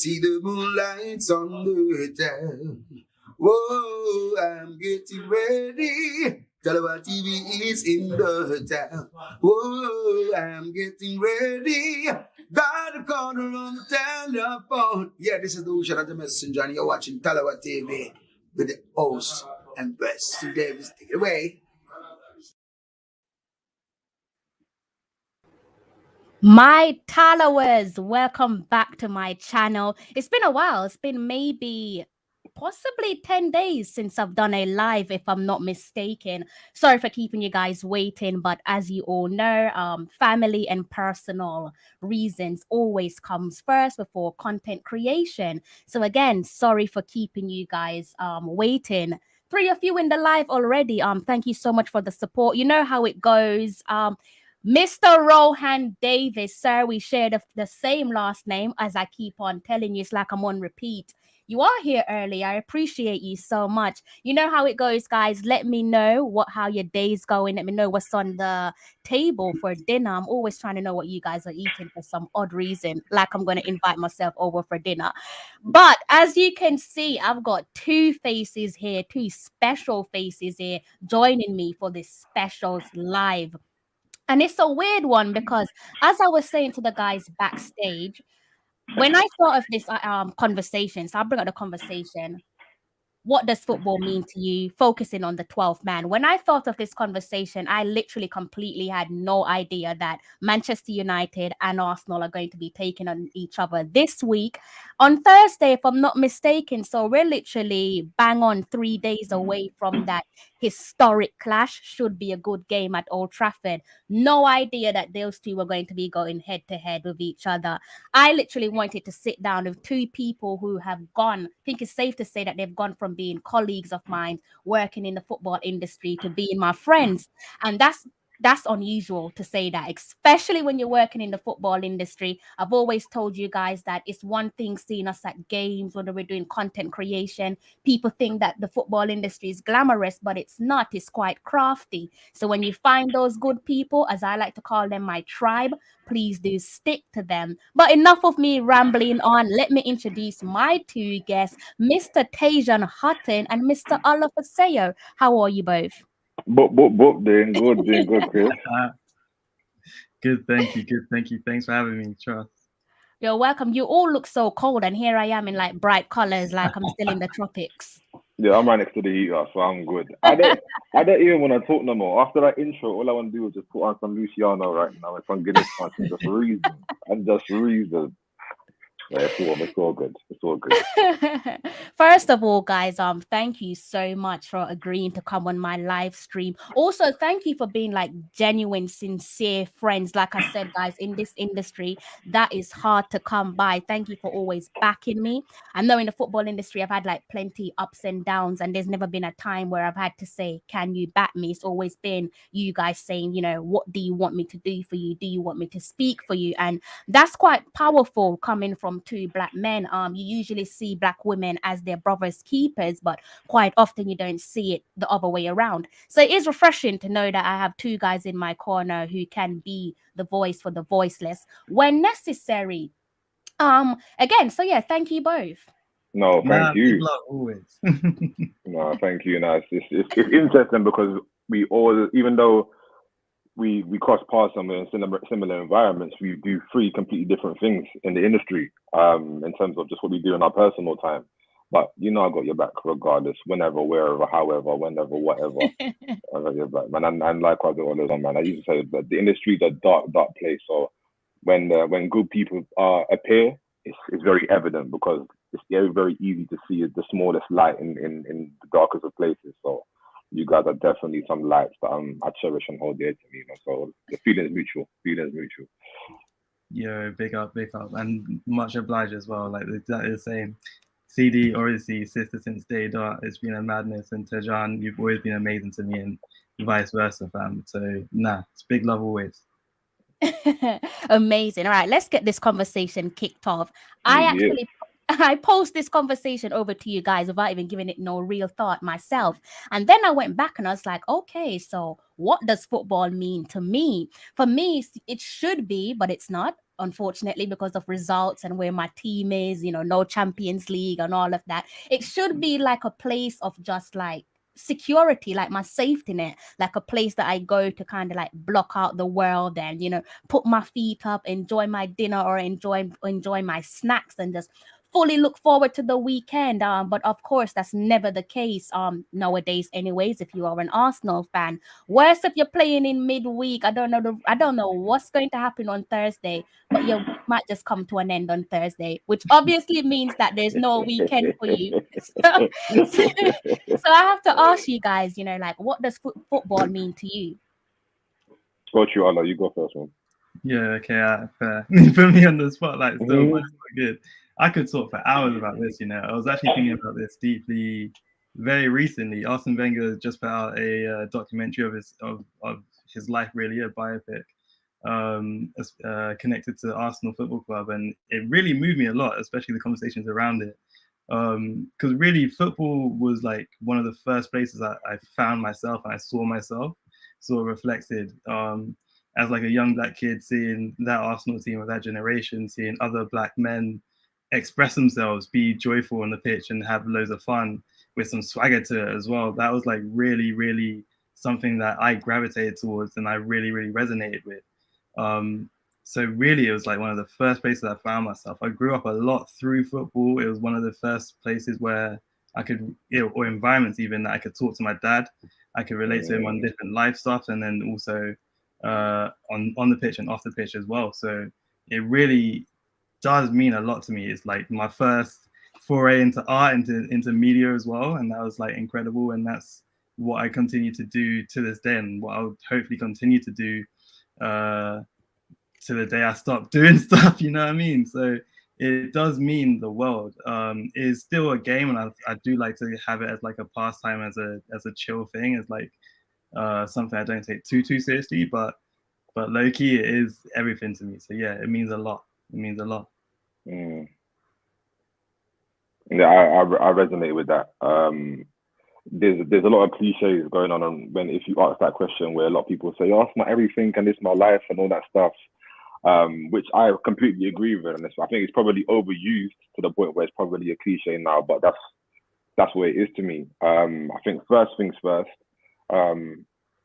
See the moonlights on the town. Whoa, I'm getting ready. Tallawah TV is in the town. Whoa, I'm getting ready. Got a corner on the telephone. Yeah, this is the Ocean of the Messenger, and you're watching Tallawah TV with the host and best. So Davis, take it away. My Tallawahs, welcome back to my channel. It's been a while. It's been maybe possibly 10 days since I've done a live, if I'm not mistaken. Sorry for keeping you guys waiting, but as you all know, family and personal reasons always comes first before content creation. So again, sorry for keeping you guys waiting. 3 of you in the live already. Thank you so much for the support. You know how it goes. Mr. Rohan Davis, sir, we share the same last name, as I keep on telling you. It's like I'm on repeat. You are here early. I appreciate you so much. You know how it goes, guys. Let me know how your day's going. Let me know what's on the table for dinner. I'm always trying to know what you guys are eating for some odd reason, like I'm going to invite myself over for dinner. But as you can see, I've got two faces here, two special faces here joining me for this specials live. And it's a weird one because, as I was saying to the guys backstage, when I thought of this conversation, so I'll bring up the conversation. What does football mean to you? Focusing on the 12th man. When I thought of this conversation, I literally completely had no idea that Manchester United and Arsenal are going to be taking on each other this week on Thursday, if I'm not mistaken. So we're literally bang on 3 days away from that historic clash. Should be a good game at Old Trafford. No idea that those two were going to be going head to head with each other. I literally wanted to sit down with two people who have gone, I think it's safe to say that they've gone from being colleagues of mine working in the football industry to being my friends. And that's unusual to say that, especially when you're working in the football industry. I've always told you guys that it's one thing seeing us at games when we're doing content creation. People think that the football industry is glamorous, but it's not. It's quite crafty. So when you find those good people, as I like to call them, my tribe, please do stick to them. But enough of me rambling on. Let me introduce my two guests, Mr. Tajean Hutton and Mr. Fisayo. How are you both? Boop, doing good, Chris. Good, thank you. Thanks for having me, Trust. You're welcome. You all look so cold, and here I am in like bright colors, like I'm still in the tropics. Yeah, I'm right next to the heater, so I'm good. I don't even want to talk no more. After that intro, all I want to do is just put on some Luciano right now and some Guinness punch and just reason. Yeah, it's all good. First of all, guys, thank you so much for agreeing to come on my live stream. Also, thank you for being like genuine, sincere friends. Like I said, guys, in this industry, that is hard to come by. Thank you for always backing me. I know in the football industry, I've had like plenty ups and downs, and there's never been a time where I've had to say, "Can you back me?" It's always been you guys saying, what do you want me to do for you? Do you want me to speak for you? And that's quite powerful coming from two black men. You usually see black women as their brothers' keepers, but quite often you don't see it the other way around. So it is refreshing to know that I have two guys in my corner who can be the voice for the voiceless when necessary. Again, so yeah, thank you both. No, thank you. Always. No, thank you. No, it's interesting because we all, even though we cross paths in similar environments, we do three completely different things in the industry, in terms of just what we do in our personal time. But I got your back regardless, whenever, wherever, however, whenever, whatever. I got your back, man. And likewise with all those, man. I used to say that the industry is a dark place. So when good people appear, it's very evident because it's very easy to see the smallest light in the darkest of places. So you guys are definitely some lights that I cherish and hold dear to me. So the feeling is mutual. Yeah, big up, and much obliged as well. Like exactly the same. CD, obviously, sister since day dot. It's been a madness, and Tajean, you've always been amazing to me, and vice versa, fam. So it's big love always. Amazing. All right, let's get this conversation kicked off. I posed this conversation over to you guys without even giving it no real thought myself. And then I went back and I was like, okay, so what does football mean to me? For me, it should be, but it's not, unfortunately, because of results and where my team is, no Champions League and all of that. It should be like a place of just like security, like my safety net, like a place that I go to kind of like block out the world and put my feet up, enjoy my dinner or enjoy my snacks and just fully look forward to the weekend. But of course that's never the case nowadays anyways. If you are an Arsenal fan, worse if you're playing in midweek. I don't know what's going to happen on Thursday, but your week might just come to an end on Thursday, which obviously means that there's no weekend for you. So I have to ask you guys, like, what does football mean to you? Go to Allah, you go first, man. Yeah, okay, fair. You put me on the spotlight still, but it's not good. I could talk for hours about this, I was actually thinking about this deeply very recently. Arsene Wenger just put out a documentary of his life, really, a biopic connected to Arsenal Football Club, and it really moved me a lot, especially the conversations around it. Because really, football was like one of the first places I found myself and I saw myself sort of reflected. As like a young black kid, seeing that Arsenal team of that generation, seeing other black men express themselves, be joyful on the pitch and have loads of fun with some swagger to it as well. That was like really, really something that I gravitated towards and I really, really resonated with. So really, it was like one of the first places I found myself. I grew up a lot through football. It was one of the first places where I could, or environments even, that I could talk to my dad. I could relate to him on different life stuff, and then also on the pitch and off the pitch as well. So it really does mean a lot to me. It's like my first foray into art, into media as well, and that was like incredible. And that's what I continue to do to this day, and what I'll hopefully continue to do to the day I stop doing stuff. You know what I mean? So it does mean the world. It's still a game, and I do like to have it as like a pastime, as a chill thing, as like something I don't take too seriously, but low key it is everything to me. So yeah, it means a lot. It means a lot. Yeah, I resonate with that. There's a lot of cliches going on when if you ask that question, where a lot of people say, "Oh, it's my everything and it's my life" and all that stuff, which I completely agree with. And I think it's probably overused to the point where it's probably a cliche now, but that's what it is to me. I think first things first,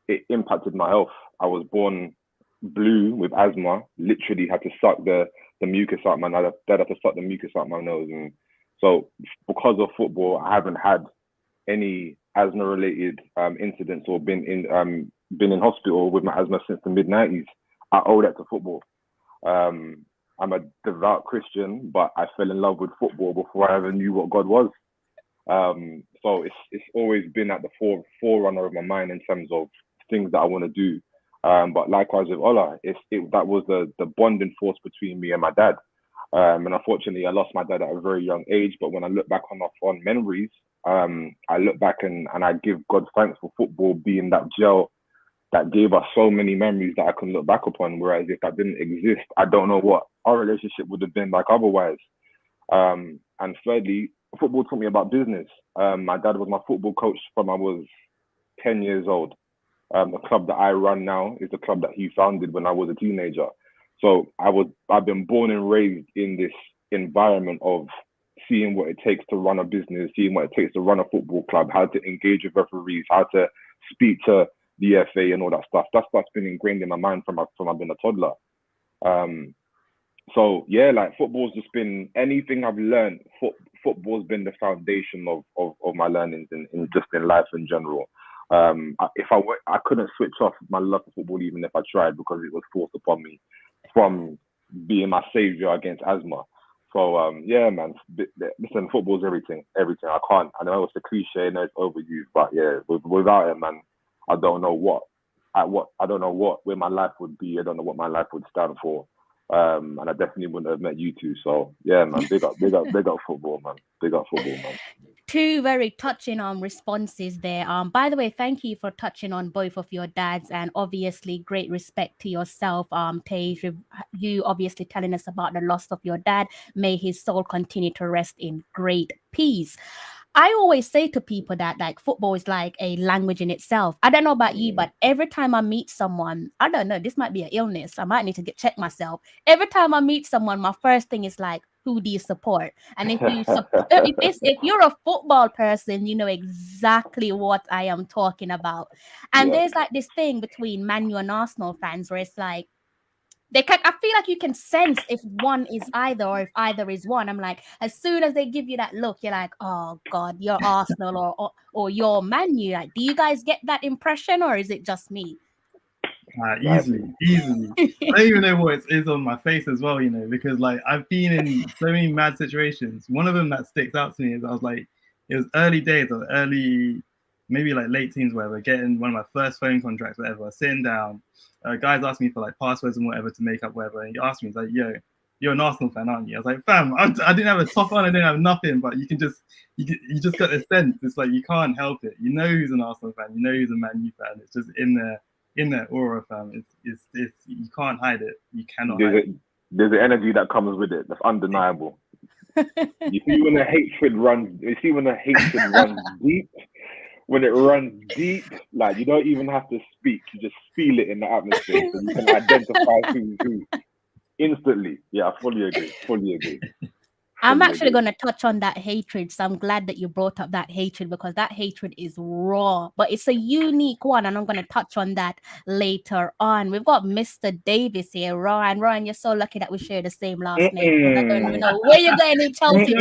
it impacted my health. I was born blue with asthma, literally had to suck the mucus out my nose. Dad had to suck the mucus out my nose. And so because of football, I haven't had any asthma related incidents or been in hospital with my asthma since the mid-90s. I owe that to football. I'm a devout Christian, but I fell in love with football before I ever knew what God was. So it's always been at the forerunner of my mind in terms of things that I want to do. But likewise with Ola, that was the bonding force between me and my dad. And unfortunately, I lost my dad at a very young age. But when I look back on memories, I look back and I give God thanks for football being that gel that gave us so many memories that I can look back upon. Whereas if that didn't exist, I don't know what our relationship would have been like otherwise. And thirdly, football taught me about business. My dad was my football coach from I was 10 years old. The club that I run now is the club that he founded when I was a teenager. So I've been born and raised in this environment of seeing what it takes to run a business, seeing what it takes to run a football club, how to engage with referees, how to speak to the FA and all that stuff. That stuff's been ingrained in my mind from I've been a toddler. So yeah, like football's just been anything I've learned. Football's been the foundation of my learnings in just in life in general. I couldn't switch off my love for football even if I tried, because it was forced upon me from being my savior against asthma. So yeah, man. Listen, football's everything. Everything. I know it's a cliche, I know it's overused, but yeah, without it, man, I don't know where my life would be. I don't know what my life would stand for. And I definitely wouldn't have met you two. So yeah, man, big up football, man. Big up football, man. Two very touching responses there. By the way, thank you for touching on both of your dads, and obviously great respect to yourself, Tage. You obviously telling us about the loss of your dad. May his soul continue to rest in great peace. I always say to people that like football is like a language in itself. I don't know about you, but every time I meet someone, I don't know, this might be an illness. I might need to check myself. Every time I meet someone, my first thing is like, who do you support? And if you support, if you're a football person, you know exactly what I am talking about. And Yeah. there's like this thing between Man U and Arsenal fans where it's like, I feel like you can sense if one is either or if either is one. I'm like, as soon as they give you that look, you're like, oh God, you're Arsenal or you're Man U. Like, do you guys get that impression or is it just me? Easily. I don't even know what it is on my face as well, you know, because like I've been in so many mad situations. One of them that sticks out to me is I was like, it was early days or early, maybe like late teens, whatever, getting one of my first phone contracts, whatever, sitting down. Guys asked me for like passwords and whatever to make up whatever. And he asked me, he's like, yo, you're an Arsenal fan, aren't you? I was like, fam, I didn't have a top on, I didn't have nothing, but you just got a sense. It's like, you can't help it. You know who's an Arsenal fan, you know who's a Man U fan. It's just in that aura, fam. It's you can't hide it. You cannot hide it. There's an energy that comes with it that's undeniable. You see when the hatred runs deep. When it runs deep, like you don't even have to speak. You just feel it in the atmosphere. So you can identify who's who instantly. Yeah, I fully agree. I'm actually going to touch on that hatred. So I'm glad that you brought up that hatred because that hatred is raw, but it's a unique one. And I'm going to touch on that later on. We've got Mr. Davis here. Ryan, you're so lucky that we share the same last name. I don't even know where you're going in Chelsea.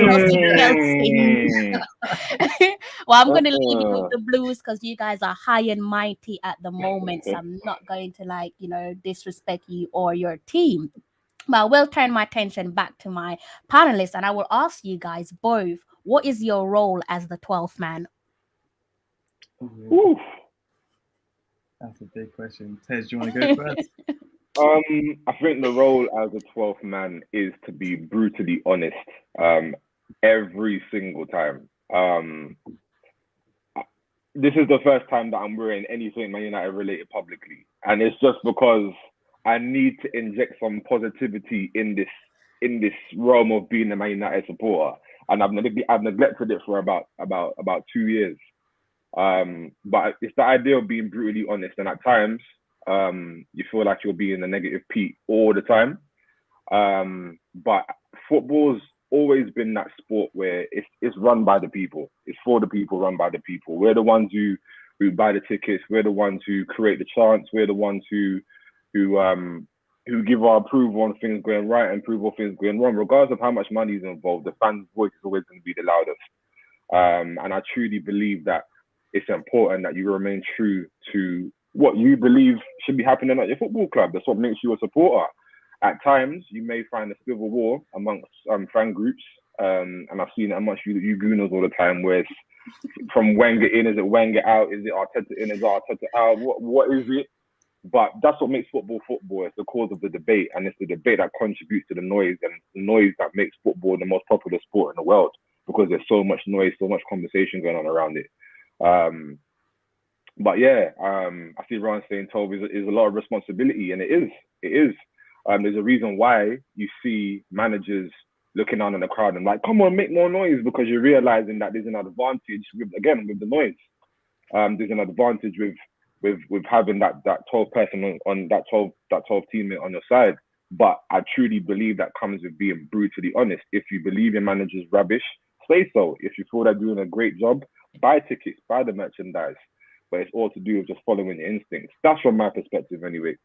Well, I'm going to leave you with the Blues because you guys are high and mighty at the moment. So I'm not going to disrespect you or your team. But I will turn my attention back to my panelists and I will ask you guys both, what is your role as the 12th man? Oof. That's a big question. Tej, do you want to go first? I think the role as a 12th man is to be brutally honest every single time. This is the first time that I'm wearing anything Man United related publicly. And it's just because I need to inject some positivity in this realm of being a Man United supporter, and I've neglected it for about 2 years. But it's the idea of being brutally honest, and at times, you feel like you're being a negative Pete all the time. But football's always been that sport where it's run by the people. It's for the people, run by the people. We're the ones who buy the tickets. We're the ones who create the chants. We're the ones who give our approval on things going right and approval of things going wrong, regardless of how much money is involved. The fans' voice is always going to be the loudest. And I truly believe that it's important that you remain true to what you believe should be happening at your football club. That's what makes you a supporter. At times, you may find a civil war amongst fan groups, and I've seen it amongst you gooners all the time, where it's from Wenger in, is it Wenger out, is it Arteta in, is it Arteta out, what is it? But that's what makes football. It's the cause of the debate, and it's the debate that contributes to the noise, and the noise that makes football the most popular sport in the world, because there's so much noise, so much conversation going on around it. But yeah, I see Ryan saying 12 is a lot of responsibility, and it is. There's a reason why you see managers looking down in the crowd and like, come on, make more noise, because you're realizing that there's an advantage with the noise. There's an advantage with having that 12 person on that 12 teammate on your side. But I truly believe that comes with being brutally honest. If you believe your manager's rubbish, say so. If you feel they're doing a great job, buy tickets, buy the merchandise. But it's all to do with just following your instincts. That's from my perspective anyway.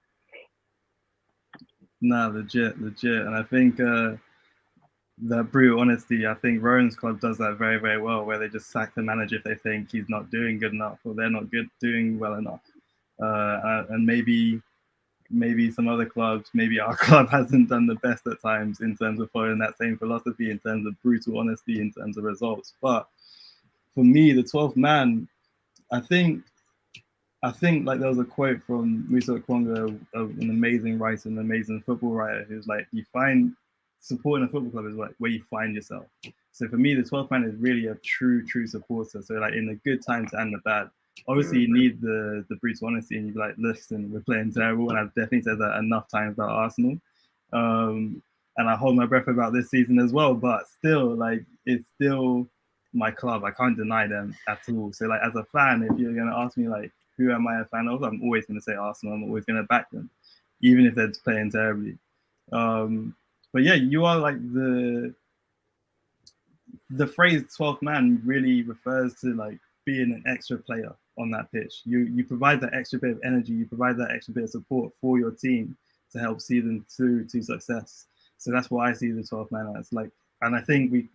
No, legit. And I think that brutal honesty, I think Rowan's club does that very, very well, where they just sack the manager if they think he's not doing good enough or they're not doing well enough. And maybe some other clubs, maybe our club hasn't done the best at times in terms of following that same philosophy, in terms of brutal honesty, in terms of results. But for me, the 12th man, I think like there was a quote from Musa Okwonga, an amazing writer, an amazing football writer, who's like, you find supporting a football club is like where you find yourself. So for me, the 12th man is really a true supporter. So like in the good times and the bad, obviously you need the brutal honesty, and you're like, listen, we're playing terrible, and I've definitely said that enough times about Arsenal. And I hold my breath about this season as well, but still, like, it's still my club. I can't deny them at all. So like as a fan, if you're gonna ask me like who am I a fan of, I'm always gonna say Arsenal. I'm always gonna back them, even if they're playing terribly. But yeah, you are like the phrase 12th man really refers to like being an extra player on that pitch. You provide that extra bit of energy, you provide that extra bit of support for your team to help see them through to success. So that's what I see the 12th man as. Like, and I think we,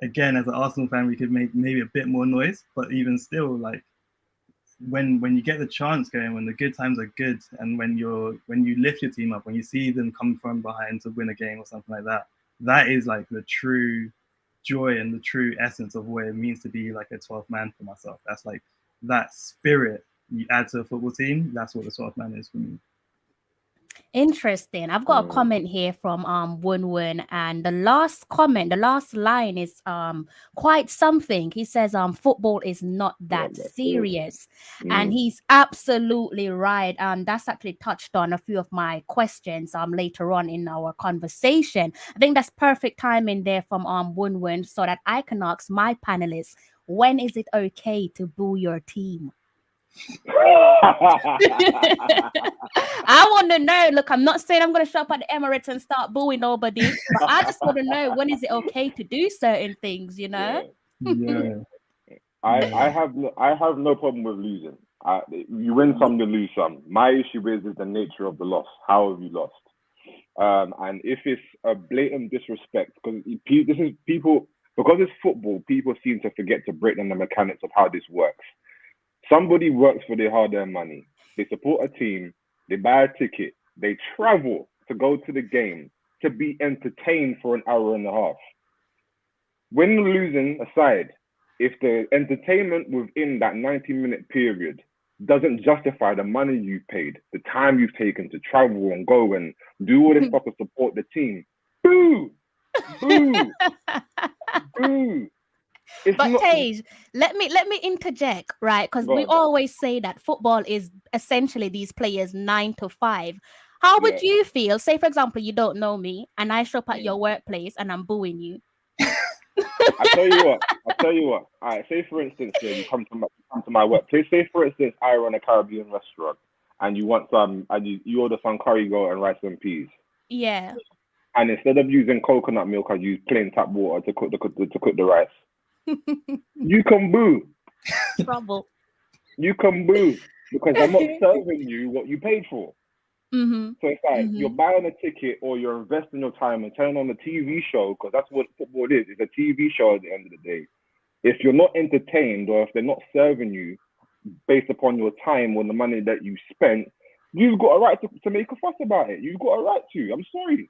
again, as an Arsenal fan, we could make maybe a bit more noise, but even still, like when you get the chance going, when the good times are good, and when you lift your team up, when you see them come from behind to win a game or something like that, that is like the true joy and the true essence of what it means to be like a 12th man for myself. That's like that spirit you add to a football team. That's what the 12th man is for me. Interesting. I've got a comment here from Wun, and the last comment, the last line is quite something. He says football is not that serious. And he's absolutely right. That's actually touched on a few of my questions later on in our conversation. I think that's perfect timing there from Wun, so that I can ask my panelists, when is it okay to boo your team? I want to know. Look, I'm not saying I'm going to show up at the Emirates and start booing nobody, but I just want to know, when is it okay to do certain things, you know? Yeah. I have no problem with losing. You win some, you lose some. My issue is the nature of the loss. How have you lost? And if it's a blatant disrespect, because this is people, because it's football, people seem to forget to break down the mechanics of how this works. Somebody works for their hard-earned money. They support a team. They buy a ticket. They travel to go to the game to be entertained for an hour and a half. Win losing aside, if the entertainment within that 90-minute period doesn't justify the money you've paid, the time you've taken to travel and go and do all this stuff to support the team, boo! Boo! Boo! But Tage, let me interject, right? Because we always say that football is essentially these players 9 to 5. How would you feel? Say, for example, you don't know me and I show up at your workplace and I'm booing you. I'll tell you what. All right, say for instance, you come to my workplace. Say for instance, I run a Caribbean restaurant and you want some, and you order some curry goat and rice and peas. Yeah. And instead of using coconut milk, I use plain tap water to cook the rice. You can boo. Trouble. You can boo because I'm not serving you what you paid for. Mm-hmm. So it's like you're buying a ticket or you're investing your time and turning on a TV show, because that's what football is. It's a TV show at the end of the day. If you're not entertained or if they're not serving you based upon your time or the money that you spent, you've got a right to make a fuss about it. You've got a right to. I'm sorry.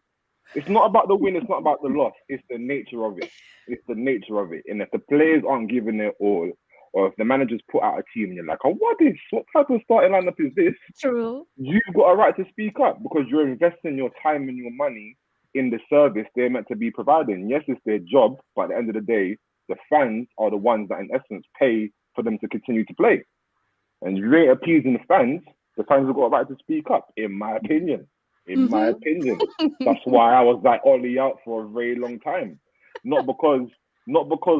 It's not about the win. It's not about the loss. It's the nature of it. It's the nature of it. And if the players aren't giving it all, or if the managers put out a team and you're like, oh, what type of starting lineup is this? True. You've got a right to speak up because you're investing your time and your money in the service they're meant to be providing. Yes, it's their job, but at the end of the day, the fans are the ones that in essence pay for them to continue to play. And if you ain't appeasing the fans have got a right to speak up, in my opinion. My opinion. That's why I was like Ollie out for a very long time. Not because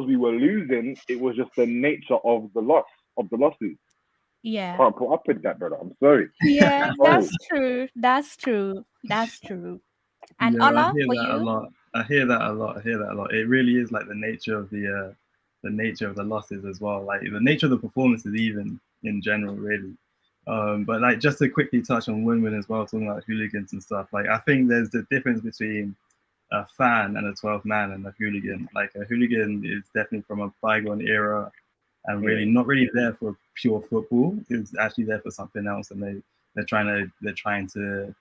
we were losing, it was just the nature of the losses. Yeah. Can't put up with that, brother. I'm sorry. Yeah, that's true. And yeah, Ola, I hear for that you? a lot. I hear that a lot. It really is like the nature of the nature of the losses as well. Like the nature of the performances, even in general, really. But like just to quickly touch on Win-Win as well, talking about hooligans and stuff. Like I think there's the difference between a fan and a 12th man and a hooligan. Like a hooligan is definitely from a bygone era and really not really there for pure football. It's actually there for something else, and they're trying to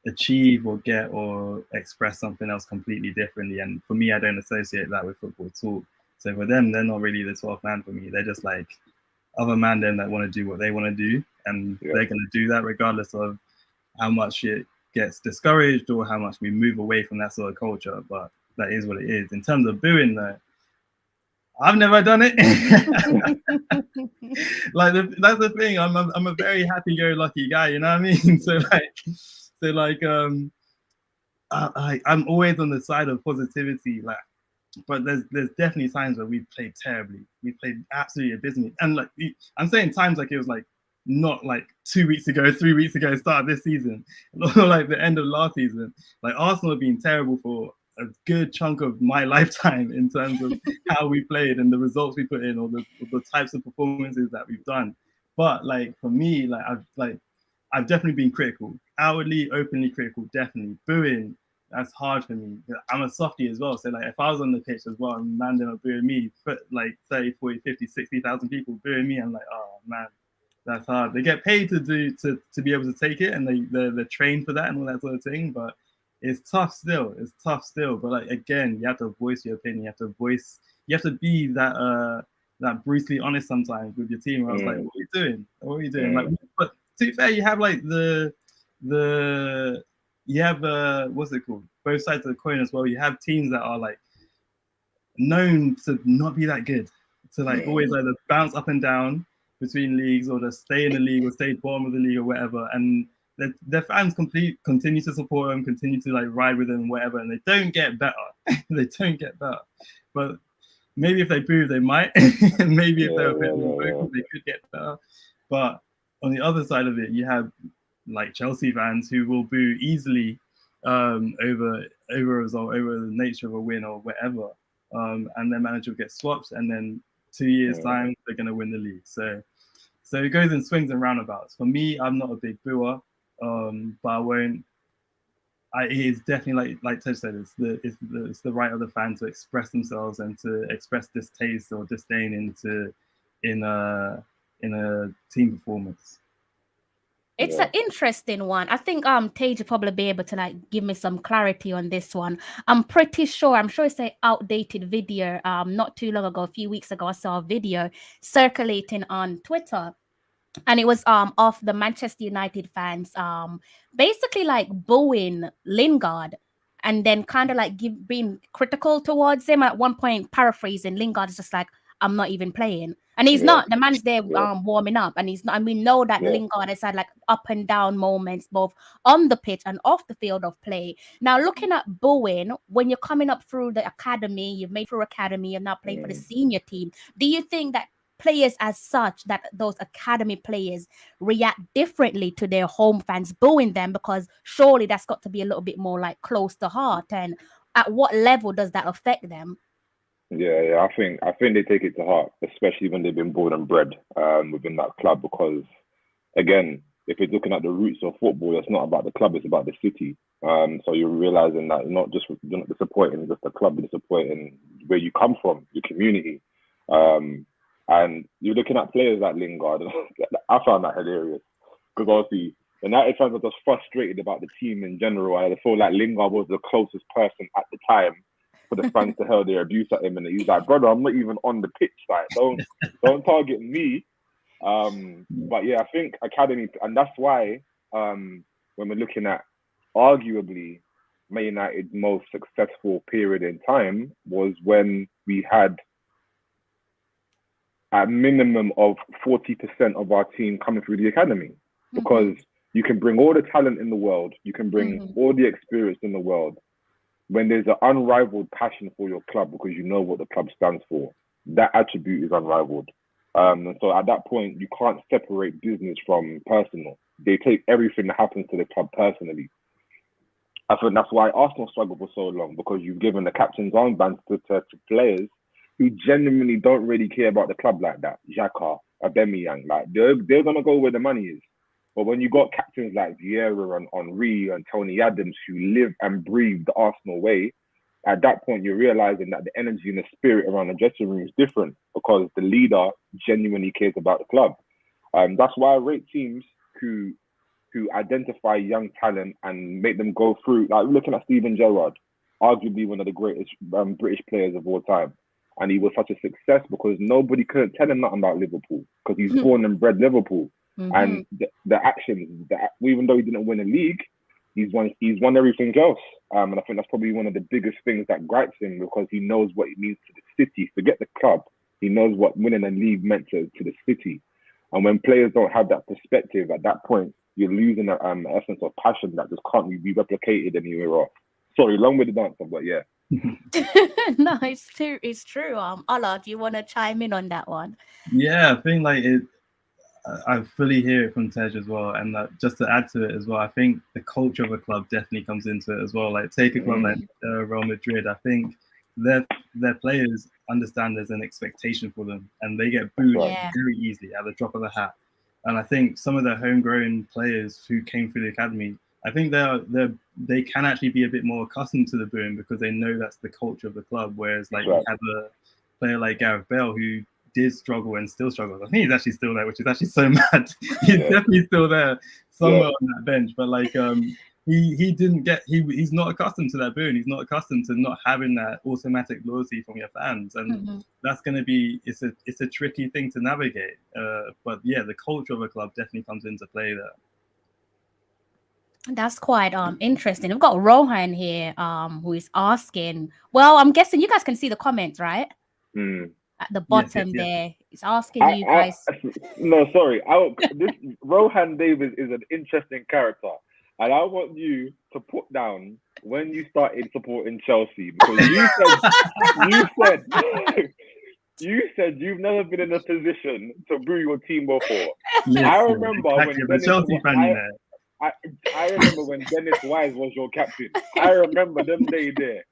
achieve or get or express something else completely differently. And for me, I don't associate that with football at all. So for them, they're not really the 12th man for me. They're just like other man them that want to do what they want to do, and they're going to do that regardless of how much it gets discouraged or how much we move away from that sort of culture. But that is what it is. In terms of booing, though, I've never done it. Like that's the thing. I'm a very happy-go-lucky guy. You know what I mean? So I'm always on the side of positivity. Like but there's definitely times where we played terribly. We played absolutely abysmally, and like I'm saying times like it was like not like 2 weeks ago, 3 weeks ago, start of this season, or like the end of last season. Like Arsenal have been terrible for a good chunk of my lifetime in terms of how we played and the results we put in, or the types of performances that we've done. But like for me, I've definitely been critical, outwardly, openly critical, definitely. Booing, that's hard for me. I'm a softie as well. So like if I was on the pitch as well and man, they're booing me, like 30, 40, 50, 60,000 people booing me, I'm like, oh man, that's hard. They get paid to be able to take it, and they're trained for that and all that sort of thing. But it's tough still. It's tough still. But like again, you have to voice your opinion. You have to be that brutally honest sometimes with your team. Where I was like, what are you doing? What are you doing? Like, but to be fair, you have like you have what's it called? Both sides of the coin as well. You have teams that are like known to not be that good, to like always either bounce up and down between leagues, or to stay in the league or stay bottom of the league or whatever. And their fans continue to support them, continue to like ride with them, whatever, and they don't get better. They don't get better. But maybe if they boo, they might. Maybe if they're a bit more vocal, they could get better. But on the other side of it, you have like Chelsea fans who will boo easily over a result, over the nature of a win or whatever. And their manager will get swapped, and then 2 years time they're going to win the league. So it goes in swings and roundabouts. For me, I'm not a big booer, but I won't. It is definitely like Tej said, it's the right of the fan to express themselves and to express distaste or disdain in a team performance. It's an interesting one. I think Tage will probably be able to like give me some clarity on this one. I'm sure it's an outdated video. Not too long ago, a few weeks ago, I saw a video circulating on Twitter. And it was of the Manchester United fans basically like booing Lingard, and then kind of like being critical towards him. At one point, paraphrasing, Lingard is just like, I'm not even playing. And he's not. The man's there warming up, and he's not. And we know that Lingard has had like up and down moments, both on the pitch and off the field of play. Now, looking at booing, when you're coming up through the academy, you've made through academy, you're now playing for the senior team. Do you think that players as such, that those academy players react differently to their home fans booing them? Because surely that's got to be a little bit more like close to heart. And at what level does that affect them? Yeah, I think they take it to heart, especially when they've been born and bred within that club. Because again, if you're looking at the roots of football, it's not about the club; it's about the city. So you're realizing that you're not disappointing just the club, you're disappointing where you come from, your community. And you're looking at players like Lingard. I found that hilarious because obviously the United fans are just frustrated about the team in general. I feel like Lingard was the closest person at the time for the fans to hurl their abuse at him, and he's like, "Brother, I'm not even on the pitch. Like, don't target me." But yeah, I think academy, and that's why when we're looking at arguably Man United's most successful period in time was when we had a minimum of 40% of our team coming through the academy, because you can bring all the talent in the world, you can bring all the experience in the world. When there's an unrivaled passion for your club because you know what the club stands for, that attribute is unrivaled. And so at that point, you can't separate business from personal. They take everything that happens to the club personally. I think that's why Arsenal struggled for so long, because you've given the captain's armbands to players who genuinely don't really care about the club like that. Xhaka, Aubameyang, like they're gonna go where the money is. But when you got captains like Vieira and Henry and Tony Adams who live and breathe the Arsenal way, at that point you're realizing that the energy and the spirit around the dressing room is different, because the leader genuinely cares about the club. That's why I rate teams who identify young talent and make them go through. Like looking at Steven Gerrard, arguably one of the greatest British players of all time. And he was such a success because nobody couldn't tell him nothing about Liverpool, because he's born and bred Liverpool. And the actions, even though he didn't win a league, he's won everything else. And I think that's probably one of the biggest things that gripes him, because he knows what it means to the city. Forget the club. He knows what winning a league meant to the city. And when players don't have that perspective at that point, you're losing an essence of passion that just can't be replicated anywhere else. Sorry, long with the dancer, but yeah. No, it's true. It's true. Ola, do you want to chime in on that one? Yeah, I think like it. I fully hear it from Tej as well, and just to add to it as well, I think the culture of a club definitely comes into it as well. Like take a club like Real Madrid, I think their players understand there's an expectation for them, and they get booed very easily at the drop of a hat. And I think some of the homegrown players who came through the academy, I think they can actually be a bit more accustomed to the booing because they know that's the culture of the club. Whereas like you have a player like Gareth Bale who did struggle and still struggles. I think he's actually still there, which is actually so mad. He's definitely still there somewhere on that bench. But like he didn't get he's not accustomed to that booing. He's not accustomed to not having that automatic loyalty from your fans. And that's gonna be it's a tricky thing to navigate. But yeah, the culture of a club definitely comes into play there. That's quite interesting. We've got Rohan here who is asking. Well, I'm guessing you guys can see the comments, right? At the bottom there, it's asking you guys. No, sorry. This Rohan Davis is an interesting character, and I want you to put down when you started supporting Chelsea because you said you've never been in a position to boo your team before. Listen, I remember when Chelsea fan, I remember when Dennis Wise was your captain. I remember them days there.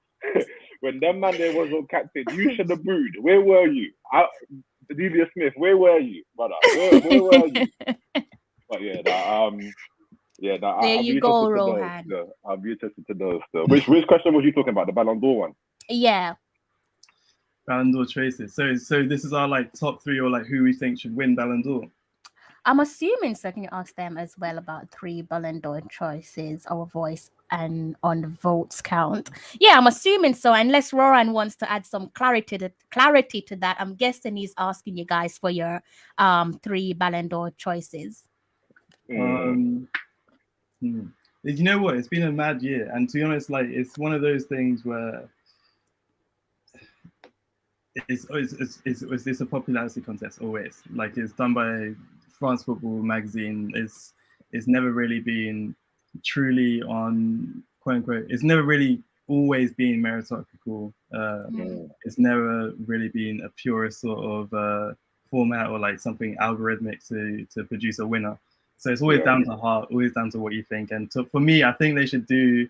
When that man there was your captain, you should have booed. Where were you? Delia Smith, where were you, brother? Where were you? But there you go, Rohan. I'll be interested to know. Which question was you talking about? The Ballon d'Or one? Yeah. Ballon d'Or choices. So this is our like top three or like who we think should win Ballon d'Or. I'm assuming so. Can you ask them as well about 3 Ballon d'Or choices, our voice, and on the votes count? Yeah, I'm assuming so. Unless Roran wants to add some clarity to that, I'm guessing he's asking you guys for your 3 Ballon d'Or choices. You know what? It's been a mad year, and to be honest, like it's one of those things where it's a popularity contest always. Like it's done by France Football Magazine. It's never really been truly on quote unquote. It's never really always been meritocratic. It's never really been a purist sort of format or like something algorithmic to produce a winner. So it's always down to heart, always down to what you think. And for me, I think they should do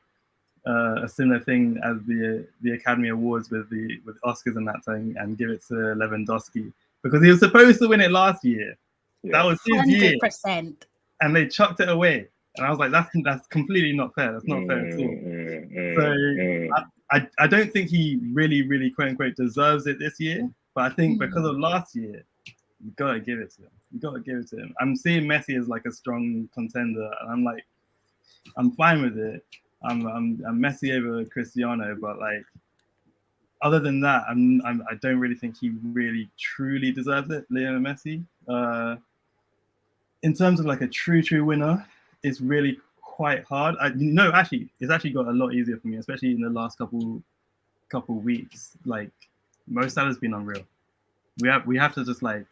a similar thing as the Academy Awards with Oscars and that thing, and give it to Lewandowski because he was supposed to win it last year. That was his 100%. Year, and they chucked it away. And I was like, that's completely not fair. That's not fair at all. So I don't think he really quote unquote deserves it this year. But I think because of last year, you gotta give it to him. I'm seeing Messi as like a strong contender, and I'm like, I'm fine with it. I'm Messi over Cristiano, but like, other than that, I don't really think he really truly deserves it, Lionel Messi. In terms of like a true winner, it's really quite hard. It's actually got a lot easier for me, especially in the last couple weeks. Like Mo Salah's been unreal. We have to just like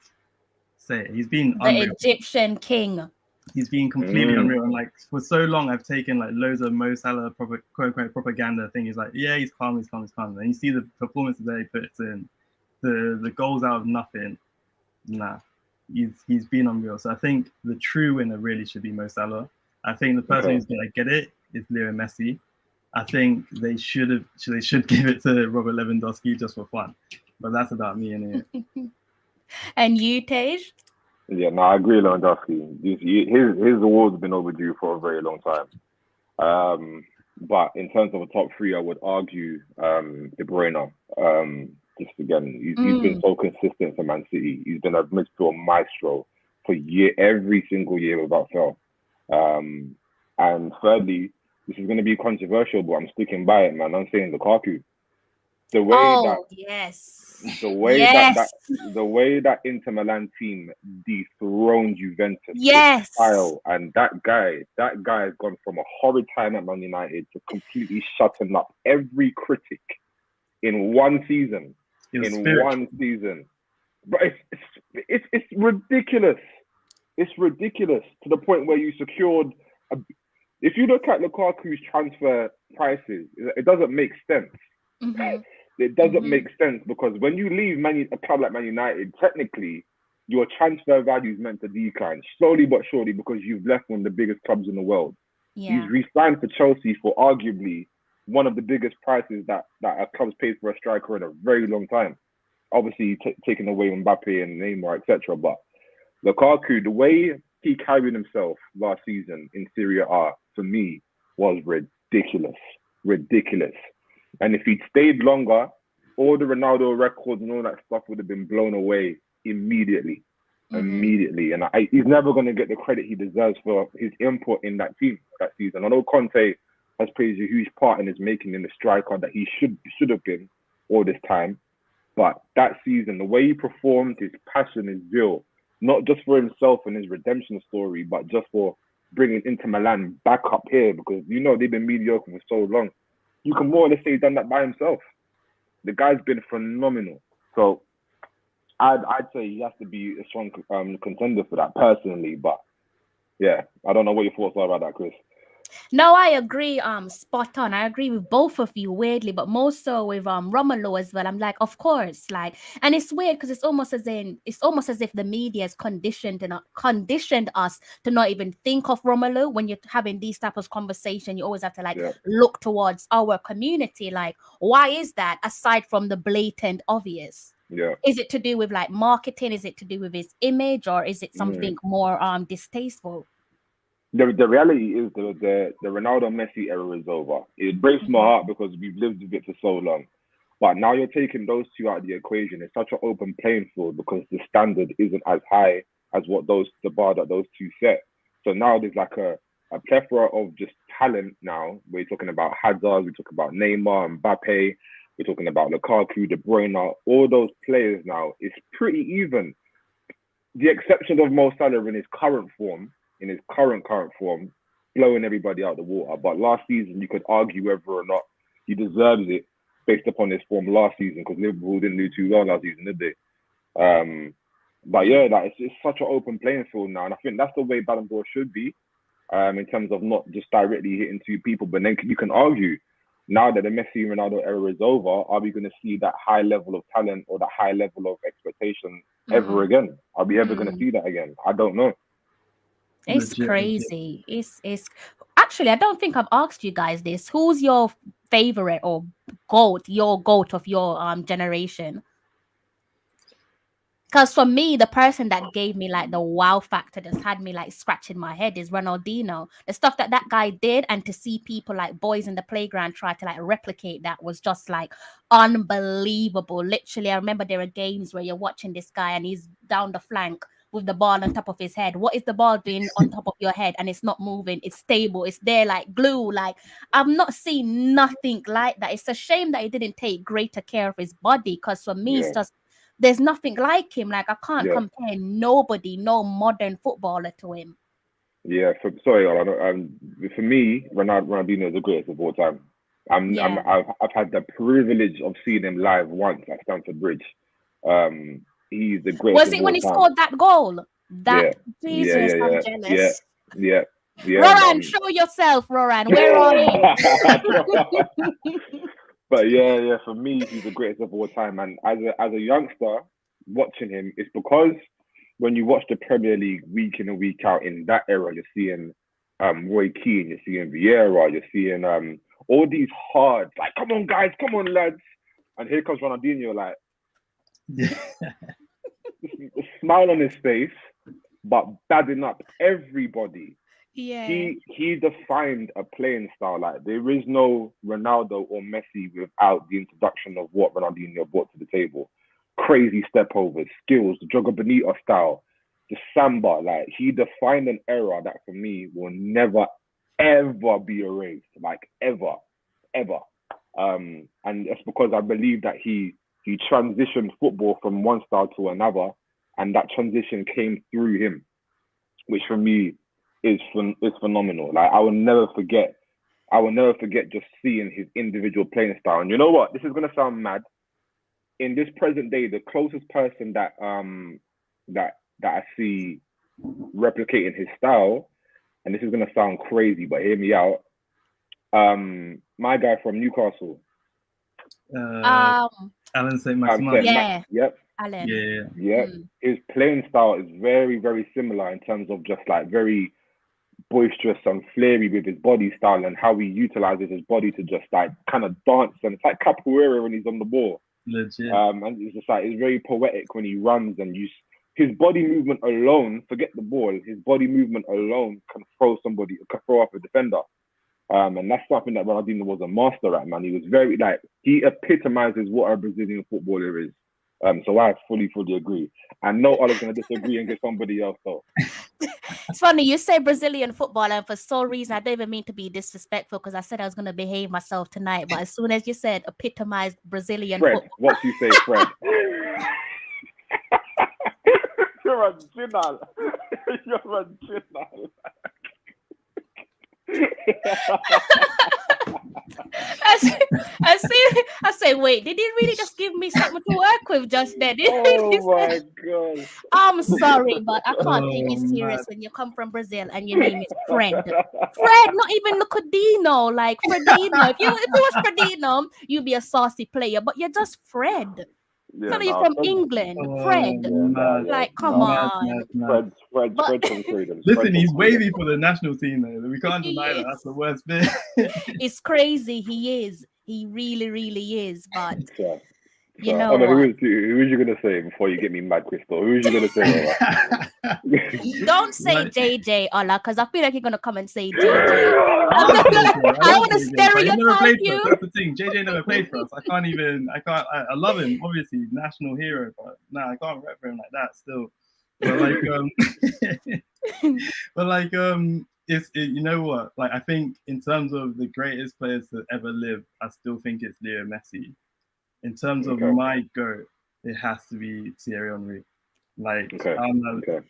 say it. He's been the unreal. Egyptian king. He's been completely unreal. And like for so long, I've taken like loads of Mo Salah quote unquote propaganda thing. He's like, yeah, he's calm. And you see the performances that he puts in, the goals out of nothing. Nah, he's been unreal. So I think the true winner really should be Mo Salah. I think the person who's gonna get it is Leo Messi. I think they should give it to Robert Lewandowski just for fun. But that's about me anyway. And you, Tej? Yeah, no, I agree, Lewandowski. His award's been overdue for a very long time. But in terms of a top 3, I would argue De Bruyne. Just again, he's been so consistent for Man City. He's been a midfield maestro for every single year without fail. And thirdly, this is going to be controversial, but I'm sticking by it, man. I'm saying Lukaku. The way that Inter Milan team dethroned Juventus style, and that guy has gone from a horrid time at Man United to completely shutting up every critic in one season. But it's ridiculous. It's ridiculous to the point where you secured. If you look at Lukaku's transfer prices, it doesn't make sense. It doesn't make sense because when you leave a club like Man United, technically your transfer value is meant to decline slowly but surely because you've left one of the biggest clubs in the world. Yeah. He's re-signed for Chelsea for arguably one of the biggest prices that a club's paid for a striker in a very long time. Obviously, taking away Mbappe and Neymar, etc. But Lukaku, the way he carried himself last season in Serie A, for me, was ridiculous. And if he'd stayed longer, all the Ronaldo records and all that stuff would have been blown away immediately. And he's never going to get the credit he deserves for his input in that team that season. Although Conte has played a huge part in his making in the striker that he should have been all this time. But that season, the way he performed, his passion, his zeal, not just for himself and his redemption story, but just for bringing Inter Milan back up here because, they've been mediocre for so long. You can more or less say he's done that by himself. The guy's been phenomenal. So I'd say he has to be a strong contender for that personally. But yeah, I don't know what your thoughts are about that, Chris. No, I agree. Spot on. I agree with both of you, weirdly, but more so with Romelu as well. I'm like, of course, and it's weird because it's almost as if the media has conditioned us to not even think of Romelu when you're having these type of conversation. You always have to look towards our community. Like, why is that? Aside from the blatant obvious. Yeah. Is it to do with marketing? Is it to do with his image, or is it something more distasteful? The reality is the Ronaldo Messi era is over. It breaks my heart because we've lived with it for so long. But now you're taking those two out of the equation. It's such an open playing field because the standard isn't as high as the bar that those two set. So now there's a plethora of just talent now. We're talking about Hazard, we're talking about Neymar, Mbappe, we're talking about Lukaku, De Bruyne, all those players now. It's pretty even. The exception of Mo Salah in his current form, blowing everybody out the water. But last season, you could argue whether or not he deserves it based upon his form last season because Liverpool didn't do too well last season, did they? But yeah, it's such an open playing field now. And I think that's the way Ballon d'Or should be in terms of not just directly hitting two people. But then you can argue, now that the Messi Ronaldo era is over, are we going to see that high level of talent or that high level of expectation ever again? Are we ever going to see that again? I don't know. It's crazy. It's actually, I don't think I've asked you guys this. Who's your favorite or your GOAT of your generation? Because for me, the person that gave me the wow factor that's had me scratching my head is Ronaldinho. The stuff that guy did, and to see people boys in the playground try to replicate that was just unbelievable. Literally, I remember there are games where you're watching this guy and he's down the flank with the ball on top of his head. What is the ball doing on top of your head? And it's not moving. It's stable. It's there like glue. I'm not seeing nothing like that. It's a shame that he didn't take greater care of his body, because for me, it's just, there's nothing like him. I can't compare no modern footballer to him. Yeah, for me, Ronaldinho is the greatest of all time. I've had the privilege of seeing him live once at Stamford Bridge. He's the greatest. Was it when he scored that goal? Jesus, I'm jealous. Yeah. Roran, show yourself, Roran. Where are you? But yeah, for me, he's the greatest of all time. And as a youngster, watching him, it's because when you watch the Premier League week in and week out in that era, you're seeing Roy Keane, you're seeing Vieira, you're seeing all these hard, come on guys, come on lads. And here comes Ronaldinho, a smile on his face, but badding up everybody. Yeah. He defined a playing style. There is no Ronaldo or Messi without the introduction of what Ronaldinho brought to the table. Crazy step overs, skills, the Joga Bonito style, the samba. He defined an era that for me will never ever be erased. Ever. And it's because I believe that he transitioned football from one style to another, and that transition came through him, which for me is phenomenal. I will never forget just seeing his individual playing style. And you know what? This is gonna sound mad. In this present day, the closest person that I see replicating his style, and this is gonna sound crazy, but hear me out. My guy from Newcastle, Alan Saint Saint Maximin. Yeah. Yep. Alan. Yeah. Yep. His playing style is very, very similar in terms of just like very boisterous and flary with his body style and how he utilizes his body to just like kind of dance, and it's like capoeira when he's on the ball. Legit. And it's just like it's very poetic when he runs, and his body movement alone, forget the ball, his body movement alone can throw off a defender. And that's something that Ronaldinho was a master at, man. He was very like he epitomizes what a Brazilian footballer is. So I fully agree. And no Oliver's gonna disagree and get somebody else though. It's funny you say Brazilian football, and for some reason I don't even mean to be disrespectful because I said I was gonna behave myself tonight. But as soon as you said epitomized Brazilian Fred, football, what you say, Fred? You're a general. You're a general. I say, wait, did he really just give me something to work with just then? Oh my god! I'm sorry, but I can't take you serious when you come from Brazil and your name is Fred. Fred, not even Lucadino, like Fredino. If you was Fredino, you'd be a saucy player, but you're just Fred. Yeah, You're from England, Fred. Like, come on. Fred from Freedom. Listen, he's wavy for the national team, though. We can't deny that. That's the worst bit. It's crazy. He is. He really, really is. But you know, I mean, who is you gonna say before you get me mad, Crystal? Who is you gonna say? Don't say JJ, Ola, because I feel like you're gonna come and say JJ. I want to stereotype you. That's the thing. JJ never played for us. I love him, obviously, national hero, but I can't rep for him like that still. But you know what? Like, I think in terms of the greatest players to ever live, I still think it's Leo Messi. In terms of my GOAT, it has to be Thierry Henry. Like,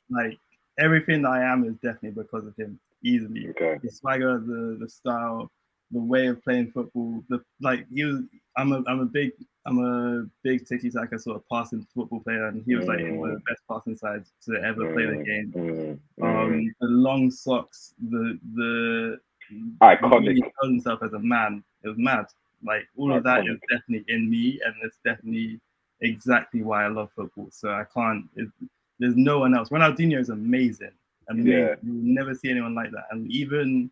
like everything that I am is definitely because of him. Easily, the swagger, the style, the way of playing football. I'm a big tiki taka sort of passing football player, and he was like one of the best passing sides to ever play the game. The long socks, the iconic. He held himself as a man. It was mad. Like all of that is definitely in me, and it's definitely exactly why I love football. So I can't. There's no one else. Ronaldinho is amazing. Yeah. You'll never see anyone like that. And even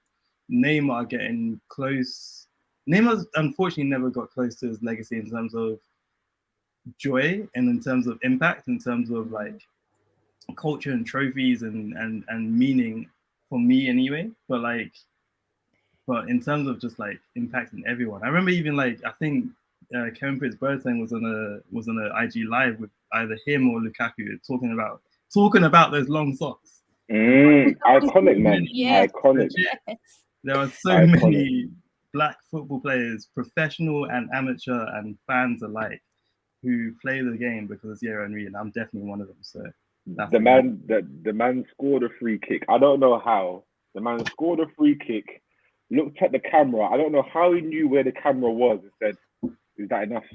Neymar getting close. Neymar's unfortunately never got close to his legacy in terms of joy and in terms of impact, in terms of like culture and trophies and meaning for me anyway. But in terms of just like impacting everyone, I remember even like I think Kevin Prince Boateng was on a IG live with either him or Lukaku talking about those long socks. Iconic, man. Yes. Iconic. Yes. There are so many black football players, professional and amateur and fans alike, who play the game because of Thierry Henry, and I'm definitely one of them. So the man scored a free kick. I don't know how. The man scored a free kick, looked at the camera. I don't know how he knew where the camera was and said, "Is that enough?"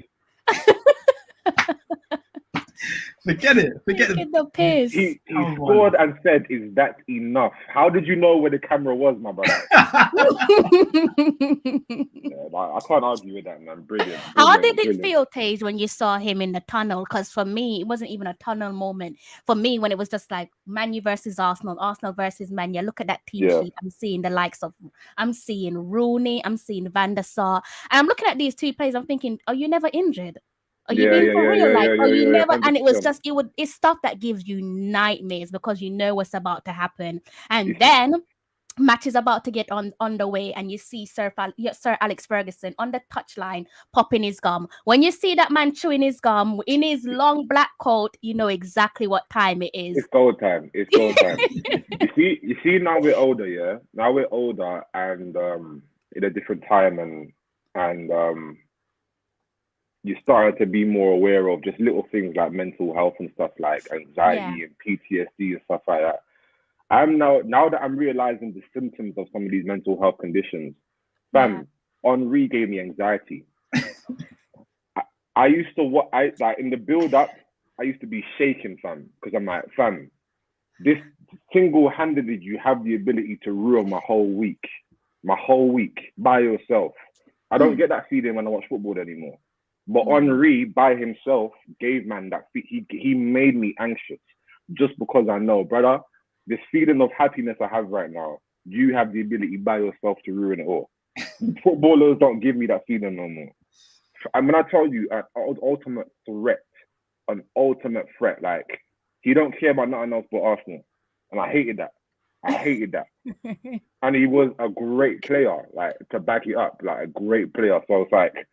Forget it. The piss. He scored and said, "Is that enough?" How did you know where the camera was, my brother? I can't argue with that, man. Brilliant. How did it feel, Tage, when you saw him in the tunnel? Because for me, it wasn't even a tunnel moment. For me, when it was just like Man U versus Arsenal versus Man U, look at that team sheet. I'm seeing Rooney, I'm seeing Van der Sar, and I'm looking at these two players. I'm thinking, are you never injured? Are you being for real? You never? 100%. And it was just, it's stuff that gives you nightmares because you know what's about to happen. And then match is about to get on the way, and you see Sir Alex Ferguson on the touchline popping his gum. When you see that man chewing his gum in his long black coat, you know exactly what time it is. It's goal time. You see, now we're older, yeah. Now we're older and in a different time, and you started to be more aware of just little things like mental health and stuff like anxiety and PTSD and stuff like that. I'm now that I'm realizing the symptoms of some of these mental health conditions. Fam, Henri gave me anxiety. I used to in the build up, I used to be shaking, fam, because I'm like, fam, this single-handedly, you have the ability to ruin my whole week by yourself. I don't get that feeling when I watch football anymore. But Henri by himself gave man that he made me anxious just because I know, brother, this feeling of happiness I have right now, you have the ability by yourself to ruin it all. Footballers don't give me that feeling no more. And when I tell you an ultimate threat, like he don't care about nothing else but Arsenal. And I hated that. And he was a great player, like to back it up, like a great player. So it's like,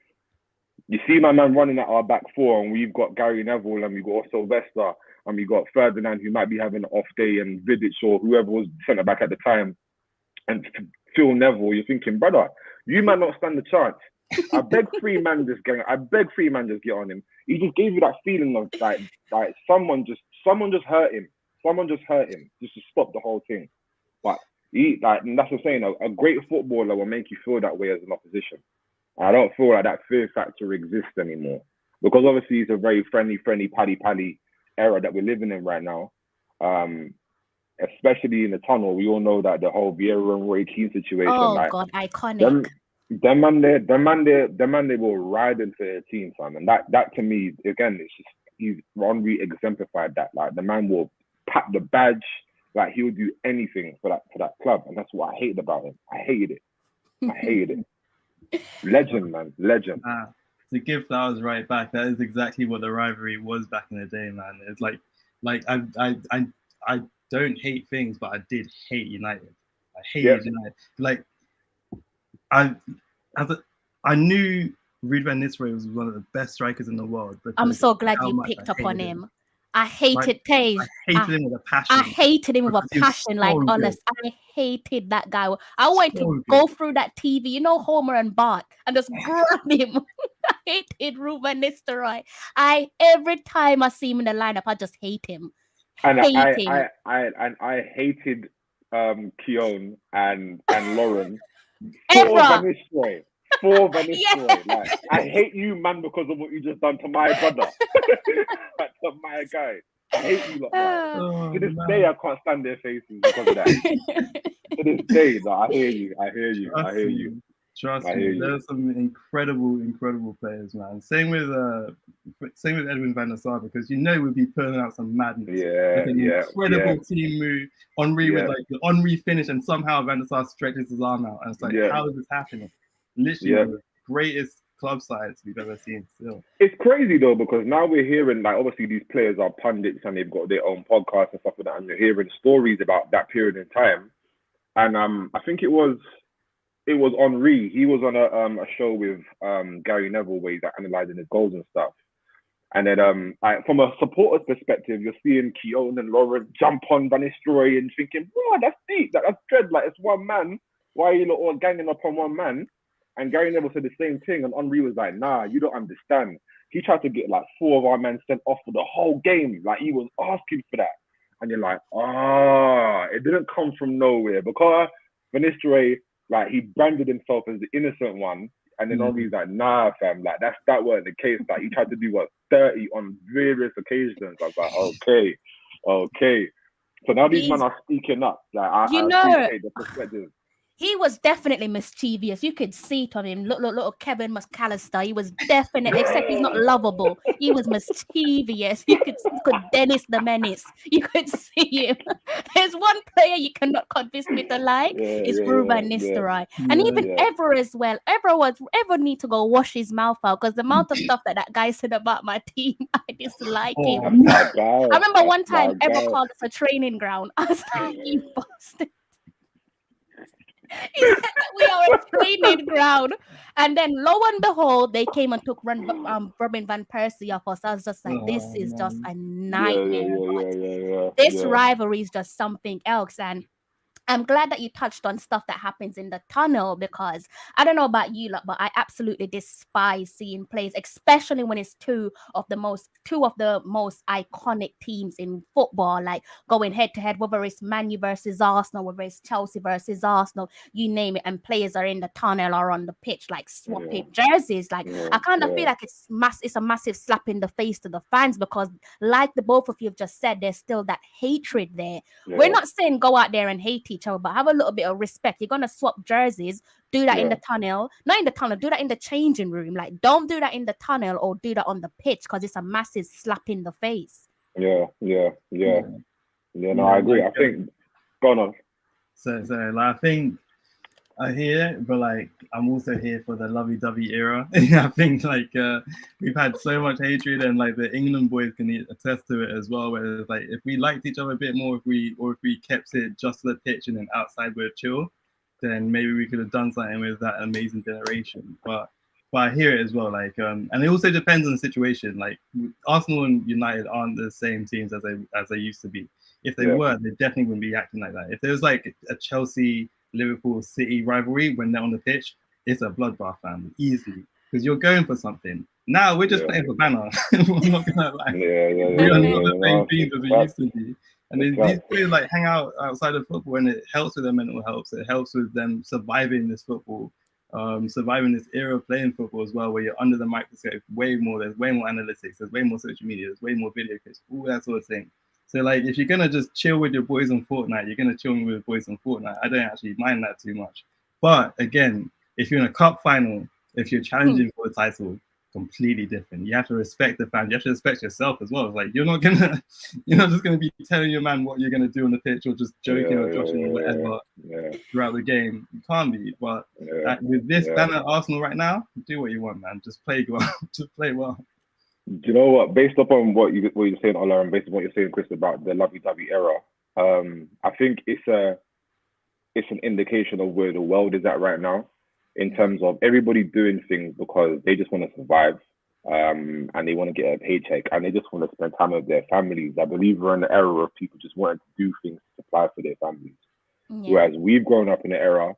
you see my man running at our back four, and we've got Gary Neville, and we've got Sylvester, and we've got Ferdinand, who might be having an off day, and Vidic or whoever was centre back at the time, and Phil Neville. You're thinking, brother, you might not stand a chance. I beg three man just get on him. He just gave you that feeling of like someone just hurt him. Just to stop the whole thing. But and that's what I'm saying. A great footballer will make you feel that way as an opposition. I don't feel like that fear factor exists anymore, because obviously it's a very friendly, paddy era that we're living in right now. Especially in the tunnel, we all know that the whole Vieira and Roy Keane situation. Oh God, iconic. Them man, they will ride into their team, fam. And that to me, again, it's just Henri exemplified that. Like the man will pat the badge, like he'll do anything for that club, and that's what I hated about him. I hated it. Legend, man, legend. To give flowers right back, that is exactly what the rivalry was back in the day, man. It's like I don't hate things, but I did hate United. I hated United. Like I knew Ruud van Nistelrooy was one of the best strikers in the world. I'm so glad you picked up on him. I hated Tage. I hated him with a passion. I hated him with a passion, like honest. I hated that guy. I wanted to go through that TV, you know, Homer and Bart, and just grab him. I hated Ruud van Nistelrooy. Every time I see him in the lineup, I just hate him. And I hated Keown and Lauren for Van Nistelrooy. Like, I hate you, man, because of what you just done to my brother. To my guy. I hate you lot, man. To this day, I can't stand their faces because of that. To this day, I hear you. Trust me, there's some incredible players, man. Same with Edwin van der Sar, because you know we'd be pulling out some madness. Incredible team move. Henri with like the Henri finish, and somehow van der Sar stretches his arm out, and it's like, how is this happening? Literally the greatest club sides we've ever seen. Still, it's crazy though, because now we're hearing, like, obviously these players are pundits and they've got their own podcasts and stuff like that, and you're hearing stories about that period in time. And I think it was Henri. He was on a show with Gary Neville where he's like analysing his goals and stuff. And then from a supporter's perspective, you're seeing Keown and Lauren jump on Van Nistelrooy and thinking, bro, that's deep. That's dread. Like, it's one man. Why are you all ganging up on one man? And Gary Neville said the same thing. And Henri was like, nah, you don't understand. He tried to get like 4 of our men sent off for the whole game. Like, he was asking for that. And you're like, it didn't come from nowhere. Because Van Nistelrooy, like, he branded himself as the innocent one. And then Henri's like, nah, fam, like, that wasn't the case. Like, he tried to do 30 on various occasions. I was like, okay. So now these men are speaking up. Like, I appreciate the perspective. He was definitely mischievous. You could see it on him. Look, Kevin McAllister. He was definitely, except he's not lovable. He was mischievous. You could Dennis the Menace. You could see him. There's one player you cannot convince me to like. It's Ruud van Nistelrooy. And even Ever as well. Ever need to go wash his mouth out, because the amount of stuff that guy said about my team, I dislike him. I remember one time Ever called us a training ground. I was like, you bastard. He said that we are a training ground, and then lo and behold, they came and took Robin van Persie off us. I was just like, this is just a nightmare. This rivalry is just something else, and I'm glad that you touched on stuff that happens in the tunnel, because I don't know about you lot, but I absolutely despise seeing plays, especially when it's two of the most iconic teams in football, like going head to head, whether it's Man U versus Arsenal, whether it's Chelsea versus Arsenal, you name it, and players are in the tunnel or on the pitch, like swapping jerseys. Like, I kind of feel like it's a massive slap in the face to the fans, because like the both of you have just said, there's still that hatred there. We're not saying go out there and hate each each other, but have a little bit of respect. You're gonna swap jerseys, do that in the tunnel, not in the tunnel, do that in the changing room. Like, don't do that in the tunnel or do that on the pitch, because it's a massive slap in the face. No, I agree. I think go on. So like, I think I hear it, but like I'm also here for the lovey-dovey era. I think like we've had so much hatred, and like the England boys can attest to it as well. Where it's like if we liked each other a bit more, if we kept it just to the pitch and then outside we're chill, then maybe we could have done something with that amazing generation. But I hear it as well. Like and it also depends on the situation. Like Arsenal and United aren't the same teams as they used to be. If they were, they definitely wouldn't be acting like that. If there was like a Chelsea, Liverpool, City rivalry when they're on the pitch, it's a bloodbath, fam, easily, because you're going for something. Now we're just playing for banner. We're not gonna lie. We are not the same teams as we used to be. And these players like hang out outside of football, and it helps with their mental health. It helps with them surviving this football, surviving this era of playing football as well, where you're under the microscope way more. There's way more analytics. There's way more social media. There's way more video clips. All that sort of thing. So like, if you're gonna just chill with your boys on Fortnite, you're gonna chill with your boys on Fortnite. I don't actually mind that too much. But again, if you're in a cup final, if you're challenging for a title, completely different. You have to respect the fans. You have to respect yourself as well. It's like you're not just gonna be telling your man what you're gonna do on the pitch, or just joking or joshing or whatever throughout the game. You can't be. But with this banner Arsenal right now, do what you want, man. Just play well. Just play well. Do you know what? Based upon what you're saying, Ola, and based on what you're saying, Chris, about the lovey-dovey era, I think it's an indication of where the world is at right now, in terms of everybody doing things because they just want to survive, and they want to get a paycheck, and they just want to spend time with their families. I believe we're in the era of people just wanting to do things to supply for their families. Yeah. Whereas we've grown up in an era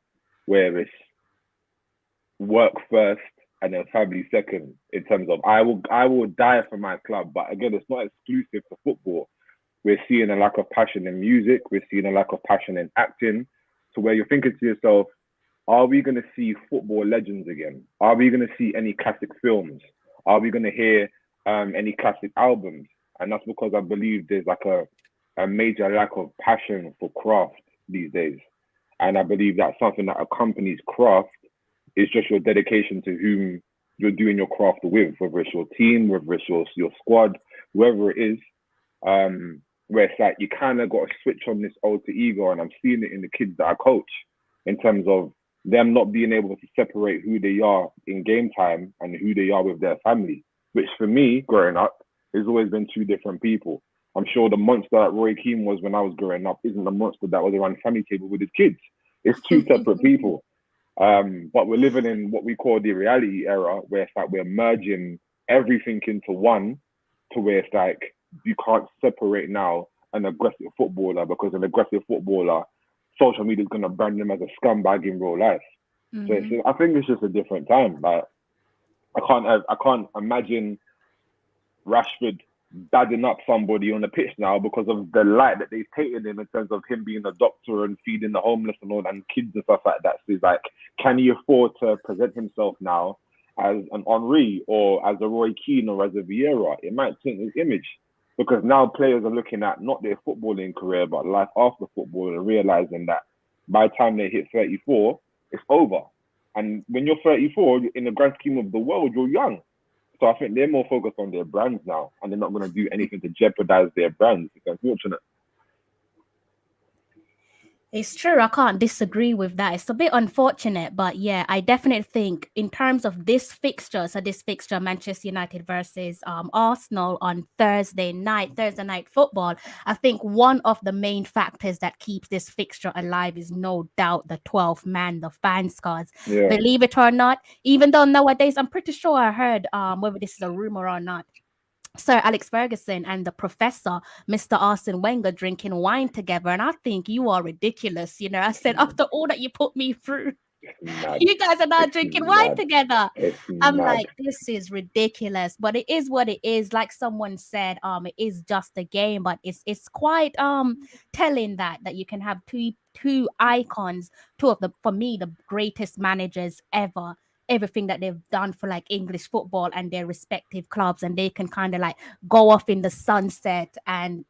where it's work first and then family second, in terms of I will die for my club. But again, it's not exclusive to football. We're seeing a lack of passion in music. We're seeing a lack of passion in acting, to where you're thinking to yourself, are we going to see football legends again? Are we going to see any classic films? Are we going to hear any classic albums? And that's because I believe there's like a major lack of passion for craft these days. And I believe that's something that accompanies craft. It's just your dedication to whom you're doing your craft with, whether it's your team, whether it's your squad, whoever it is. Where it's like you kind of got to switch on this alter ego, and I'm seeing it in the kids that I coach, in terms of them not being able to separate who they are in game time and who they are with their family, which for me, growing up, has always been two different people. I'm sure the monster that Roy Keane was when I was growing up isn't the monster that was around the family table with his kids. It's two separate people. But we're living in what we call the reality era, where it's like we're merging everything into one, to where it's like you can't separate now an aggressive footballer, because an aggressive footballer, social media is going to brand them as a scumbag in real life. Mm-hmm. So I think it's just a different time. Like I can't imagine Rashford badding up somebody on the pitch now because of the light that they've painted him, in terms of him being a doctor and feeding the homeless and all, and kids and stuff like that. So it's like, can he afford to present himself now as an Henry or as a Roy Keane or as a Vieira? It might taint his image, because now players are looking at not their footballing career but life after football, and realizing that by the time they hit 34, it's over. And when you're 34, in the grand scheme of the world, you're young. So I think they're more focused on their brands now, and they're not going to do anything to jeopardize their brands. It's unfortunate. It's true. I can't disagree with that. It's a bit unfortunate, but yeah, I definitely think in terms of this fixture, Manchester United versus Arsenal on Thursday night football, I think one of the main factors that keeps this fixture alive is no doubt the 12th man, the fan scores. Yeah. Believe it or not, even though nowadays, I'm pretty sure I heard, whether this is a rumor or not, Sir Alex Ferguson and the professor, Mr. Arsene Wenger, drinking wine together. And I think you are ridiculous. You know, I said, after all that you put me through, you guys are now drinking wine together. I'm like, this is ridiculous. But it is what it is. Like someone said, it is just a game. But it's quite telling that you can have two icons, for me, the greatest managers ever. Everything that they've done for like English football and their respective clubs, and they can kind of like go off in the sunset and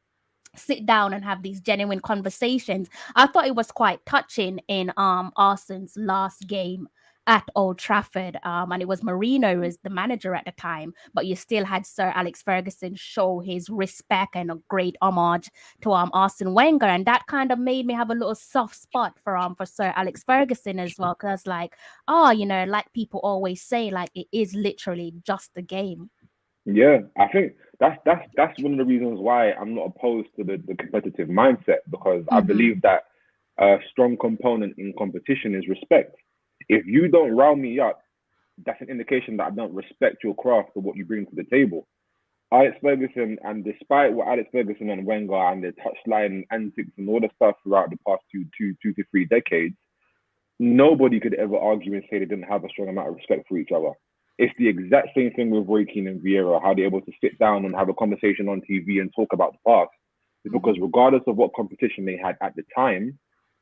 sit down and have these genuine conversations. I thought it was quite touching in Arsenal's last game at Old Trafford, and it was Mourinho as the manager at the time, but you still had Sir Alex Ferguson show his respect and a great homage to Arsene Wenger, and that kind of made me have a little soft spot for Sir Alex Ferguson as well, because like, oh, you know, like people always say, like it is literally just a game. Yeah, I think that's one of the reasons why I'm not opposed to the competitive mindset, because I Mm-hmm. believe that a strong component in competition is respect. If you don't round me up, that's an indication that I don't respect your craft or what you bring to the table. Alex Ferguson, and despite what Alex Ferguson and Wenger and the touchline antics and all the stuff throughout the past two to 3 decades, nobody could ever argue and say they didn't have a strong amount of respect for each other. It's the exact same thing with Roy Keane and Vieira, how they're able to sit down and have a conversation on TV and talk about the past. It's because regardless of what competition they had at the time,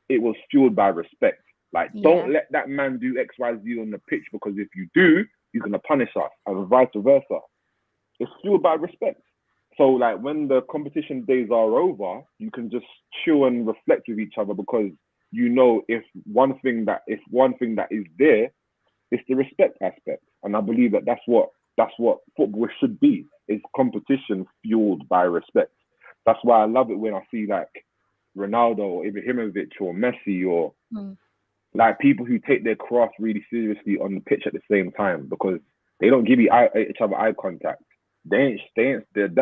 it was fueled by respect. Like, Yeah. don't let that man do X, Y, Z on the pitch, because if you do, you're going to punish us, and vice versa. It's fueled by respect. So, like, when the competition days are over, you can just chill and reflect with each other, because you know if one thing that is there, it's the respect aspect. And I believe that that's what football should be. Is competition fueled by respect. That's why I love it when I see like Ronaldo or Ibrahimovic or Messi or like people who take their craft really seriously on the pitch at the same time, because they don't give each other eye contact. Them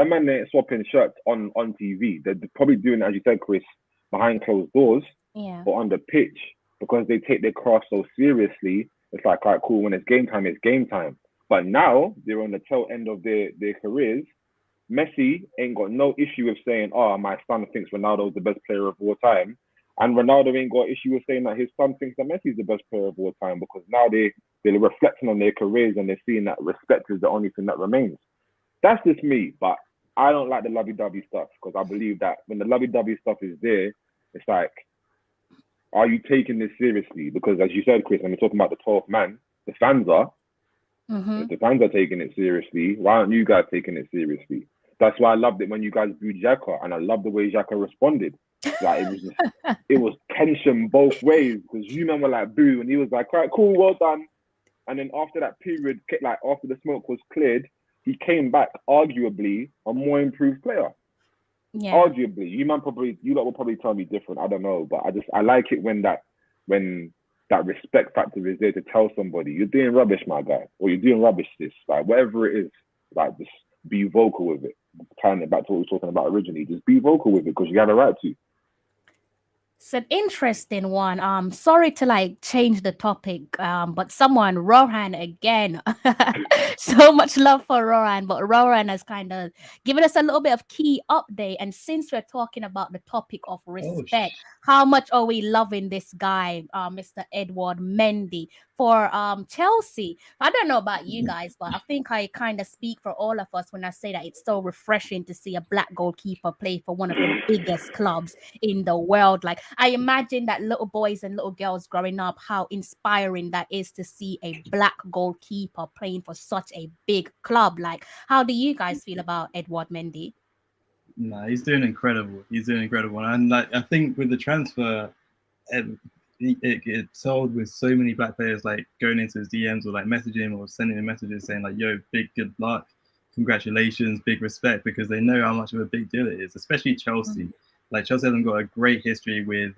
man ain't swapping shirts on TV. They're probably doing, as you said, Chris, behind closed doors Yeah. or on the pitch, because they take their craft so seriously. It's like, all right, cool, when it's game time, it's game time. But now they're on the tail end of their careers. Messi ain't got no issue with saying, oh, my son thinks Ronaldo's the best player of all time. And Ronaldo ain't got issue with saying that his son thinks that Messi's the best player of all time, because now they're reflecting on their careers and they're seeing that respect is the only thing that remains. That's just me, but I don't like the lovey-dovey stuff, because I believe that when the lovey-dovey stuff is there, it's like, are you taking this seriously? Because as you said, Chris, when we're talking about the 12th man, the fans are. If the fans are taking it seriously, why aren't you guys taking it seriously? That's why I loved it when you guys booed Xhaka, and I loved the way Xhaka responded. Like it was tension both ways, because you men were like boo, and he was like, all right, cool, well done. And then after that period, like after the smoke was cleared, he came back arguably a more improved player. Yeah. Arguably, you lot will probably tell me different. I don't know, but I like it when that respect factor is there to tell somebody you're doing rubbish, my guy, or you're doing rubbish, this, like whatever it is, like just be vocal with it. Tying it back to what we were talking about originally, just be vocal with it, because you have a right to. It's an interesting one. Sorry to like change the topic, but someone, Rohan again. So much love for Rohan, but Rohan has kind of given us a little bit of key update. And since we're talking about the topic of respect, how much are we loving this guy, Mr. Edward Mendy for Chelsea? I don't know about you guys, but I think I kind of speak for all of us when I say that it's so refreshing to see a black goalkeeper play for one of the biggest clubs in the world. Like, I imagine that little boys and little girls growing up, how inspiring that is to see a black goalkeeper playing for such a big club. Like, how do you guys feel about Edward Mendy? No, he's doing incredible. And like, I think with the transfer, it told with so many black players like going into his DMs or like messaging him or sending him messages saying like, yo, big good luck, congratulations, big respect, because they know how much of a big deal it is, especially Chelsea. Like, Chelsea hasn't got a great history with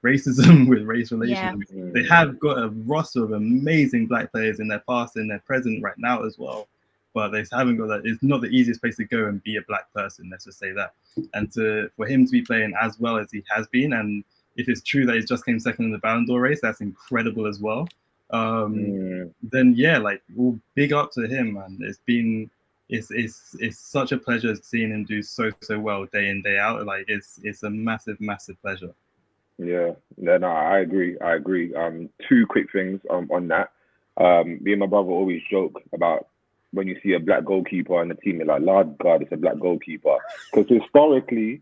racism, with race relations. Yeah. They have got a roster of amazing black players in their past and their present right now as well, but they haven't got that. It's not the easiest place to go and be a black person, let's just say that. And for him to be playing as well as he has been, and if it's true that he just came second in the Ballon d'Or race, that's incredible as well. Then yeah, like, well, big up to him, man. It's such a pleasure seeing him do so well day in, day out. Like, it's a massive pleasure. Yeah, no, I agree. Two quick things on that. Me and my brother always joke about when you see a black goalkeeper on the team, you're like, Lord God, it's a black goalkeeper. Because historically,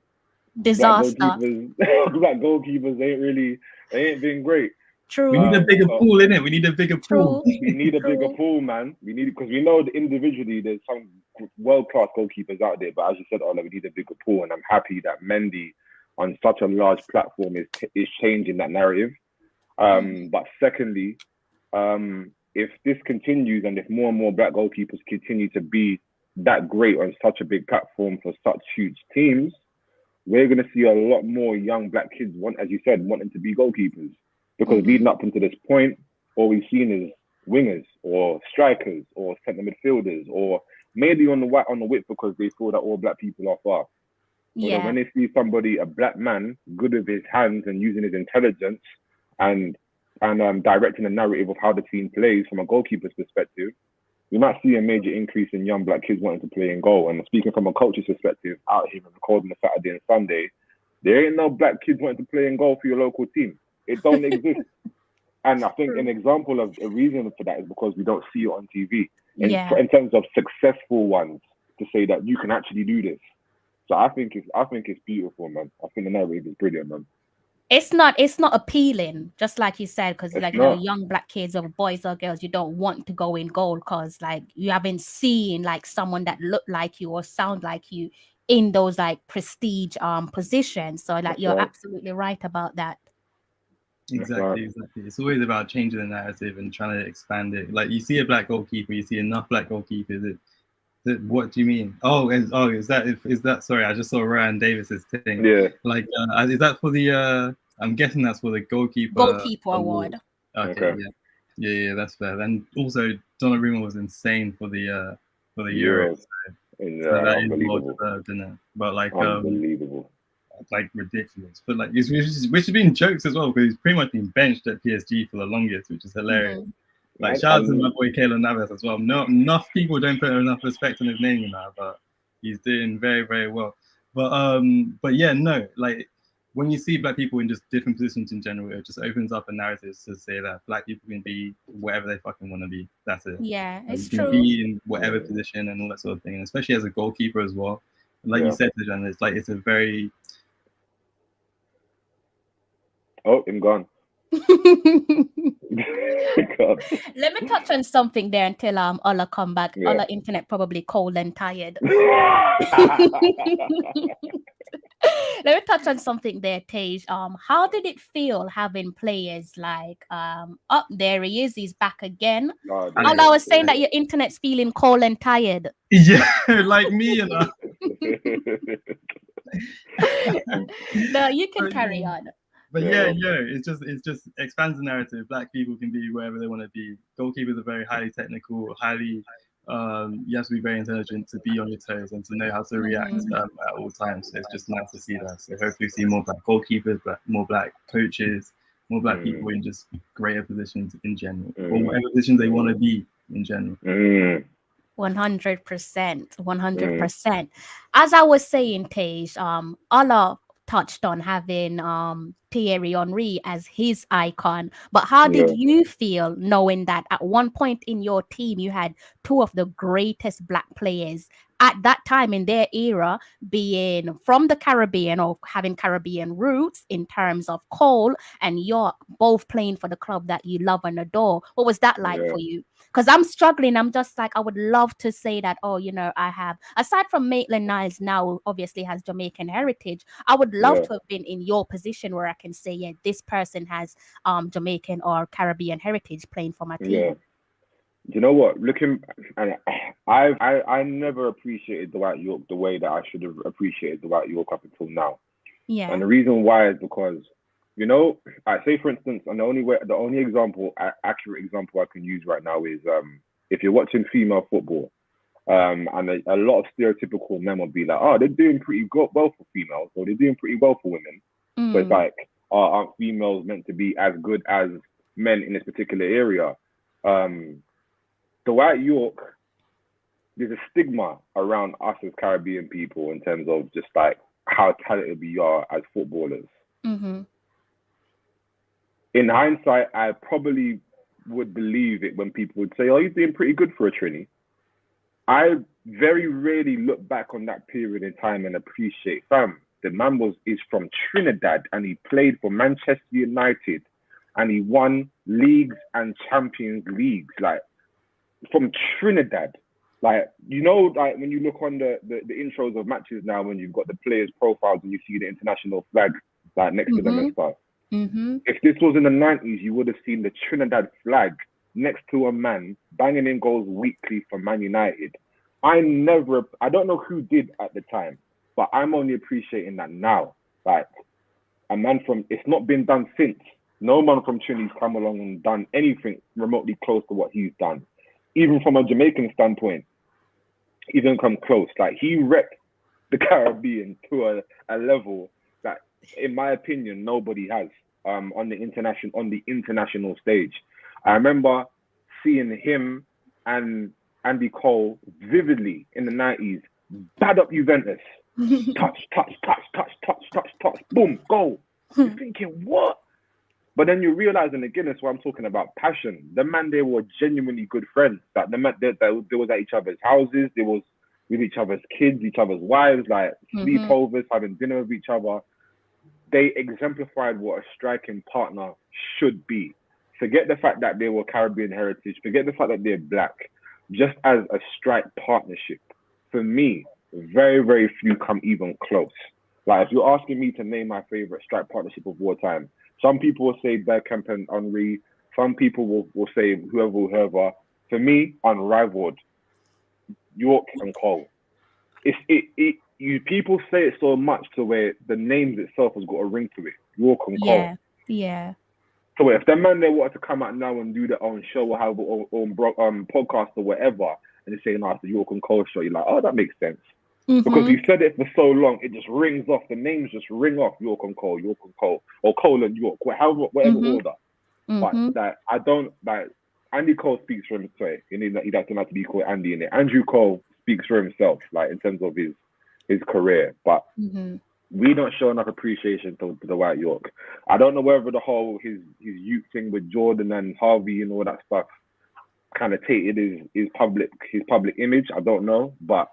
disaster. Black goalkeepers ain't been great. True. We need a bigger pool, innit? We need a bigger pool. We need a bigger pool, man. We need, because we know that individually there's some world-class goalkeepers out there, but as you said, Ola, we need a bigger pool, and I'm happy that Mendy on such a large platform is changing that narrative. But secondly, if this continues and if more and more black goalkeepers continue to be that great on such a big platform for such huge teams, we're going to see a lot more young black kids as you said, wanting to be goalkeepers. Because leading up until this point, all we've seen is wingers or strikers or centre midfielders, or maybe on the width because they feel that all black people are fast. But when they see somebody, a black man, good with his hands and using his intelligence and directing the narrative of how the team plays from a goalkeeper's perspective, we might see a major increase in young black kids wanting to play in goal. And speaking from a coach's perspective, out here and recording the Saturday and Sunday, there ain't no black kids wanting to play in goal for your local team. It don't exist. And I think an example of a reason for that is because we don't see it on TV. In terms of successful ones, to say that you can actually do this. So I think it's beautiful, man. I think the narrative is brilliant, man. It's not appealing, just like you said, because like young black kids or boys or girls, you don't want to go in goal because like you haven't seen like someone that look like you or sound like you in those like prestige positions. So like you're absolutely right about that. Exactly. It's always about changing the narrative and trying to expand it. Like you see a black goalkeeper, you see enough black goalkeepers. What do you mean? Is that? Sorry, I just saw Ryan Davis's thing. Yeah. Like, is that for the? I'm guessing that's for the goalkeeper award. Okay. Yeah, that's fair. And also, Donnarumma was insane for the Euros. So that is well deserved, isn't it? But like, unbelievable. Like ridiculous, but like which has been jokes as well because he's pretty much been benched at PSG for the longest, which is hilarious. Like shout out to my boy Keylor Navas as well. No, enough people don't put enough respect on his name now, but he's doing very, very well. But yeah, no, like when you see black people in just different positions in general, it just opens up a narrative to say that black people can be whatever they fucking want to be. That's it. Yeah, it's true. Can be in whatever position and all that sort of thing, and especially as a goalkeeper as well. Like you said, Tajean, it's a very I'm gone. Let me touch on something there until Ola come back. Ola internet probably cold and tired. Let me touch on something there, Taj. How did it feel having players like there he is, he's back again. Ola was saying that your internet's feeling cold and tired. Yeah, like me, you know. No, you can carry on. But it just expands the narrative. Black people can be wherever they want to be. Goalkeepers are very highly technical, highly you have to be very intelligent to be on your toes and to know how to react at all times. So it's just nice to see that. So hopefully we see more black goalkeepers, more black coaches, more black people in just greater positions in general, or whatever positions they want to be in general. 100%. As I was saying, Taj, Allah touched on having Thierry Henry as his icon, but how did you feel knowing that at one point in your team you had two of the greatest black players at that time in their era, being from the Caribbean or having Caribbean roots in terms of Cole and York, both playing for the club that you love and adore? What was that like for you? Because I'm struggling. I'm just like, I would love to say that, I have, aside from Maitland-Niles now obviously has Jamaican heritage, I would love to have been in your position where I can say, yeah, this person has Jamaican or Caribbean heritage playing for my team. Yeah. Do you know what? I never appreciated Dwight York the way that I should have appreciated Dwight York up until now. Yeah. And the reason why is because, I say for instance, and the only accurate example I can use right now is if you're watching female football, and a lot of stereotypical men will be like, oh, they're doing pretty well for females, or they're doing pretty well for women. But it's like, aren't females meant to be as good as men in this particular area? Dwight York, there's a stigma around us as Caribbean people in terms of just like how talented we are as footballers. In hindsight, I probably would believe it when people would say, oh, he's doing pretty good for a Trini. I very rarely look back on that period in time and appreciate, the man is from Trinidad and he played for Manchester United, and he won leagues and Champions Leagues, like from Trinidad. Like, you know, like when you look on the intros of matches now, when you've got the players' profiles and you see the international flag like next to them and stuff. If this was in the 90s, you would have seen the Trinidad flag next to a man banging in goals weekly for Man United. I don't know who did at the time, but I'm only appreciating that now. Like, a man from, it's not been done since. No man from Trinity's come along and done anything remotely close to what he's done. Even from a Jamaican standpoint, he didn't come close. Like, he wrecked the Caribbean to a level that, in my opinion, nobody has on the international stage. I remember seeing him and Andy Cole vividly in the 90s, bad up Juventus. touch, boom, goal. You're thinking, what? But then you realize, and again, that's why I'm talking about passion. The man, they were genuinely good friends. Like, they was at each other's houses, they was with each other's kids, each other's wives, like sleepovers, having dinner with each other. They exemplified what a striking partner should be. Forget the fact that they were Caribbean heritage. Forget the fact that they're black. Just as a strike partnership, for me, very, very few come even close. Like, if you're asking me to name my favorite strike partnership of all time, some people will say Bergkamp and Henry. Some people will say whoever. For me, unrivaled, York and Cole. People say it so much to where the names itself has got a ring to it. York and Cole. Yeah. So if the man they wanted to come out now and do their own show or have podcast or whatever, and they say, no, it's the York and Cole show, you're like, oh, that makes sense. Because you said it for so long, it just rings off. The names just ring off. York and Cole, or Cole and York, whatever order. But like, I don't like. Andy Cole speaks for himself. Sorry, he doesn't have to be called Andy in it. Andrew Cole speaks for himself, like in terms of his career. But we don't show enough appreciation to the White York. I don't know whether the whole his youth thing with Jordan and Harvey and all that stuff kind of tainted his public image. I don't know, but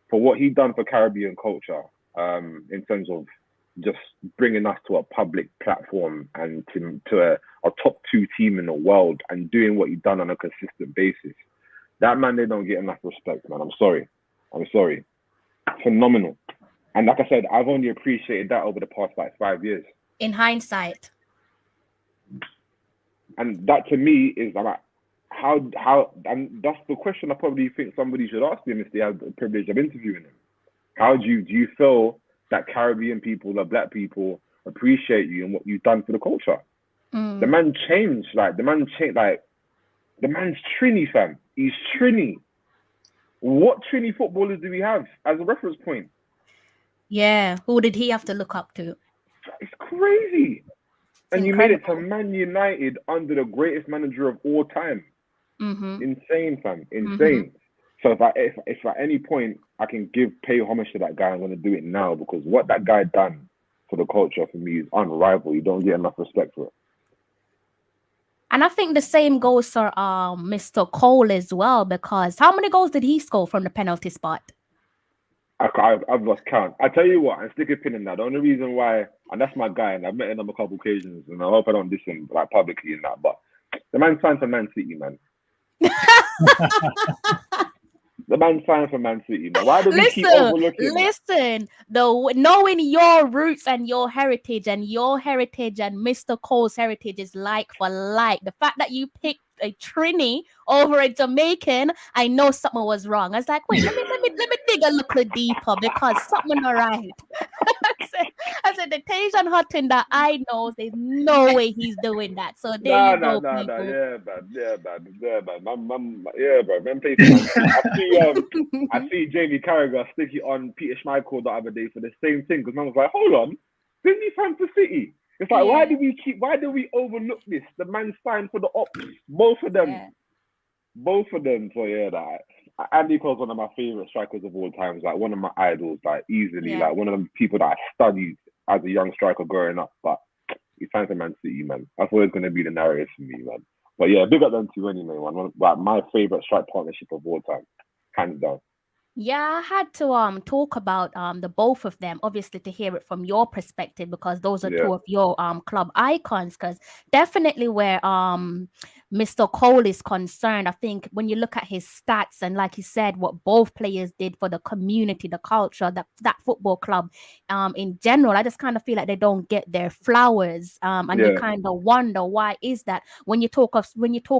for what he done for Caribbean culture, in terms of just bringing us to a public platform and to a top 2 team in the world and doing what he done on a consistent basis, that man, they don't get enough respect, man. I'm sorry. Phenomenal. And like I said, I've only appreciated that over the past like 5 years. In hindsight. And that to me is like, how, and that's the question I probably think somebody should ask him if they have the privilege of interviewing him. How do you feel that Caribbean people, the black people, appreciate you and what you've done for the culture? The man changed, the man's Trini, fam. He's Trini. What Trini footballers do we have as a reference point? Yeah, who did he have to look up to? It's crazy. And Incredible. You made it to Man United under the greatest manager of all time. Insane, fam. Insane. So if at any point I can pay homage to that guy, I'm going to do it now, because what that guy done for the culture for me is unrivaled. You don't get enough respect for it. And I think the same goes for Mr. Cole as well, because how many goals did he score from the penalty spot? I've lost count. I tell you what, and stick a pin in that. The only reason why, and that's my guy, and I've met him on a couple occasions, and I hope I don't diss him like publicly in that, but the man signed for Man City, man. The man signed for Man City, man. Why do we keep overlooking? Listen, knowing your roots and your heritage and Mr. Cole's heritage is like for like. The fact that you picked a Trini over a Jamaican, I know something was wrong. I was like, wait, let me dig a little deeper, because something not right. I said the Tajean Hutton that I know, there's no way he's doing that. So there you go, people. Yeah, bro. Man, play for Man City. I see Jamie Carragher stick it on Peter Schmeichel the other day for the same thing, because man was like, hold on, didn't he fan for City? It's like, why do we overlook this? The man signed for the Ops, both of them. So yeah, Andy Cole's one of my favorite strikers of all times, like one of my idols, like easily, like one of the people that I studied as a young striker growing up. But he signed for Man City, man. That's always going to be the narrative for me, man. But yeah, big up them two anyway, man. Like my favorite strike partnership of all time, hands down. Yeah, I had to talk about the both of them, obviously to hear it from your perspective because those are Yeah, two of your club icons. Because definitely where Mr. Cole is concerned, I think when you look at his stats and like he said, what both players did for the community, the culture, that football club in general, I just kind of feel like they don't get their flowers. And you yeah, kind of wonder why is that when you talk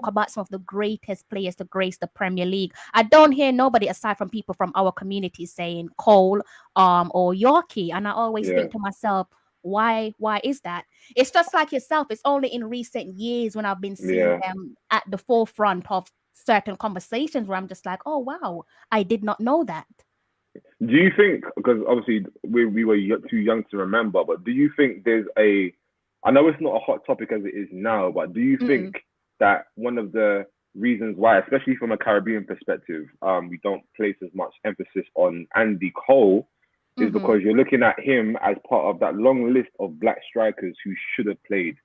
about some of the greatest players to grace the Premier League. I don't hear nobody aside from people from our community saying Cole or Yorkie. And I always yeah, think to myself, why is that? It's just like yourself. It's only in recent years when I've been seeing yeah. them at the forefront of certain conversations where I'm just like, oh wow, I did not know that. Do you think, because obviously we were too young to remember, but do you think there's a, I know it's not a hot topic as it is now, but do you think Mm, that one of the reasons why, especially from a Caribbean perspective, we don't place as much emphasis on Andy Cole is mm-hmm. because you're looking at him as part of that long list of black strikers who should have played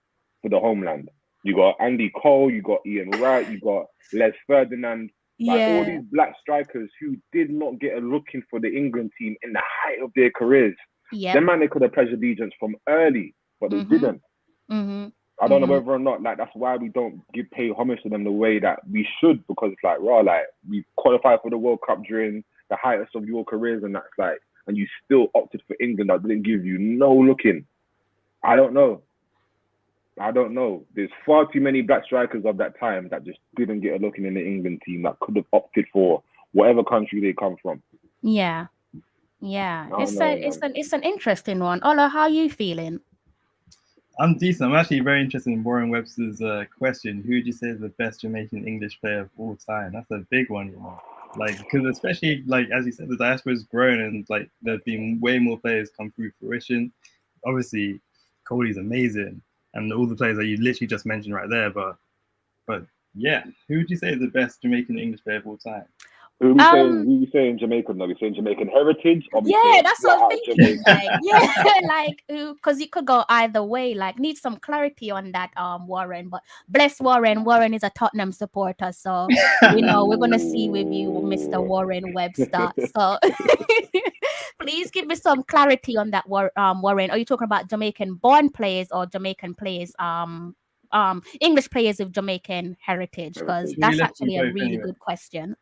for the homeland. You got Andy Cole, you got Ian Wright, you got Les Ferdinand, like all Yeah. these black strikers who did not get a look in for the England team in the height of their careers. Yep. Them man, they could have pledged allegiance from early, but they Mm-hmm. didn't. Mm-hmm. I don't know Mm-hmm. whether or not like that's why we don't pay homage to them the way that we should, because it's like raw, like we qualified for the World Cup during the highest of your careers, and that's like, and you still opted for England that didn't give you no looking. I don't know. I don't know. There's far too many black strikers of that time that just didn't get a look in the England team that could have opted for whatever country they come from. Yeah. Yeah. I don't know, man. It's an interesting one. Ola, how you feeling? I'm decent. I'm actually very interested in Warren Webster's question. Who would you say is the best Jamaican English player of all time? That's a big one, you know. Like, because especially like as you said, the diaspora's grown and like there's been way more players come through fruition. Obviously, Cody's amazing, and all the players that you literally just mentioned right there. But yeah, who would you say is the best Jamaican English player of all time? Who we saying? Um, Who we saying Jamaican? Are we saying Jamaican heritage, or we yeah, saying that's flat what I'm out thinking. Jamaican? Like, yeah, like, because you could go either way. Like, need some clarity on that, Warren. But bless Warren. Warren is a Tottenham supporter, so we're gonna see with you, Mr. Ooh. Warren Webster. So, please give me some clarity on that, Warren. Are you talking about Jamaican-born players or Jamaican players? English players with Jamaican heritage, because Heritage. Surely that's let's do actually a both really anyway. good question.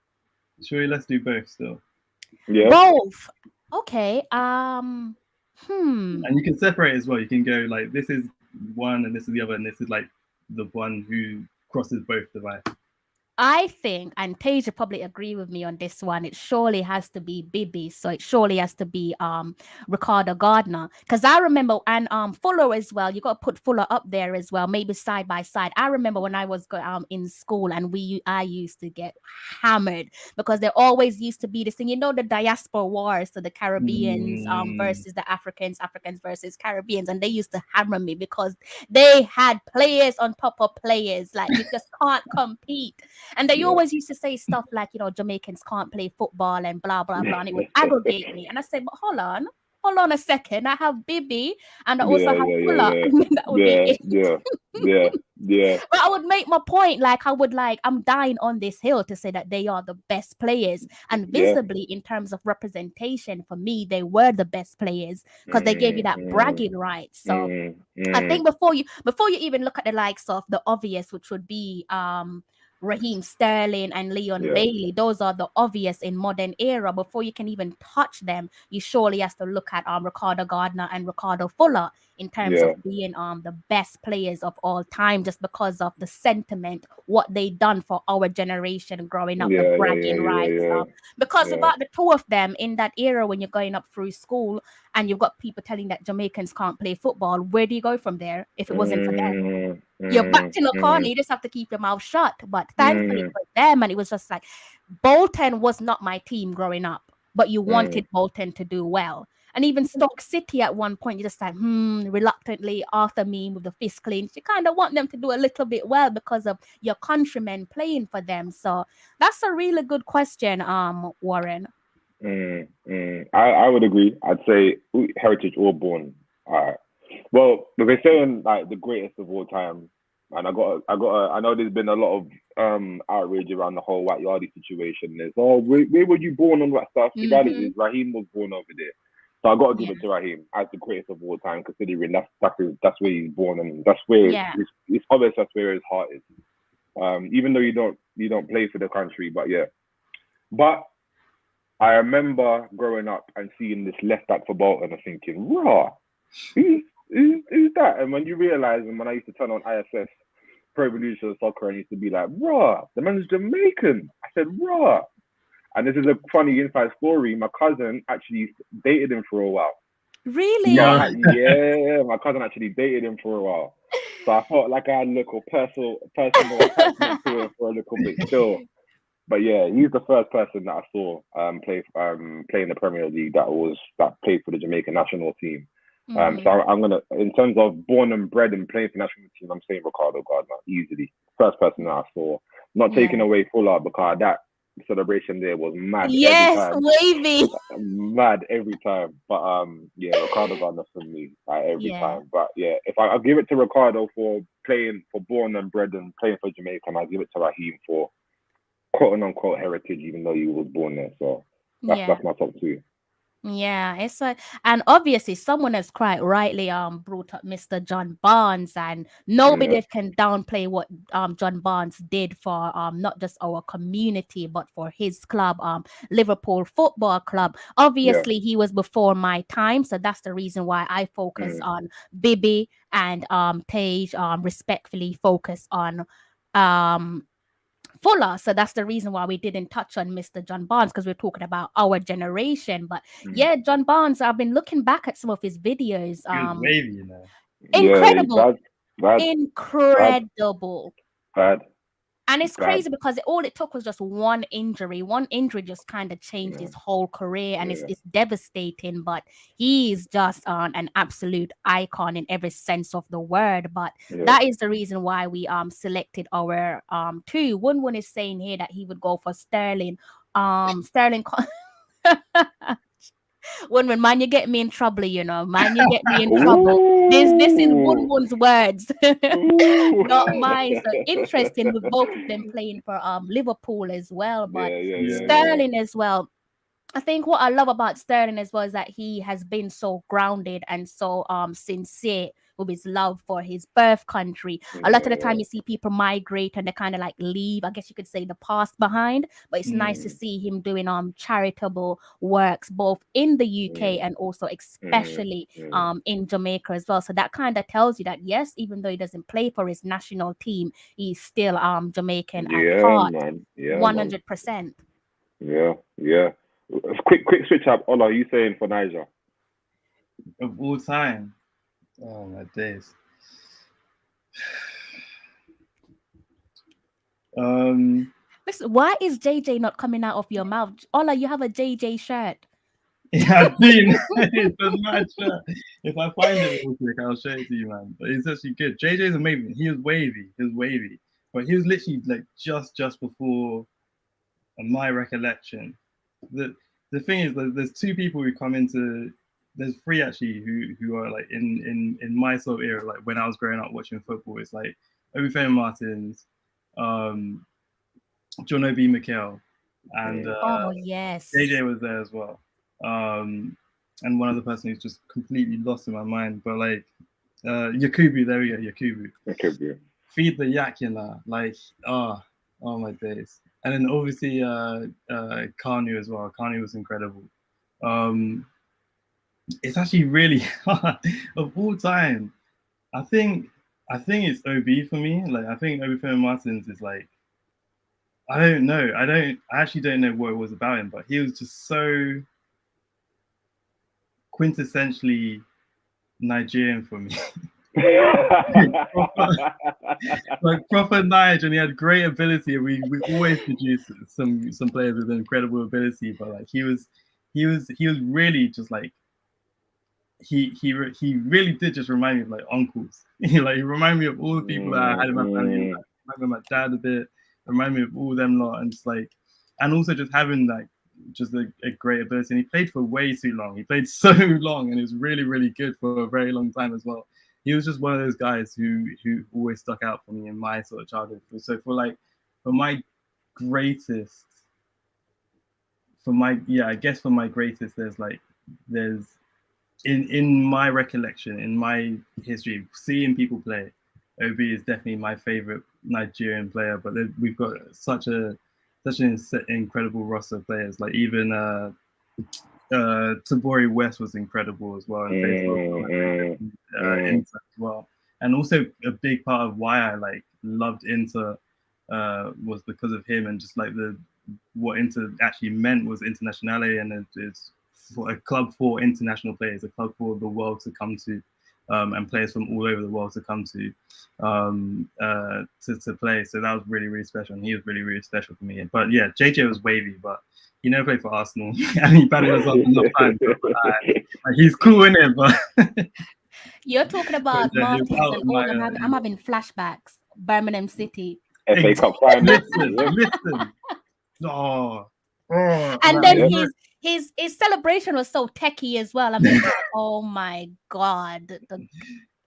Surely let's do both still. Yeah. Both. Okay. And you can separate as well. You can go like this is one and this is the other, and this is like the one who crosses both divides. I think, and Tasia probably agree with me on this one, it surely has to be Bibi. So it surely has to be Ricardo Gardner. Because I remember, and Fuller as well, you got to put Fuller up there as well, maybe side by side. I remember when I was in school and I used to get hammered because there always used to be this thing, the diaspora wars, so the Caribbeans versus the Africans versus Caribbeans, and they used to hammer me because they had players on top of players. Like, you just can't compete. And they always used to say stuff like, Jamaicans can't play football and blah, blah, blah. And it would aggravate me. And I said, but hold on a second. I have Bibi and I also have Fuller. Yeah, And that would be yeah, it. yeah, yeah, yeah, But I would make my point. Like, I'm dying on this hill to say that they are the best players. And yeah. visibly, in terms of representation, for me, they were the best players because they gave you that bragging right. So I think before you even look at the likes of the obvious, which would be Raheem Sterling and Leon Yeah, Bailey, those are the obvious in modern era. Before you can even touch them, you surely have to look at Ricardo Gardner and Ricardo Fuller in terms of yeah, being the best players of all time, just because of the sentiment, what they done for our generation growing up, the yeah, yeah, bragging rights. Because yeah, without the two of them in that era, when you're going up through school and you've got people telling that Jamaicans can't play football, where do you go from there if it wasn't for them? You're backed in a corner. You just have to keep your mouth shut. But thankfully for them, and it was just like Bolton was not my team growing up, but you wanted Bolton to do well. And even Stoke City at one point, you just like, reluctantly, Arthur Mean with the fist clenched. You kind of want them to do a little bit well because of your countrymen playing for them. So that's a really good question, Warren. I would agree. I'd say heritage or born. Well, if they're saying like the greatest of all time, and I know there's been a lot of outrage around the whole White Yardie situation. There's where were you born and all that stuff? The reality is Raheem was born over there. So I got to give it to Raheem as the greatest of all time, considering that's where he's born, and that's where it's obvious that's where his heart is. Even though you don't play for the country, but yeah. But I remember growing up and seeing this left back for Bolton and thinking, raw, who's that? And when you realise, and when I used to turn on ISS, Pro Evolution Soccer, and used to be like, raw, the man's Jamaican. I said, raw. And this is a funny inside story. My cousin actually dated him for a while. Really? Yeah, my cousin actually dated him for a while. So I felt like I had a little personal attachment to him for a little bit still. But yeah, he's the first person that I saw play in the Premier League that played for the Jamaican national team. So I'm gonna, in terms of born and bred and playing for national team, I'm saying Ricardo Gardner easily. First person that I saw. Not taking away Fuller, because that celebration there was mad. Yes, wavy. Mad every time. But yeah, Ricardo Gardner for me every time. But yeah, if I'll give it to Ricardo for playing for born and bred and playing for Jamaica, and I'll give it to Raheem for quote unquote heritage, even though he was born there. So that's my top two. Yeah, it's like, and obviously someone has quite rightly brought up Mr. John Barnes, and nobody can downplay what John Barnes did for not just our community but for his club, Liverpool Football Club. Obviously he was before my time, so that's the reason why I focus on Bibi, and Tage respectfully focus on Fuller. So that's the reason why we didn't touch on Mr. John Barnes, because we're talking about our generation. But yeah, John Barnes, I've been looking back at some of his videos. He was wavy, you know. Incredible. Bad. Incredible. Bad. And it's crazy because all it took was just one injury. One injury just kind of changed his whole career, and it's devastating. But he's just an absolute icon in every sense of the word. But that is the reason why we selected our two. One is saying here that he would go for Sterling. Sterling. When man, you get me in trouble, you know. Man, you get me in trouble. This is Wun's words, not mine. So interesting with both of them playing for Liverpool as well, but Sterling as well. I think what I love about Sterling as well is that he has been so grounded and so sincere with his love for his birth country. A lot of the time you see people migrate and they kind of like leave, I guess you could say, the past behind, but it's nice to see him doing charitable works both in the UK and also especially in Jamaica as well. So that kind of tells you that yes, even though he doesn't play for his national team, he's still Jamaican at heart. 100%. Yeah. Quick switch up. Ola, are you saying for Niger? Of all time? Oh my days. Listen, why is JJ not coming out of your mouth? Ola, you have a JJ shirt. Yeah, I've seen it's a mad shirt. If I find it real quick, I'll show it to you, man. But it's actually good. JJ's amazing. He was wavy. But he was literally like just before my recollection. The thing is, there's two people who come into, there's three actually who are like in my sort of era, like when I was growing up watching football. It's like Obafemi Martins, John Obi Mikel, and JJ was there as well. And one other person who's just completely lost in my mind, but like Yakubu, there we go, Yakubu. Feed the yak, you know, like oh my days. And then obviously Kanu as well. Kanu was incredible. It's actually really hard. Of all time, I think it's OB for me. Like I think Obafemi Martins is like, I don't know. I actually don't know what it was about him, but he was just so quintessentially Nigerian for me. proper Nige, and he had great ability. We always produced some players with incredible ability, but like he was really just like he really did just remind me of like uncles. He reminded me of all the people that I had in my family. Like, remember my dad a bit, remind me of all them lot, and just like, and also just having like just a great ability. And he played for way too long. He played so long, and he was really, really good for a very long time as well. He was just one of those guys who always stuck out for me in my sort of childhood. So for like for my greatest, I guess for my greatest, there's in my recollection, in my history, seeing people play, Obi is definitely my favorite Nigerian player. But we've got such an incredible roster of players. Like even Tabori West was incredible as well, and played for Inter as well. And also a big part of why I loved Inter was because of him, and just like what Inter actually meant was internationality, and it's for a club for international players, a club for the world to come to, and players from all over the world to come to play. So that was really, really special, and he was really, really special for me. But yeah, JJ was wavy, but he never played for Arsenal, and he batted us up enough times. He's cool in it, but you're talking about Martins and all. I'm having flashbacks. Birmingham City. FA Cup final. Listen. And then his celebration was so techie as well. I'm like, oh my God.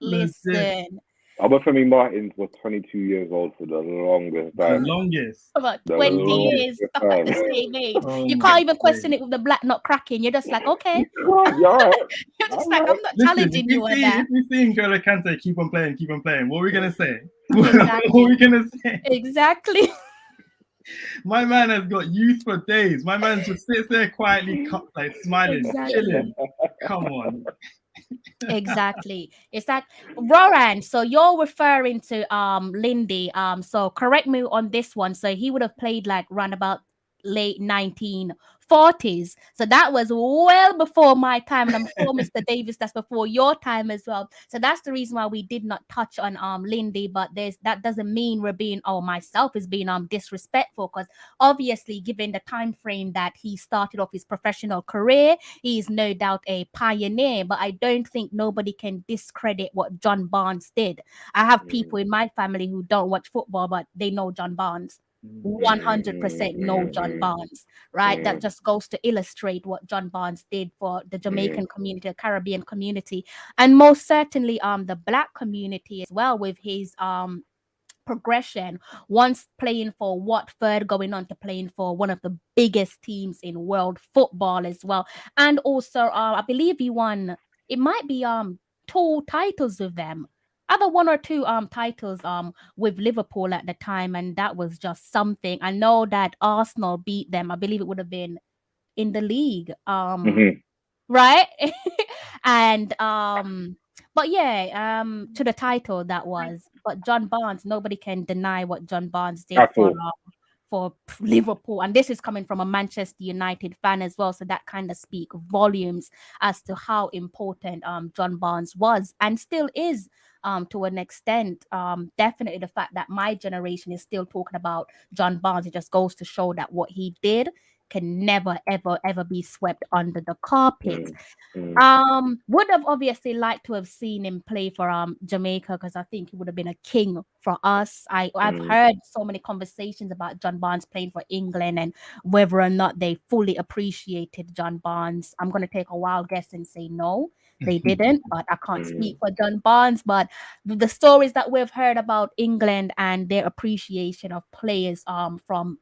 Listen. Obafemi Martins was 22 years old for the longest time. The longest. About 20 years stuck at the same age. You can't even question it with the black not cracking. You're just like, okay. You're just like, I'm not challenging you on that. If we see N'Golo Kante keep on playing, what are we going to say? Exactly. What are we going to say? Exactly. My man has got youth for days. My man just sits there quietly, smiling, chilling. Come on. Exactly. It's like Roran. So you're referring to Lindy. So correct me on this one. So he would have played round about late 1940s. So that was well before my time, and I'm sure Mr. Davis, that's before your time as well. So that's the reason why we did not touch on Lindy. But that doesn't mean we're being myself is being disrespectful, because obviously given the time frame that he started off his professional career, he's no doubt a pioneer. But I don't think nobody can discredit what John Barnes did. I have people in my family who don't watch football, but they know John Barnes. 100% know John Barnes, right? That just goes to illustrate what John Barnes did for the Jamaican community, the Caribbean community, and most certainly the Black community as well, with his progression, once playing for Watford, going on to playing for one of the biggest teams in world football as well. And also I believe he won, it might be 2 titles with them, other 1 or 2 titles with Liverpool at the time, and that was just something. I know that Arsenal beat them. I believe it would have been in the league, right? And but yeah, to the title that was. But John Barnes, nobody can deny what John Barnes did for Liverpool, and this is coming from a Manchester United fan as well, so that kind of speak volumes as to how important John Barnes was and still is to an extent. Definitely the fact that my generation is still talking about John Barnes, it just goes to show that what he did can never ever be swept under the carpet. Would have obviously liked to have seen him play for Jamaica, because I think he would have been a king for us. I've heard so many conversations about John Barnes playing for England and whether or not they fully appreciated John Barnes. I'm going to take a wild guess and say no, they didn't, but I can't speak for John Barnes. But the stories that we've heard about England and their appreciation of players from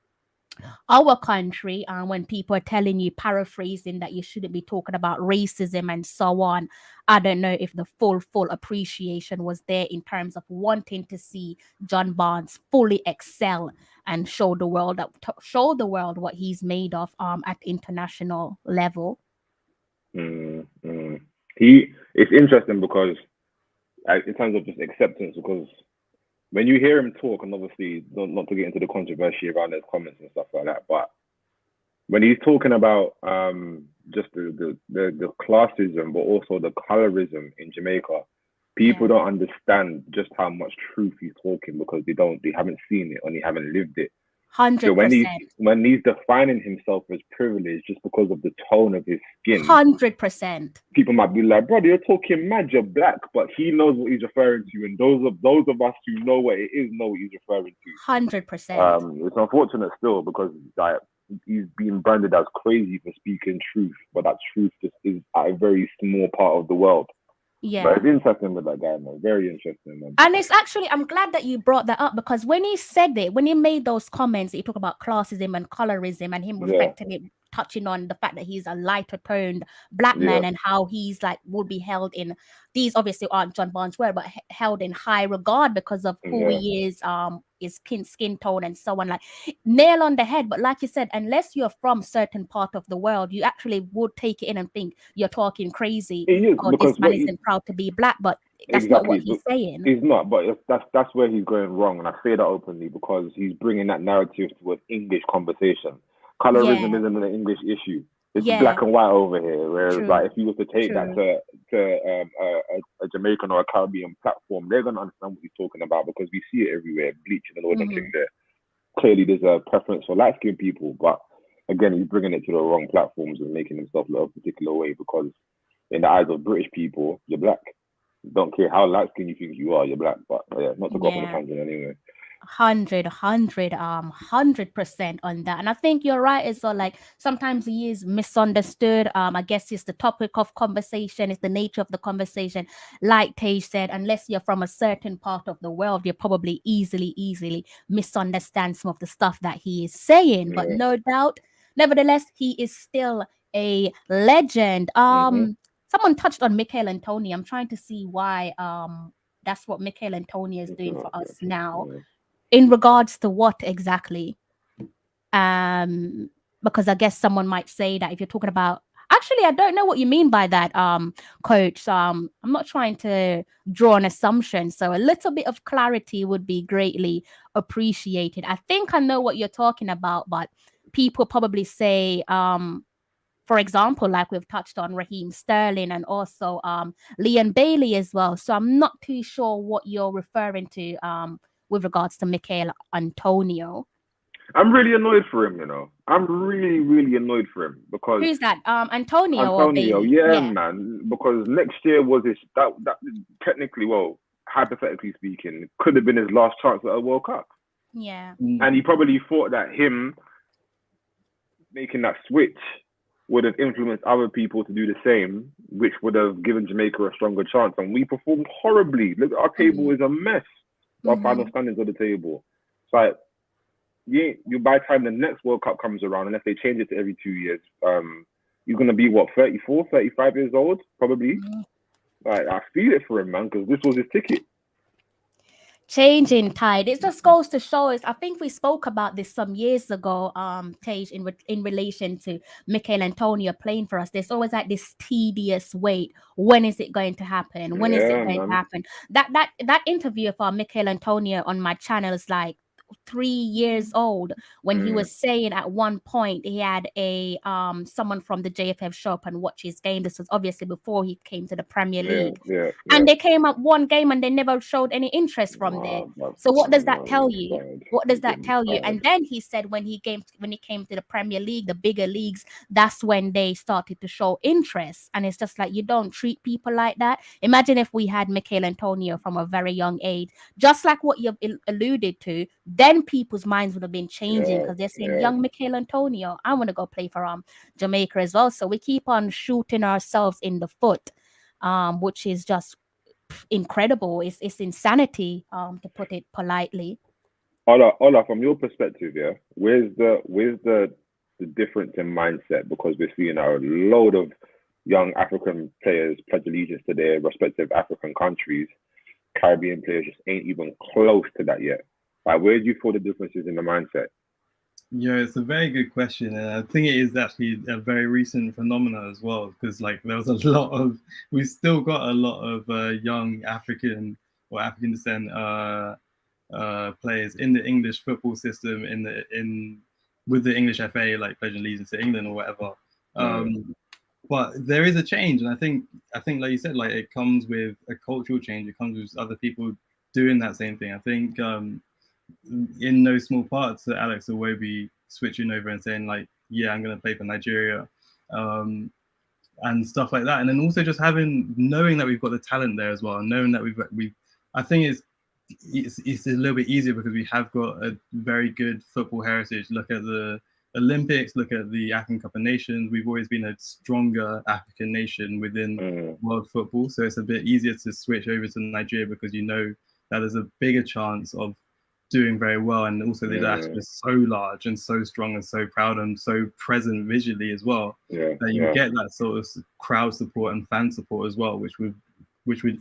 our country, when people are telling you, paraphrasing, that you shouldn't be talking about racism and so on, I don't know if the full appreciation was there in terms of wanting to see John Barnes fully excel and show the world what he's made of at international level. It's interesting because in terms of just acceptance, because when you hear him talk, and obviously not to get into the controversy around his comments and stuff like that, but when he's talking about just the classism, but also the colorism in Jamaica, people don't understand just how much truth he's talking, because they haven't seen it and they haven't lived it. 100%. So when he's defining himself as privileged just because of the tone of his skin, 100%, people might be like, "Brother, you're talking mad. You're black," but he knows what he's referring to, and those of us who know what it is know what he's referring to. 100%. It's unfortunate still, because he's being branded as crazy for speaking truth, but that truth just is at a very small part of the world. Yeah. But it's interesting with that guy, man. Very interesting, man. And it's actually, I'm glad that you brought that up, because when he said it, when he made those comments, he talked about classism and colorism and him reflecting it, touching on the fact that he's a lighter toned black man and how he's like would be held in, these obviously aren't John Barnes' word, but held in high regard because of who he is, his skin tone and so on. Like, nail on the head. But like you said, unless you're from certain part of the world, you actually would take it in and think you're talking crazy. Or this man isn't proud to be black, but that's not what he's saying. He's not, but that's where he's going wrong, and I say that openly because he's bringing that narrative to an English conversation. Colorism isn't an English issue. It's black and white over here. Whereas, like, if you were to take that to a Jamaican or a Caribbean platform, they're gonna understand what he's talking about because we see it everywhere, bleaching and all them things there. Clearly, there's a preference for light-skinned people, but again, he's bringing it to the wrong platforms and making himself look a particular way because, in the eyes of British people, you're black. Don't care how light-skinned you think you are, you're black. But not to go off on a tangent anyway. 100% on that. And I think you're right as well. Like, sometimes he is misunderstood. I guess it's the topic of conversation, it's the nature of the conversation. Like Tage said, unless you're from a certain part of the world, you probably easily misunderstand some of the stuff that he is saying. But no doubt, nevertheless, he is still a legend. Someone touched on Michael Antonio. I'm trying to see why that's what Michael Antonio is doing for us now. In regards to what exactly? Because I guess someone might say that if you're talking about, actually, I don't know what you mean by that, Coach. I'm not trying to draw an assumption, so a little bit of clarity would be greatly appreciated. I think I know what you're talking about, but people probably say, for example, like we've touched on Raheem Sterling and also Leon Bailey as well. So I'm not too sure what you're referring to with regards to Michael Antonio. I'm really annoyed for him, you know. I'm really annoyed for him because who's that? Antonio or Bailey? Yeah, man. Because next year was that technically, well, hypothetically speaking, could have been his last chance at a World Cup. Yeah. And he probably thought that him making that switch would have influenced other people to do the same, which would have given Jamaica a stronger chance. And we performed horribly. Look, our table is a mess. Our final standings of the table. It's like, you by the time the next World Cup comes around, unless they change it to every 2 years, you're going to be, 34, 35 years old, probably. Like, I feel it for him, man, because this was his ticket. Changing tide. It just goes to show us. I think we spoke about this some years ago, Tage, in relation to Michael Antonio playing for us. There's always like this tedious wait. When is it going to happen? When is it going to happen? That interview for Michael Antonio on my channel is like 3 years old, when he was saying at one point he had a someone from the JFF show up and watch his game. This was obviously before he came to the Premier League. And they came up one game and they never showed any interest from there. So what does that tell you? What does that tell you? And then he said when he came to the Premier League, the bigger leagues, that's when they started to show interest. And it's just like, you don't treat people like that. Imagine if we had Michael Antonio from a very young age, just like what you've alluded to. Then people's minds would have been changing because they're saying, young Michael Antonio, I want to go play for Jamaica as well. So we keep on shooting ourselves in the foot, which is just incredible. It's insanity, to put it politely. Ola, from your perspective, where's the difference in mindset? Because we're seeing a load of young African players pledge allegiance to their respective African countries. Caribbean players just ain't even close to that yet. Like, where do you feel the differences in the mindset? Yeah, it's a very good question, and I think it is actually a very recent phenomenon as well. Because like there was we still got a lot of young African or African descent players in the English football system with the English FA, like pledging allegiance to England or whatever. But there is a change, and I think like you said, like it comes with a cultural change. It comes with other people doing that same thing. I think. In no small part to Alex Iwobi switching over and saying like, yeah, I'm going to play for Nigeria, and stuff like that. And then also just knowing that we've got the talent there as well, and knowing that I think it's a little bit easier because we have got a very good football heritage. Look at the Olympics, look at the African Cup of Nations. We've always been a stronger African nation within world football, so it's a bit easier to switch over to Nigeria because you know that there's a bigger chance of doing very well, and also the diaspora is so large and so strong and so proud and so present visually as well that you get that sort of crowd support and fan support as well, which would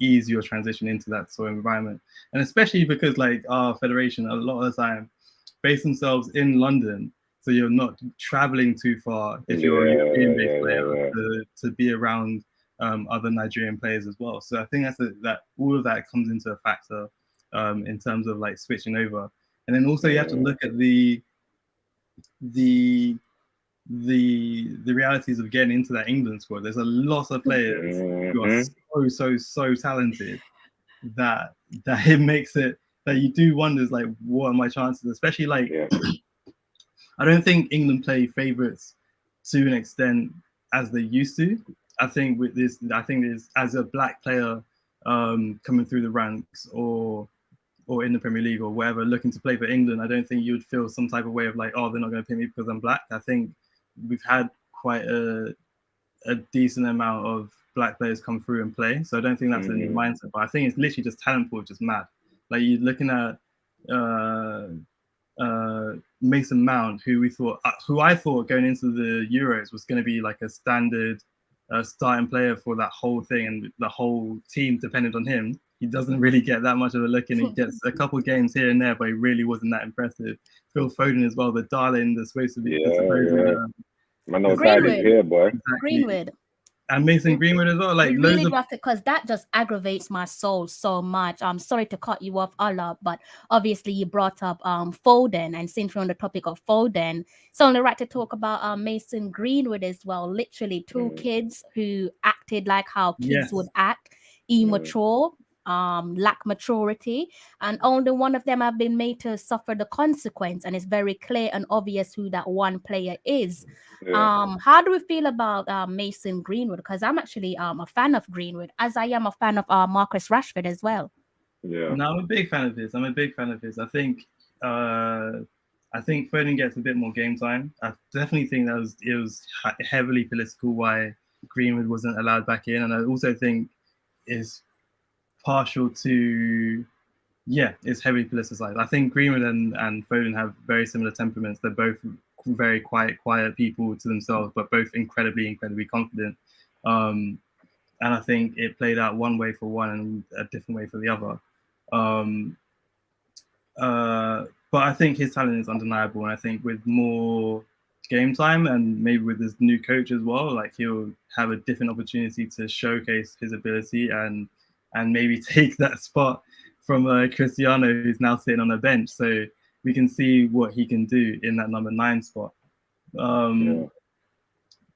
ease your transition into that sort of environment. And especially because like our federation a lot of the time base themselves in London, so you're not traveling too far if you're a European-based player to be around other Nigerian players as well. So I think that all of that comes into a factor in terms of like switching over. And then also you have to look at the realities of getting into that England squad. There's a lot of players who are so talented that it makes it that you do wonder like, what are my chances? Especially like I don't think England play favourites to an extent as they used to. I think as a black player coming through the ranks or in the Premier League or whatever, looking to play for England, I don't think you would feel some type of way of like, oh, they're not going to pick me because I'm black. I think we've had quite a decent amount of black players come through and play, so I don't think that's a new mindset. But I think it's literally just talent pool, just mad. Like you're looking at Mason Mount, who I thought going into the Euros was going to be like a standard starting player for that whole thing, and the whole team depended on him. He doesn't really get that much of a look, and he gets a couple games here and there, but he really wasn't that impressive. Phil Foden as well, the darling that's supposed to be Greenwood here, boy. Greenwood. And Mason Greenwood as well. Like really do have to, because that just aggravates my soul so much. I'm sorry to cut you off, Allah, but obviously you brought up Foden, and since we're on the topic of Foden, it's only right to talk about Mason Greenwood as well. Literally two kids who acted like how kids would act, immature, lack maturity, and only one of them have been made to suffer the consequence, and it's very clear and obvious who that one player is. How do we feel about Mason Greenwood? Because I'm actually a fan of Greenwood, as I am a fan of Marcus Rashford as well. No, I'm a big fan of his. I think Foden gets a bit more game time. I definitely think it was heavily political why Greenwood wasn't allowed back in, and I also think is partial to it's heavily politicized. I think Greenwood and Foden have very similar temperaments. They're both very quiet people to themselves, but both incredibly confident. And I think it played out one way for one and a different way for the other. But I think his talent is undeniable, and I think with more game time and maybe with his new coach as well, like he'll have a different opportunity to showcase his ability and maybe take that spot from Cristiano, who's now sitting on a bench. So we can see what he can do in that number 9 spot.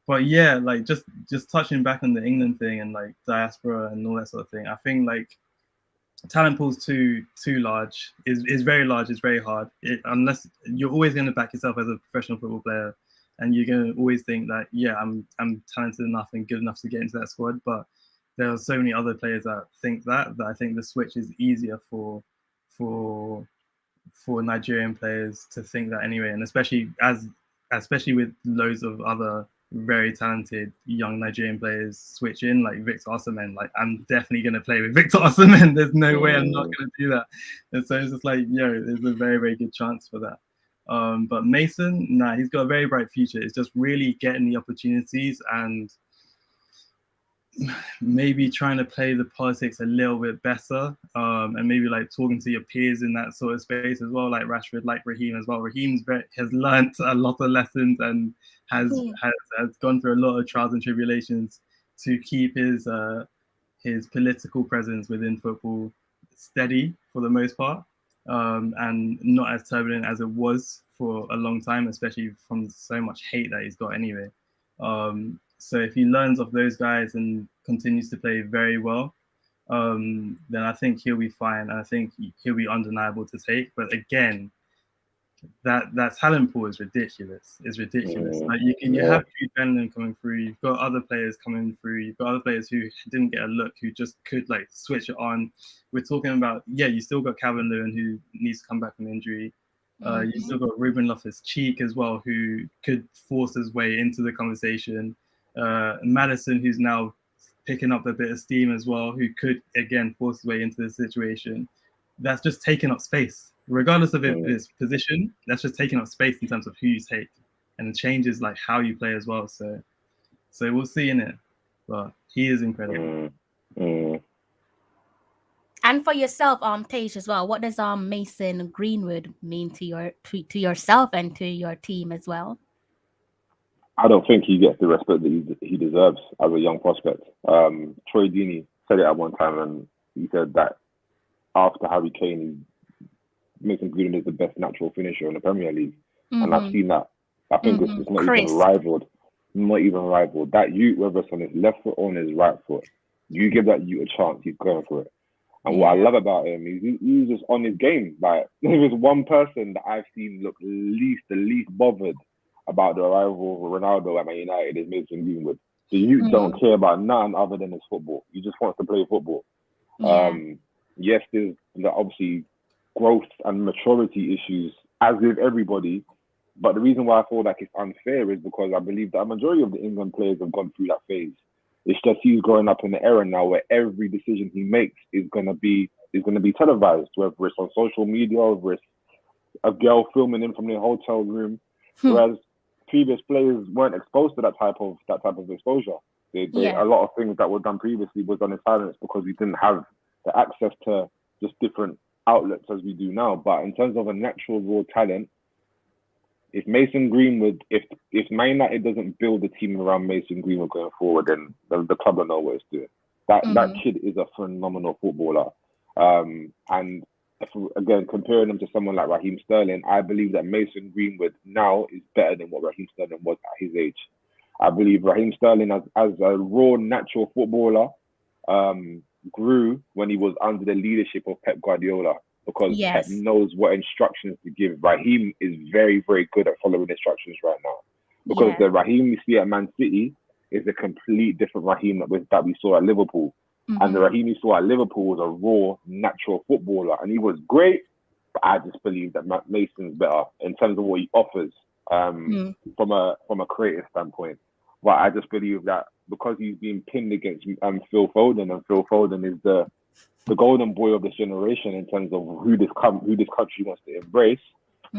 But yeah, like just touching back on the England thing and like diaspora and all that sort of thing, I think like talent pool's too large. Is very large. It's very hard. Unless you're always going to back yourself as a professional football player, and you're going to always think that I'm talented enough and good enough to get into that squad. But there are so many other players that think that I think the switch is easier for Nigerian players to think that anyway, and especially with loads of other very talented young Nigerian players switch in, like Victor Osimhen. Like I'm definitely going to play with Victor Osimhen. There's no way I'm not going to do that. And so it's just like, there's a very, very good chance for that. But Mason, he's got a very bright future. It's just really getting the opportunities and maybe trying to play the politics a little bit better, and maybe like talking to your peers in that sort of space as well, like Rashford, like Raheem as well. Raheem has learnt a lot of lessons and has gone through a lot of trials and tribulations to keep his political presence within football steady for the most part, and not as turbulent as it was for a long time, especially from so much hate that he's got anyway. So if he learns of those guys and continues to play very well, then I think he'll be fine. And I think he'll be undeniable to take. But again, that talent pool is ridiculous. It's ridiculous. Like you have Jude Bellingham coming through. You've got other players coming through. You've got other players who didn't get a look, who just could like switch it on. We're talking about, you still got Calvin Lewin, who needs to come back from injury. You still got Ruben Loftus-Cheek as well, who could force his way into the conversation. Madison, who's now picking up a bit of steam as well, who could again force his way into the situation. That's just taking up space, regardless of its position. That's just taking up space in terms of who you take, and it changes like how you play as well. So we'll see in it, but he is incredible. And for yourself, Tage, as well, what does Mason Greenwood mean to yourself and to your team as well? I don't think he gets the respect that he deserves as a young prospect. Troy Deeney said it at one time, and he said that after Harry Kane, Mason Greenwood is the best natural finisher in the Premier League. And I've seen that. I think it's not even rivaled. Not even rivaled. That youth, whether it's on his left foot or on his right foot, you give that youth a chance, he's going for it. And what I love about him is he's just on his game. Like, there was one person that I've seen look the least bothered about the arrival of Ronaldo at Man United is Mason Greenwood. The youth don't care about nothing other than his football. He just wants to play football. Yes, there's obviously growth and maturity issues, as with everybody. But the reason why I feel like it's unfair is because I believe that a majority of the England players have gone through that phase. It's just he's growing up in an era now where every decision he makes is gonna be televised, whether it's on social media, whether it's a girl filming him from their hotel room. Whereas previous players weren't exposed to that type of exposure. A lot of things that were done previously was done in silence because we didn't have the access to just different outlets as we do now. But in terms of a natural raw talent, if Mason Greenwood, if Man United doesn't build a team around Mason Greenwood going forward, then the club will know what it's doing. That kid is a phenomenal footballer. And again, comparing him to someone like Raheem Sterling, I believe that Mason Greenwood now is better than what Raheem Sterling was at his age. I believe Raheem Sterling, as a raw, natural footballer, grew when he was under the leadership of Pep Guardiola, because Pep knows what instructions to give. Raheem is very, very good at following instructions right now, because the Raheem we see at Man City is a complete different Raheem that we saw at Liverpool. And the Raheem we saw at Liverpool was a raw, natural footballer, and he was great. But I just believe that Mason's better in terms of what he offers from a creative standpoint. But I just believe that because he's being pinned against Phil Foden, and Phil Foden is the golden boy of this generation in terms of who this country wants to embrace,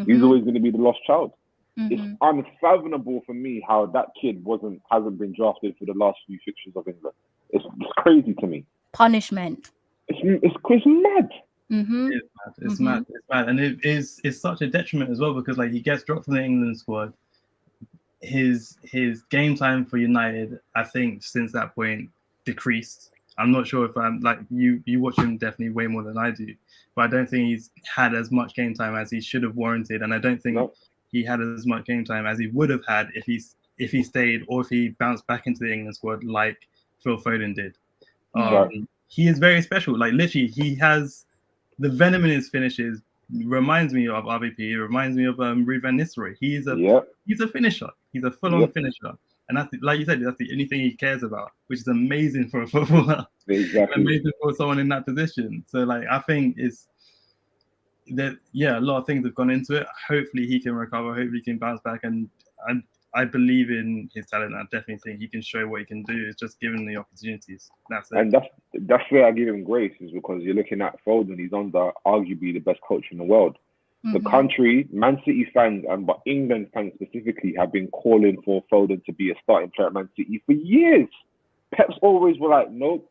he's always going to be the lost child. It's unfathomable for me how that kid hasn't been drafted for the last few fixtures of England. It's crazy to me. Punishment. It's mad. It's mad, and it's such a detriment as well, because like he gets dropped from the England squad. His game time for United, I think, since that point decreased. I'm not sure if I'm like you watch him definitely way more than I do, but I don't think he's had as much game time as he should have warranted, and I don't think he had as much game time as he would have had if he stayed, or if he bounced back into the England squad like Phil Foden did. He is very special. Like, literally, he has the venom in his finishes. Reminds me of RVP. Reminds me of Ruud van Nistelrooy. He's a finisher. He's a full-on finisher. And that's, like you said, that's the only thing he cares about, which is amazing for a footballer. Exactly. Amazing for someone in that position. So, like, I think it's that, a lot of things have gone into it. Hopefully he can recover. Hopefully he can bounce back. And I believe in his talent. I definitely think he can show what he can do. It's just given the opportunities. That's it. And that's where I give him grace, is because you're looking at Foden. He's under arguably the best coach in the world. The country, Man City fans, but England fans specifically, have been calling for Foden to be a starting player at Man City for years. Pep's always were like, nope,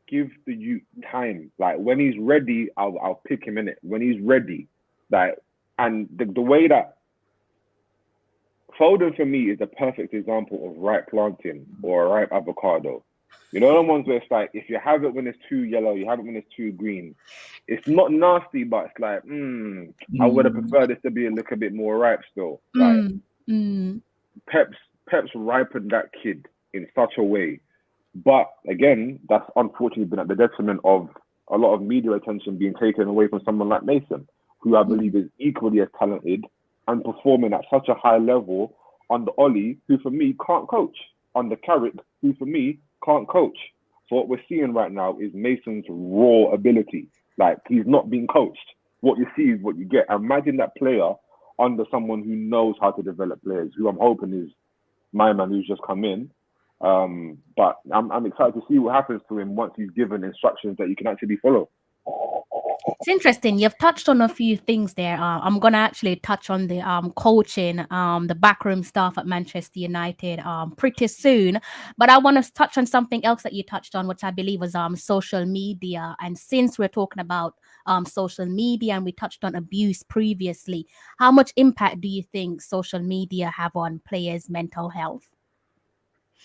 give the youth time. Like, when he's ready, I'll pick him in it. When he's ready, like, and the way that Foden for me is a perfect example of ripe planting or a ripe avocado. You know, the ones where it's like, if you have it when it's too yellow, you have it when it's too green. It's not nasty, but it's like, I would have preferred this to look a bit more ripe still. Like, Pep's ripened that kid in such a way. But again, that's unfortunately been at the detriment of a lot of media attention being taken away from someone like Mason, who I believe is equally as talented and performing at such a high level under Ollie, who for me can't coach, under Carrick, who for me can't coach. So what we're seeing right now is Mason's raw ability. Like, he's not being coached. what you see is what you get. Imagine that player under someone who knows how to develop players, who I'm hoping is my man who's just come in. But I'm excited to see what happens to him once he's given instructions that you can actually follow. It's interesting. You've touched on a few things there. I'm gonna actually touch on the coaching, the backroom staff at Manchester United pretty soon. But I want to touch on something else that you touched on, which I believe was social media. And since we're talking about social media and we touched on abuse previously, how much impact do you think social media have on players' mental health?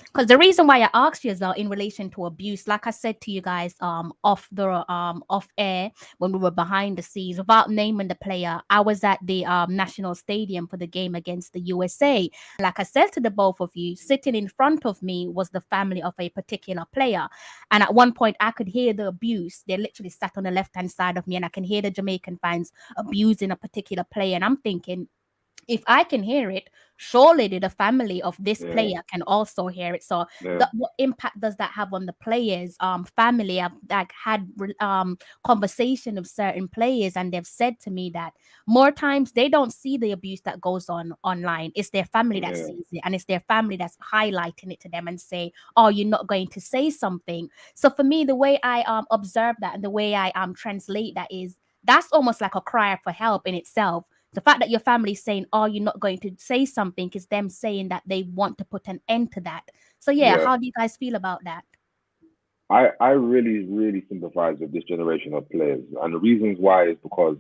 Because the reason why I asked you is in relation to abuse, like I said to you guys off air when we were behind the scenes, without naming the player, I was at the National Stadium for the game against the USA. Like I said to the both of you, sitting in front of me was the family of a particular player, and at one point I could hear the abuse. They literally sat on the left hand side of me, and I can hear the Jamaican fans abusing a particular player, and I'm thinking, if I can hear it, surely the family of this player can also hear it. So what impact does that have on the players? Family, I've like had conversation with certain players, and they've said to me that more times they don't see the abuse that goes on online. It's their family that sees it, and it's their family that's highlighting it to them and say, oh, you're not going to say something. So for me, the way I observe that and the way I translate that is, that's almost like a cry for help in itself. The fact that your family's saying, oh, you're not going to say something, is them saying that they want to put an end to that. So, how do you guys feel about that? I really, really sympathize with this generation of players. And the reasons why is because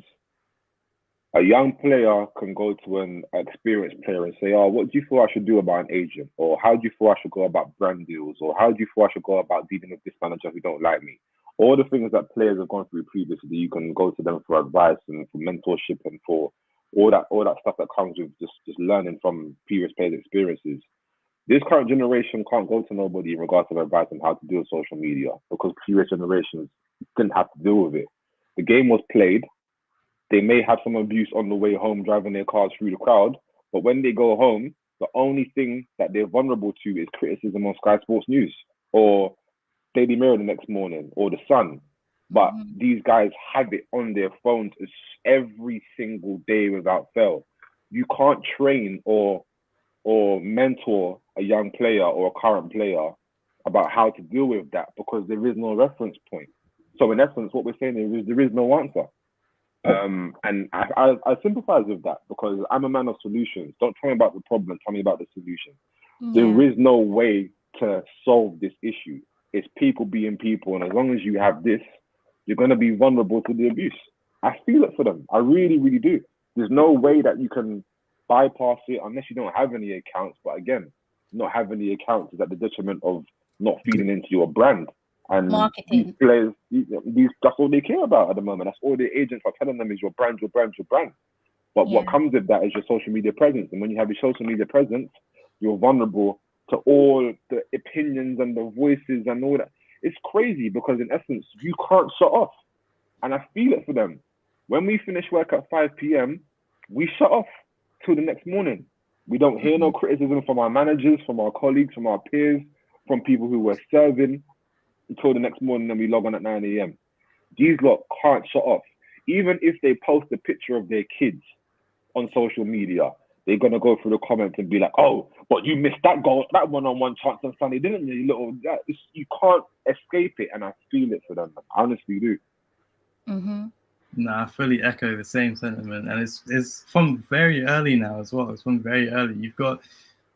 a young player can go to an experienced player and say, oh, what do you feel I should do about an agent? Or how do you feel I should go about brand deals? Or how do you feel I should go about dealing with this manager who don't like me? All the things that players have gone through previously, you can go to them for advice and for mentorship and for all that stuff that comes with just learning from previous players' experiences. This current generation can't go to nobody in regards to advice on how to deal with social media because previous generations didn't have to deal with it. The game was played. They may have some abuse on the way home, driving their cars through the crowd, but when they go home, the only thing that they're vulnerable to is criticism on Sky Sports News or Daily Mirror the next morning or The Sun. But these guys have it on their phones every single day without fail. You can't train or mentor a young player or a current player about how to deal with that because there is no reference point. So in essence, what we're saying is there is no answer. And I sympathize with that because I'm a man of solutions. Don't tell me about the problem, tell me about the solution. There is no way to solve this issue. It's people being people. And as long as you have this, you're going to be vulnerable to the abuse. I feel it for them. I really, really do. There's no way that you can bypass it unless you don't have any accounts. But again, not having any accounts is at the detriment of not feeding into your brand. And marketing. These players, that's all they care about at the moment. That's all the agents are telling them is your brand, your brand, your brand. But what comes with that is your social media presence. And when you have your social media presence, you're vulnerable to all the opinions and the voices and all that. It's crazy because in essence, you can't shut off. And I feel it for them. When we finish work at 5 p.m., we shut off till the next morning. We don't hear no criticism from our managers, from our colleagues, from our peers, from people who were serving until the next morning and we log on at 9 a.m. These lot can't shut off. Even if they post a picture of their kids on social media, they're going to go through the comments and be like, oh, but you missed that goal, that one-on-one chance on Sunday, didn't you? You can't escape it. And I feel it for them. I honestly do. No, I fully echo the same sentiment. And it's from very early now as well. It's from very early. You've got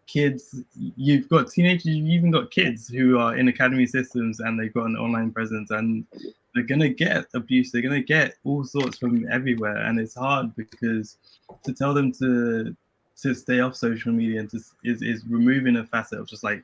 kids, you've got teenagers, you've even got kids who are in academy systems and they've got an online presence and they're going to get abuse. They're going to get all sorts from everywhere. And it's hard because to tell them to stay off social media and is removing a facet of just like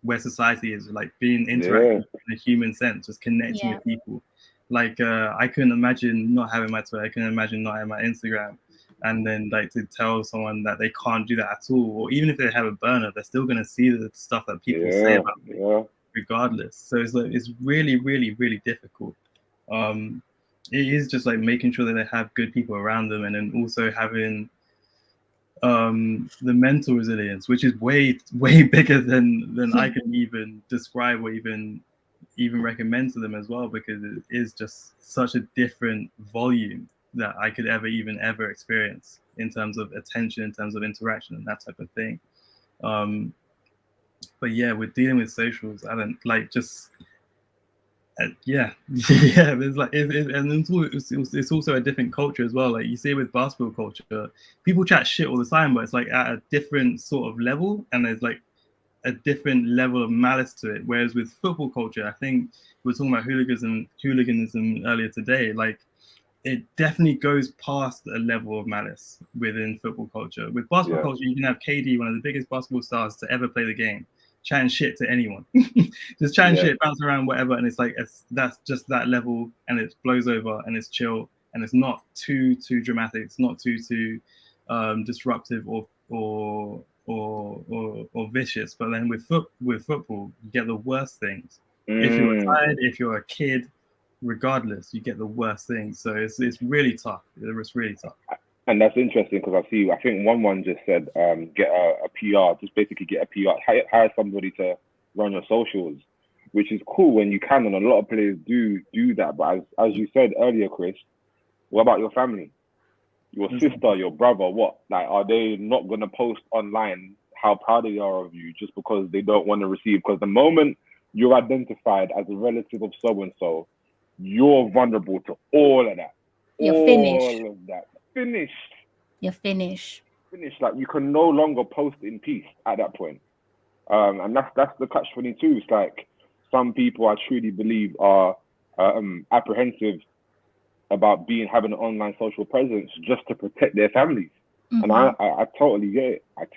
where society is, like being interactive in a human sense, just connecting with people. Like I couldn't imagine not having my Twitter. I couldn't imagine not having my Instagram. And then like to tell someone that they can't do that at all, or even if they have a burner, they're still going to see the stuff that people say about me regardless. So it's like, it's really, really, really difficult. It is just like making sure that they have good people around them, and then also having the mental resilience, which is way, way bigger than I can even describe or even recommend to them as well, because it is just such a different volume that I could ever experience in terms of attention, in terms of interaction, and that type of thing. But yeah, we're dealing with socials. I don't like just. Yeah. There's like, and it's also a different culture as well. Like you see with basketball culture, people chat shit all the time, but it's like at a different sort of level, and there's like a different level of malice to it. Whereas with football culture, I think we were talking about hooliganism earlier today. Like it definitely goes past a level of malice within football culture. With basketball culture, you can have KD, one of the biggest basketball stars to ever play the game, chatting shit to anyone, just chatting shit, bounce around, whatever. And it's like, that's just that level, and it blows over, and it's chill, and it's not too dramatic. It's not too disruptive or vicious. But then with football, you get the worst things. If you're tired, if you're a kid, regardless, you get the worst things. So it's really tough. It's really tough. And that's interesting because I think one just said get a PR, just basically get a PR, hire somebody to run your socials, which is cool when you can, and a lot of players do that. But as you said earlier, Chris, what about your family, your sister, your brother? What, like, are they not gonna post online how proud they are of you just because they don't want to receive? Because the moment you're identified as a relative of so and so, you're vulnerable to all of that. You're finished. All of that. Finished. You're finished. Like you can no longer post in peace at that point. And that's the catch-22. It's like some people I truly believe are apprehensive about having an online social presence just to protect their families. And I totally get it. Like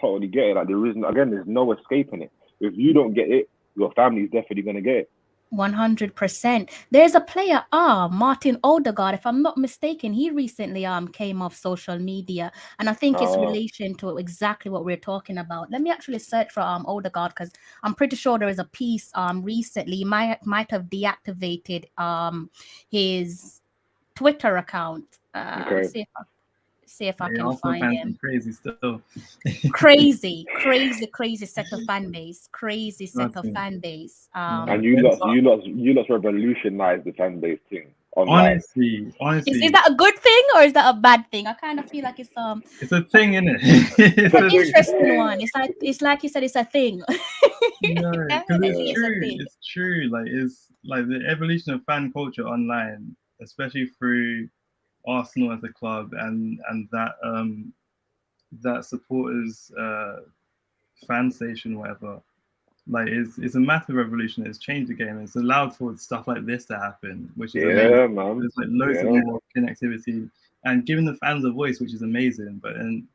there's no escaping it. If you don't get it, your family's definitely gonna get it. 100%. There's a player, Martin Odegaard, if I'm not mistaken. He recently came off social media, and I think it's relation to exactly what we're talking about. Let me actually search for Odegaard, because I'm pretty sure there is a piece recently. Might have deactivated his Twitter account. See if I can find him. Crazy still. crazy set of fan base. Fan base. And you lot revolutionized the fan base thing online. Honestly, is that a good thing or is that a bad thing? I kind of feel like it's a thing, isn't it? It's an interesting one. It's like you said, it's a thing. No, because it's true. Like it's like the evolution of fan culture online, especially through Arsenal as a club and that supporters fan station, whatever. Like it's a massive revolution. It's changed the game. It's allowed for stuff like this to happen, which is amazing. Man. There's like loads of more connectivity and giving the fans a voice, which is amazing. But then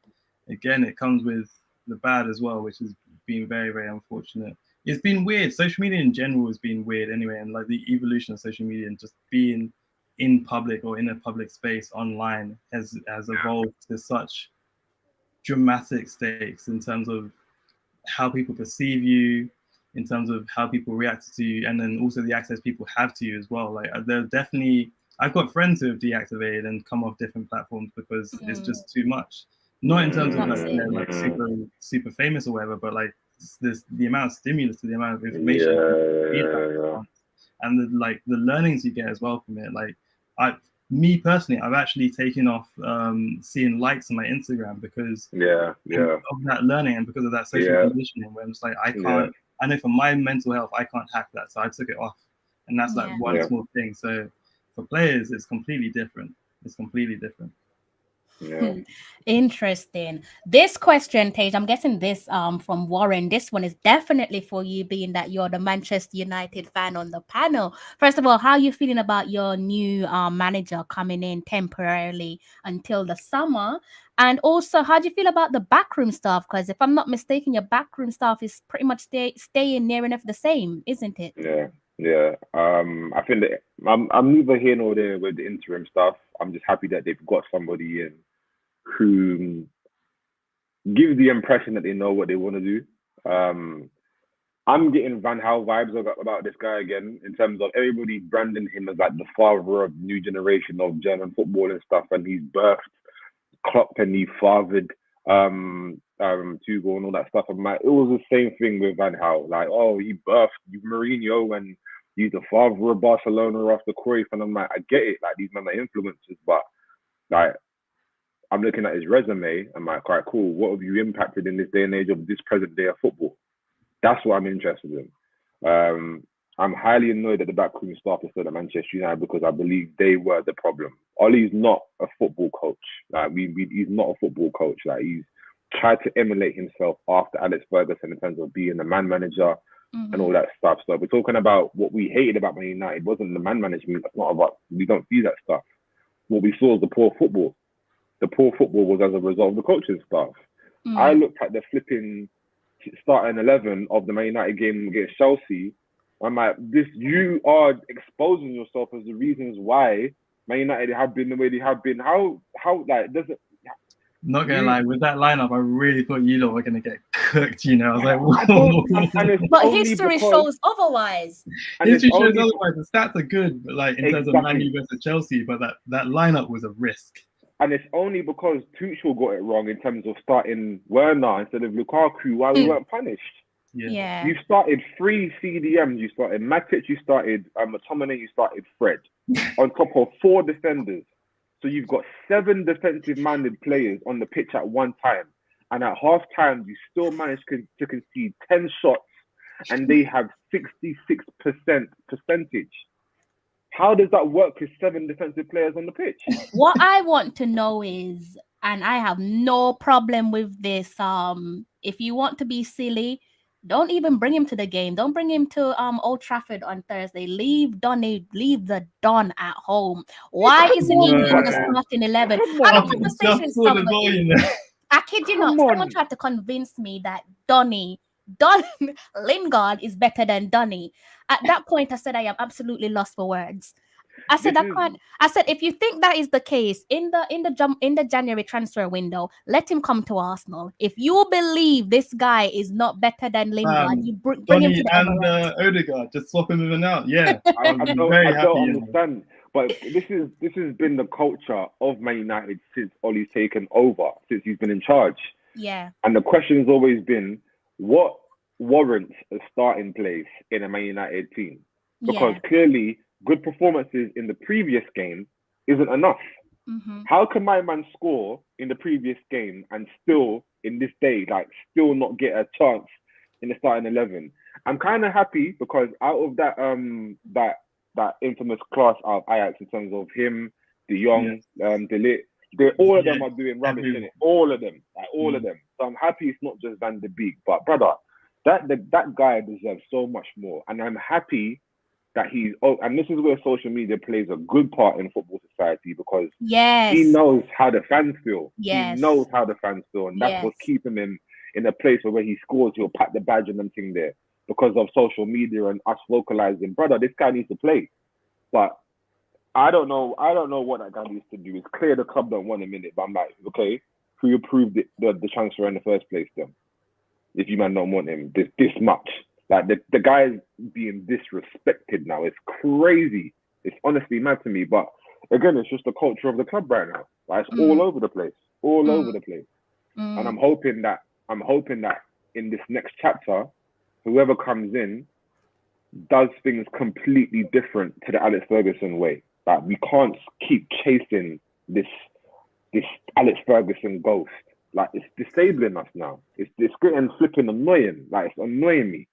again, it comes with the bad as well, which has been very, very unfortunate. It's been weird. Social media in general has been weird anyway, and like the evolution of social media and just being in public or in a public space online has evolved to such dramatic stakes in terms of how people perceive you, in terms of how people react to you, and then also the access people have to you as well. Like I've got friends who have deactivated and come off different platforms because it's just too much. Not in terms of like they're like super famous or whatever, but like there's the amount of stimulus to the amount of information and the learnings you get as well from it. Like me personally, I've actually taken off seeing likes on my Instagram because of that learning and because of that social conditioning where I'm just like, I can't, I know for my mental health, I can't hack that. So I took it off. And that's like one small thing. So for players, it's completely different. Yeah. Interesting. This question, Tage, I'm guessing this from Warren. This one is definitely for you, being that you're the Manchester United fan on the panel. First of all, how are you feeling about your new manager coming in temporarily until the summer? And also, how do you feel about the backroom staff? Because if I'm not mistaken, your backroom staff is pretty much staying near enough the same, isn't it? Yeah. I think that I'm neither here nor there with the interim stuff. I'm just happy that they've got somebody in who gives the impression that they know what they want to do. I'm getting Van Gaal vibes about this guy again, in terms of everybody branding him as like the father of the new generation of German football and stuff, and he's birthed Klopp and he fathered Tuchel and all that stuff. I'm like, it was the same thing with Van Gaal. Like, oh, he birthed Mourinho and he's the father of Barcelona after Cruyff, and I'm like, I get it. Like, these men are influencers, but Like, I'm looking at his resume. I'm like, all right, cool. What have you impacted in this day and age of this present day of football? That's what I'm interested in. I'm highly annoyed that the backroom staff is still at Manchester United because I believe they were the problem. Ollie's not a football coach. Like, he's not a football coach. Like, he's tried to emulate himself after Alex Ferguson in terms of being a man manager and all that stuff. So we're talking about what we hated about Man United. It wasn't the man management. That's not about. We don't see that stuff. What we saw was the poor football. The poor football was as a result of the coaching staff. I looked at the flipping starting 11 of the Man United game against Chelsea. I'm like, you are exposing yourself as the reasons why Man United have been the way they have been. How like does it? Not gonna lie, with that lineup, I really thought you lot were gonna get cooked. You know, I was like, but history shows otherwise. History shows otherwise. The stats are good, but like in terms of Man U versus Chelsea, but that lineup was a risk. And it's only because Tuchel got it wrong in terms of starting Werner instead of Lukaku why we weren't punished. Yeah. You started 3 CDMs. You started Matic. You started McTominay. You started Fred on top of 4 defenders. So you've got 7 defensive-minded players on the pitch at one time. And at half-time, you still managed to concede 10 shots and they have 66% percentage. How does that work with 7 defensive players on the pitch? What I want to know is, and I have no problem with this, if you want to be silly, don't even bring him to the game. Don't bring him to Old Trafford on Thursday. Leave the Don at home. Why isn't he in the starting 11? I had a conversation with somebody. I kid you not. Someone tried to convince me that Don Lingard is better than Donny. At that point, I said I am absolutely lost for words. I said I said if you think that is the case in the January transfer window, let him come to Arsenal. If you believe this guy is not better than Lingard, you bring him to the and Odegaard, just swap him in and out. Yeah, I don't understand. But this has been the culture of Man United since Ollie's taken over, since he's been in charge. Yeah. And the question has always been, what warrants a starting place in a Man United team? Because clearly, good performances in the previous game isn't enough. How can my man score in the previous game and still, in this day, still not get a chance in the starting 11? I'm kind of happy because out of that infamous class of Ajax in terms of him, De Jong, De Ligt, all of them are doing rubbish in it. All of them, all of them. So I'm happy it's not just Van de Beek, but brother, that guy deserves so much more, and I'm happy that and this is where social media plays a good part in football society because he knows how the fans feel. He knows how the fans feel, and that's what's keeping him in a place where he scores, he'll pat the badge and everything there because of social media and us vocalizing, brother, this guy needs to play. But I don't know what that guy needs to do. It's clear the club don't want him in it, but I'm like, okay, who approved the transfer in the first place then? If you man don't want him this much. Like the guy is being disrespected now. It's crazy. It's honestly mad to me. But again, it's just the culture of the club right now. Like, it's all over the place. Over the place. And I'm hoping that in this next chapter, whoever comes in does things completely different to the Alex Ferguson way. Like, we can't keep chasing this Alex Ferguson ghost. Like, it's disabling us now. It's getting flipping annoying. Like, it's annoying me.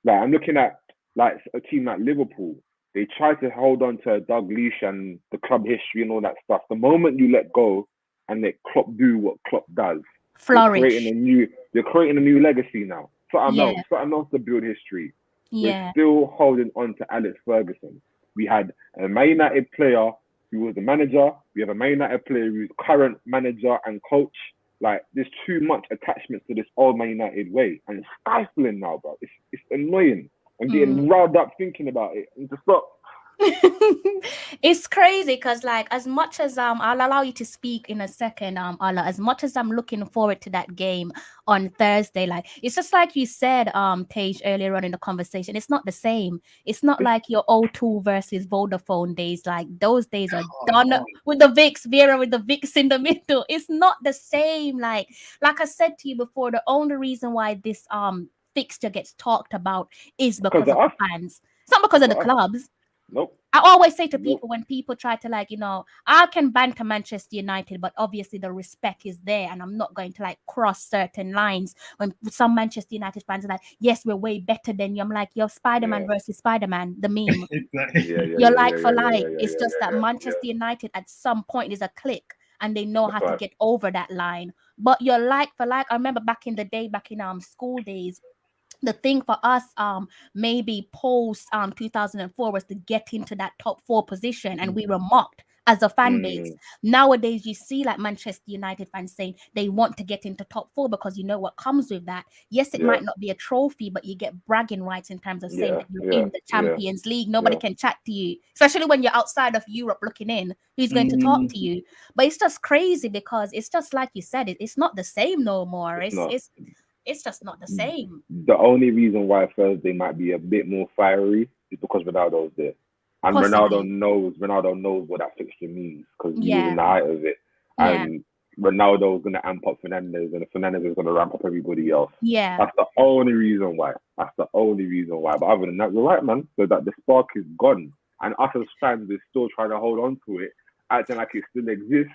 Like, I'm looking at like a team like Liverpool. They try to hold on to Doug Leash and the club history and all that stuff. The moment you let go and let Klopp do what Klopp does, flourish. You're creating a new legacy now. Something else to build history. We're still holding on to Alex Ferguson. We had a Man United player who was the manager. We have a Man United player who's current manager and coach. Like, there's too much attachment to this old Man United way, and it's stifling now, bro. It's annoying. I'm getting riled up thinking about it. And to stop. It's crazy because, like, as much as I'll allow you to speak in a second, Ala, as much as I'm looking forward to that game on Thursday, like, it's just like you said, Tage, earlier on in the conversation, it's not the same. It's not like your O2 versus Vodafone days. Like, those days are done with the Vicks, Vera with the Vicks in the middle. It's not the same. Like I said to you before, the only reason why this fixture gets talked about is because of the fans. It's not because of the clubs. Nope. I always say to Nope. people when people try to like, I can banter Manchester United, but obviously the respect is there, and I'm not going to like cross certain lines. When some Manchester United fans are like, yes, we're way better than you. I'm like, you're Spider-Man versus Spider-Man, the meme. Exactly. You're like for like. It's just that Manchester United at some point is a clique, and they know how to get over that line. But you're like for like. I remember back in the day, back in school days, the thing for us maybe post 2004 was to get into that top 4 position, and we were mocked as a fan base. Nowadays you see like Manchester United fans saying they want to get into top 4 because you know what comes with that. Yes, it might not be a trophy, but you get bragging rights in terms of saying that you're in the Champions League. Nobody can chat to you, especially when you're outside of Europe looking in. Who's going to talk to you? But it's just crazy because it's just like you said, it's not the same no more. It's just not the same. The only reason why Thursday might be a bit more fiery is because Ronaldo's there. And Possibly. Ronaldo knows what that fixture means because he was in the height of it. And Ronaldo's going to amp up Fernandez, and Fernandez is going to ramp up everybody else. Yeah. That's the only reason why. But other than that, you're right, man. So that the spark is gone. And us as fans, we're still trying to hold on to it, acting like it still exists.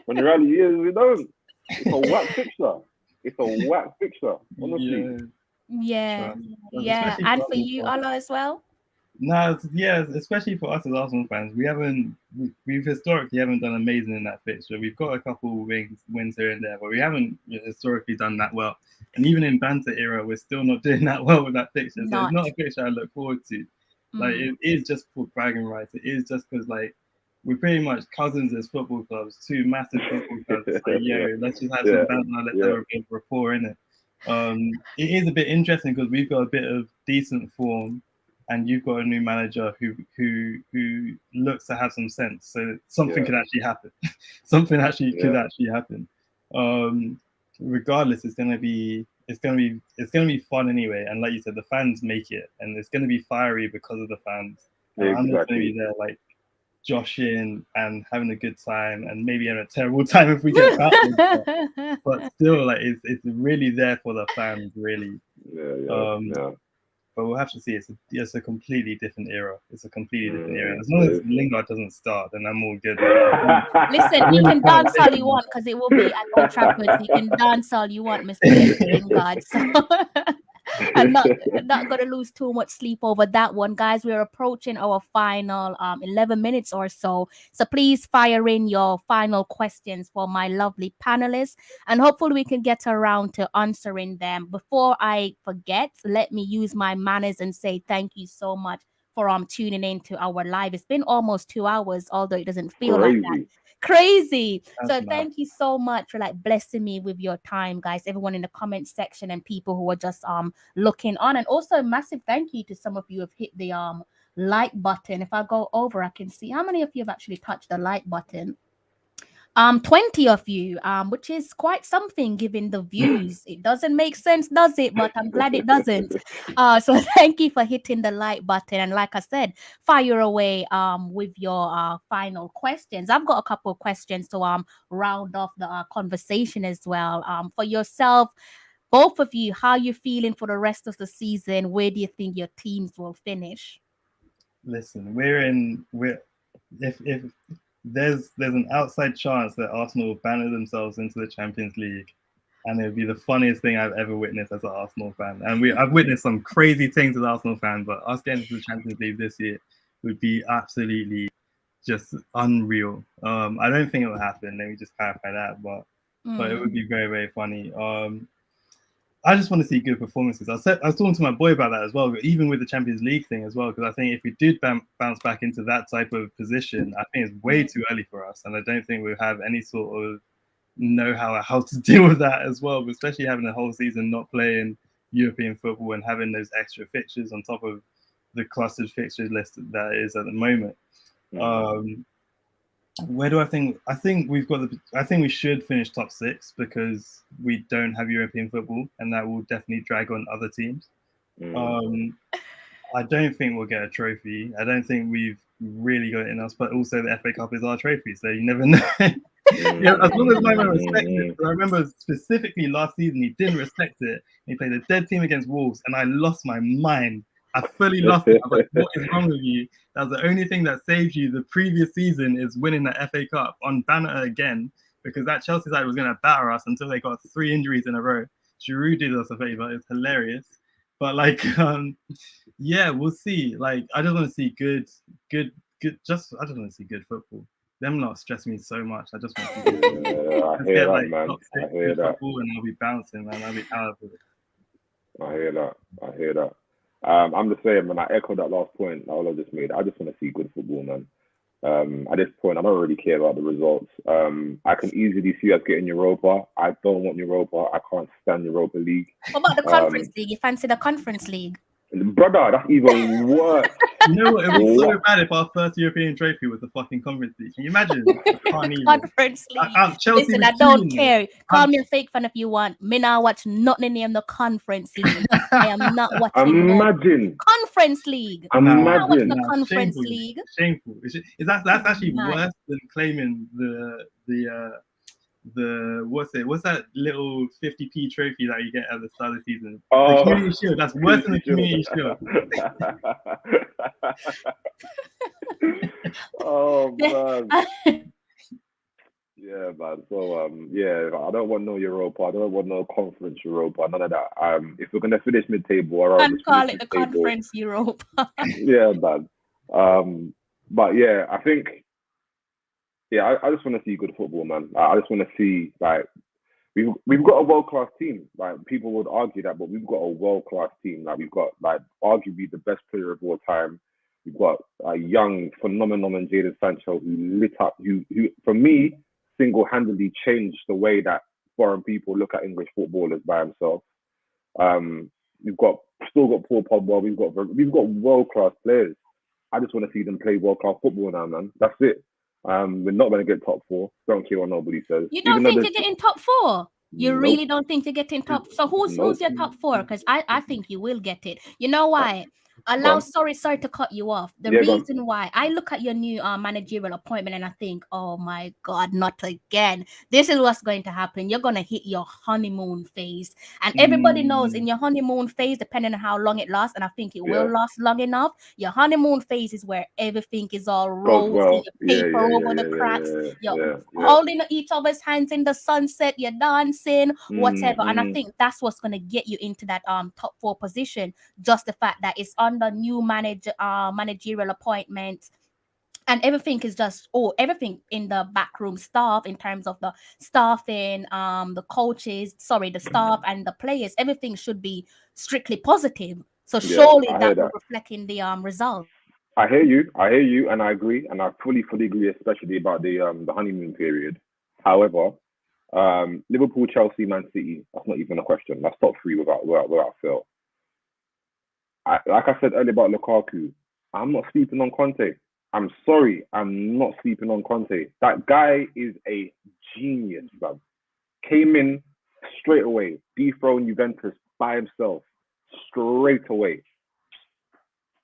When the reality is, we don't. It's a whack fixture. It's a whack fixture, honestly. Yeah. And for you, Allah, as well? No, especially for us as Arsenal fans, we've historically haven't done amazing in that fixture. We've got a couple wins here and there, but we haven't historically done that well. And even in banter era, we're still not doing that well with that fixture. So it's not a fixture I look forward to. Like it is just for bragging rights. It is just because like we're pretty much cousins as football clubs, 2 massive football clubs. It's like, let's just have some banter, let's have a bit of rapport in it. It is a bit interesting because we've got a bit of decent form, and you've got a new manager who looks to have some sense. So something could actually happen. Something could actually happen. Regardless, it's gonna be fun anyway. And like you said, the fans make it, and it's gonna be fiery because of the fans. I'm just gonna be there like joshing and having a good time, and maybe having a terrible time if we get back. But still, like it's really there for the fans, really. But we'll have to see. It's a completely different era. It's a completely different era. As long as Lingard doesn't start, then I'm all good. Listen, you can dance all you want because it will be at Old Trafford. You can dance all you want, Mr. Lingard. So I'm not going to lose too much sleep over that one, guys. We're approaching our final 11 minutes or so. So please fire in your final questions for my lovely panelists, and hopefully we can get around to answering them. Before I forget, let me use my manners and say thank you so much for tuning in to our live. It's been almost 2 hours, although it doesn't feel like that. Crazy. So thank you so much for like blessing me with your time, guys. Everyone in the comment section and people who are just looking on, and also a massive thank you to some of you who have hit the like button. If I go over, I can see how many of you have actually touched the like button. 20 of you, which is quite something given the views. It doesn't make sense, does it? But I'm glad it doesn't. So thank you for hitting the like button. And like I said, fire away with your final questions. I've got a couple of questions to round off the conversation as well. For yourself, both of you, how you feeling for the rest of the season? Where do you think your teams will finish? Listen, if there's an outside chance that Arsenal will banner themselves into the Champions League, and it would be the funniest thing I've ever witnessed as an Arsenal fan. And I've witnessed some crazy things as an Arsenal fan, but us getting into the Champions League this year would be absolutely just unreal. I don't think it will happen. Let me just clarify that, but it would be very, very funny. I just want to see good performances. I was talking to my boy about that as well, even with the Champions League thing as well, because I think if we did bounce back into that type of position, I think it's way too early for us, and I don't think we'll have any sort of know-how how to deal with that as well, especially having a whole season not playing European football and having those extra fixtures on top of the clustered fixtures list that is at the moment. Where do I think we should finish top 6 because we don't have European football, and that will definitely drag on other teams. I don't think we'll get a trophy. I don't think we've really got it in us, but also the FA Cup is our trophy, so you never know. As long as my man respects it. I remember specifically last season he didn't respect it. He played a dead team against Wolves, and I lost my mind. I fully lost it. I was like, what is wrong with you? That's the only thing that saved you the previous season is winning the FA Cup on banner again, because that Chelsea side was going to batter us until they got 3 injuries in a row. Giroud did us a favor. It's hilarious. But like, yeah, we'll see. Like, I just want to see good. I just want to see good football. Them lot stress me so much. I just want to see good football. I hear that, man. I hear that. Football and I'll be bouncing, man. I'll be out of it. I hear that. I'm the same, and I echo that last point that Ola just made. I just want to see good football, man. At this point, I don't really care about the results. I can easily see us getting Europa. I don't want Europa. I can't stand Europa League. What about the Conference League? You fancy the Conference League? Brother, that's even worse. You know what? It would be so bad if our first European trophy was the fucking Conference League. Can you imagine? Conference League. Chelsea Listen, I don't care. Call me a fake fan if you want. Me now watch nothing in the Conference League. I am not watching. Imagine. Conference League. Imagine. The Conference League. Shameful. That's actually worse than claiming the what's that little 50p trophy that you get at the start of the season? The Community Shield. That's worse than the Community Shield. Oh man. Yeah, man. So yeah, I don't want no Europa. I don't want no Conference Europa. None of that. If we're gonna finish mid-table, and call it the Conference Europa. Yeah, man. But yeah, I think. Yeah, I just want to see good football, man. I just want to see, like, we've got a world-class team. Like, people would argue that, but we've got a world-class team. Like, we've got, like, arguably the best player of all time. We've got a young phenomenon, Jadon Sancho, who lit up, who for me, single-handedly changed the way that foreign people look at English footballers by himself. We've still got Paul Pogba. We've got world-class players. I just want to see them play world-class football now, man. That's it. We're not going to get top 4. Don't care what nobody says. You don't think you're getting top 4? You really don't think you're getting top? So who's your top 4? Because I think you will get it. You know why? Sorry to cut you off. The reason why I look at your new managerial appointment and I think, oh my God, not again. This is what's going to happen. You're going to hit your honeymoon phase. And everybody knows in your honeymoon phase, depending on how long it lasts, and I think it will last long enough, your honeymoon phase is where everything is all rosy, paper over the cracks, you're holding each other's hands in the sunset, you're dancing, whatever. And I think that's what's going to get you into that top 4 position. Just the fact that it's under new managerial appointments, and everything is just everything in the backroom staff, in terms of the staffing, the coaches, the staff and the players, everything should be strictly positive. So surely that will reflect in the result. I hear you, and I agree, and I fully agree, especially about the honeymoon period. However, Liverpool, Chelsea, Man City, that's not even a question. That's top 3 without fail. Like I said earlier about Lukaku, I'm not sleeping on Conte. I'm sorry, I'm not sleeping on Conte. That guy is a genius, man. Came in straight away, dethroned Juventus by himself, straight away.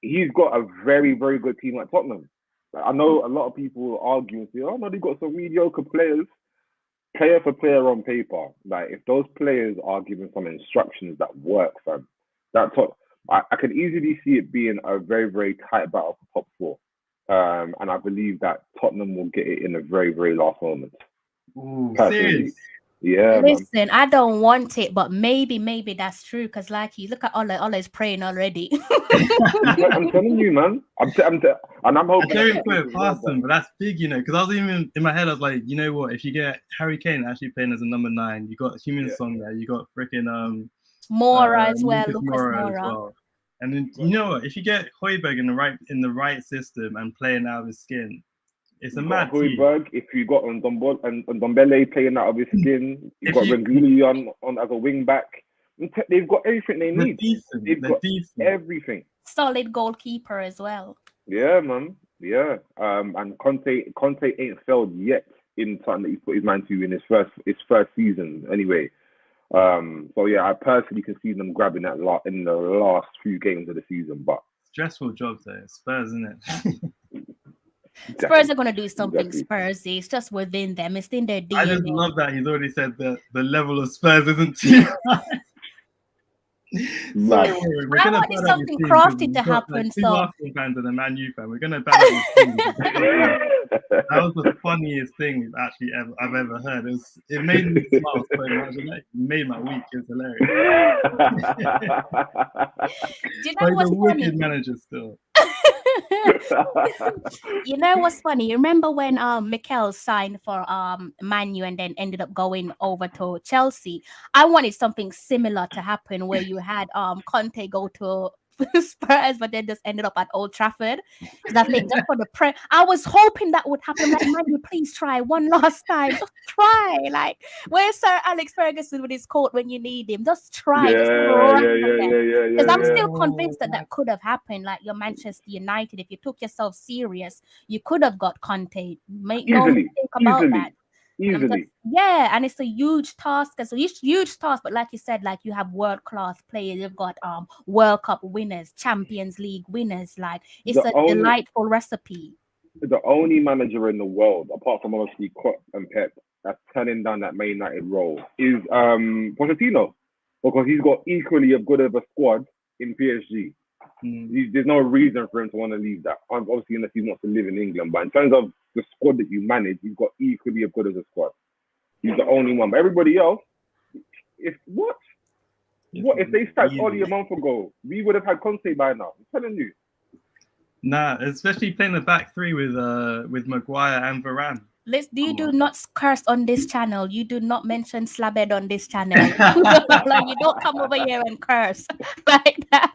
He's got a very, very good team like Tottenham. I know a lot of people argue and say, oh no, they've got some mediocre players. Player for player on paper, like if those players are given some instructions that work, fam, I can easily see it being a very, very tight battle for top 4. And I believe that Tottenham will get it in the very, very last moment. Ooh, serious? Yeah. Listen, man. I don't want it, but maybe that's true. Because like you look at Ole is praying already. I'm telling you, man. I'm hoping. I don't put it past them, but that's big, you know. Because I was even in my head, I was like, you know what? If you get Harry Kane actually playing as a number 9, you got Heung-min Son there, you got freaking Mora as well, Lucas Moura as well. And then you know what? If you get Højbjerg in the right system and playing out of his skin, it's a mad team. Højbjerg, if you got Ndombele playing out of his skin, you've got Reguilon on as a wing back. They've got everything they need. They've got everything. Solid goalkeeper as well. Yeah, man. Yeah. And Conte ain't failed yet in something that he put his mind to in his first season. Anyway. So yeah, I personally can see them grabbing that lot in the last few games of the season. But stressful job there, Spurs, isn't it? Spurs are going to do something Spursy. It's just within them. It's in their DNA. I just love that he's already said that the level of Spurs isn't too high. Mad. We're I gonna wanted ban out something these teams crafty because to we've got happen. like two So Arsenal fans and a Man U fan. We're gonna ban out these teams. That was the funniest thing I've ever heard. It made me smile so much. It made my week. It's hilarious. do you know But he's what's a funny? wicked manager still. You know what's funny? You remember when Mikel signed for Man U and then ended up going over to Chelsea? I wanted something similar to happen where you had Conte go to Spurs, but then just ended up at Old Trafford. Because I think just for the I was hoping that would happen. I'm like, Man U, please try one last time. Just try. Like, where's Sir Alex Ferguson with his coat when you need him? Just try. Just run again. Because I'm still convinced that that could have happened. Like your Manchester United, if you took yourself serious, you could have got Conte. Make no mistake about that. Easily. Yeah, and it's a huge task. It's a huge task, but like you said, like you have world class players. You've got World Cup winners, Champions League winners. Like it's a delightful recipe. The only manager in the world, apart from obviously Klopp and Pep, that's turning down that Man United role is Pochettino, because he's got equally as good of a squad in PSG. There's no reason for him to want to leave that. Obviously, unless he wants to live in England. But in terms of the squad that you manage, he's got equally as good as a squad. He's the only one. But everybody else, what if they sacked Oli a month ago? We would have had Conte by now. I'm telling you. Nah, especially playing the back three with Maguire and Varane. Do not curse on this channel. You do not mention Slabhead on this channel. Like you don't come over here and curse like that.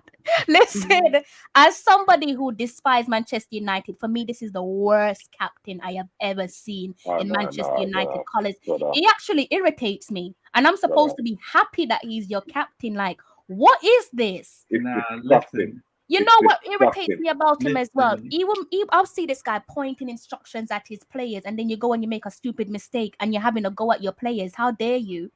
Listen, as somebody who despises Manchester United, for me, this is the worst captain I have ever seen in Manchester United colours. He actually irritates me. And I'm supposed to be happy that he's your captain. Like, what is this? Listen. You know what irritates me about him as well? I'll see this guy pointing instructions at his players, and then you go and you make a stupid mistake and you're having to go at your players. How dare you?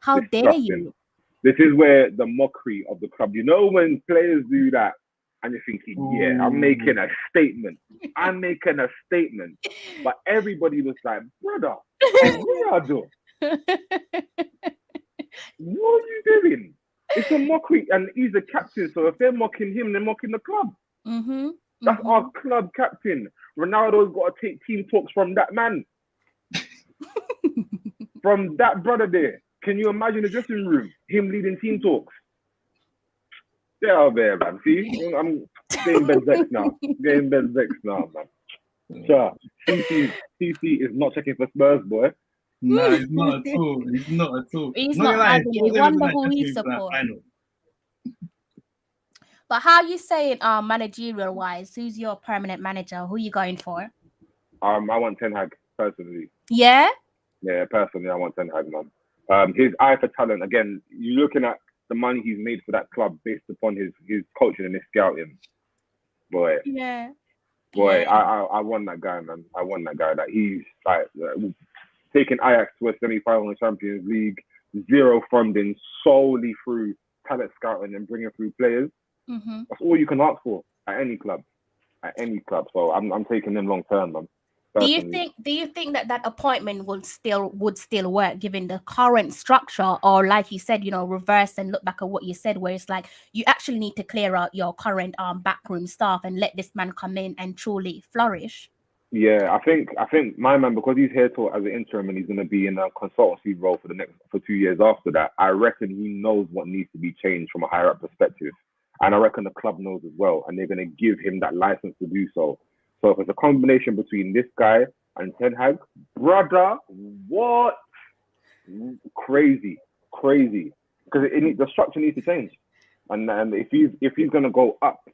How dare you? This is where the mockery of the club. You know when players do that and you're thinking, yeah, I'm making a statement. But everybody was like, brother, what are you doing? What are you doing? It's a mockery, and he's the captain. So if they're mocking him, they're mocking the club. That's our club captain. Ronaldo's got to take team talks from that man, from that brother there. Can you imagine the dressing room? Him leading team talks. Get out there, man. See, I'm getting bed vexed now. man. Sure, CC is not checking for Spurs, boy. No, he's not at all. He's not having it. Wonder who he supports. But how you saying managerial wise, who's your permanent manager? Who you going for? I want Ten Hag personally. Yeah? Yeah, personally I want Ten Hag, man. His eye for talent, again, you're looking at the money he's made for that club based upon his coaching and his scouting. Boy. Yeah. Boy, yeah. I want that guy, man. I want that guy. That he's like taking Ajax to a semi-final in the Champions League, zero funding, solely through talent scouting and bringing through players. That's all you can ask for at any club. So I'm taking them long term, man. Personally. Do you think that appointment would still work given the current structure, or like you said, reverse and look back at what you said, where it's like you actually need to clear out your current backroom staff and let this man come in and truly flourish? Yeah, I think my man, because he's here as an interim and he's going to be in a consultancy role for 2 years after that, I reckon he knows what needs to be changed from a higher up perspective. And I reckon the club knows as well, and they're going to give him that license to do so. So if it's a combination between this guy and Ten Hag, brother, what? Crazy. Because the structure needs to change. And if he's going to go up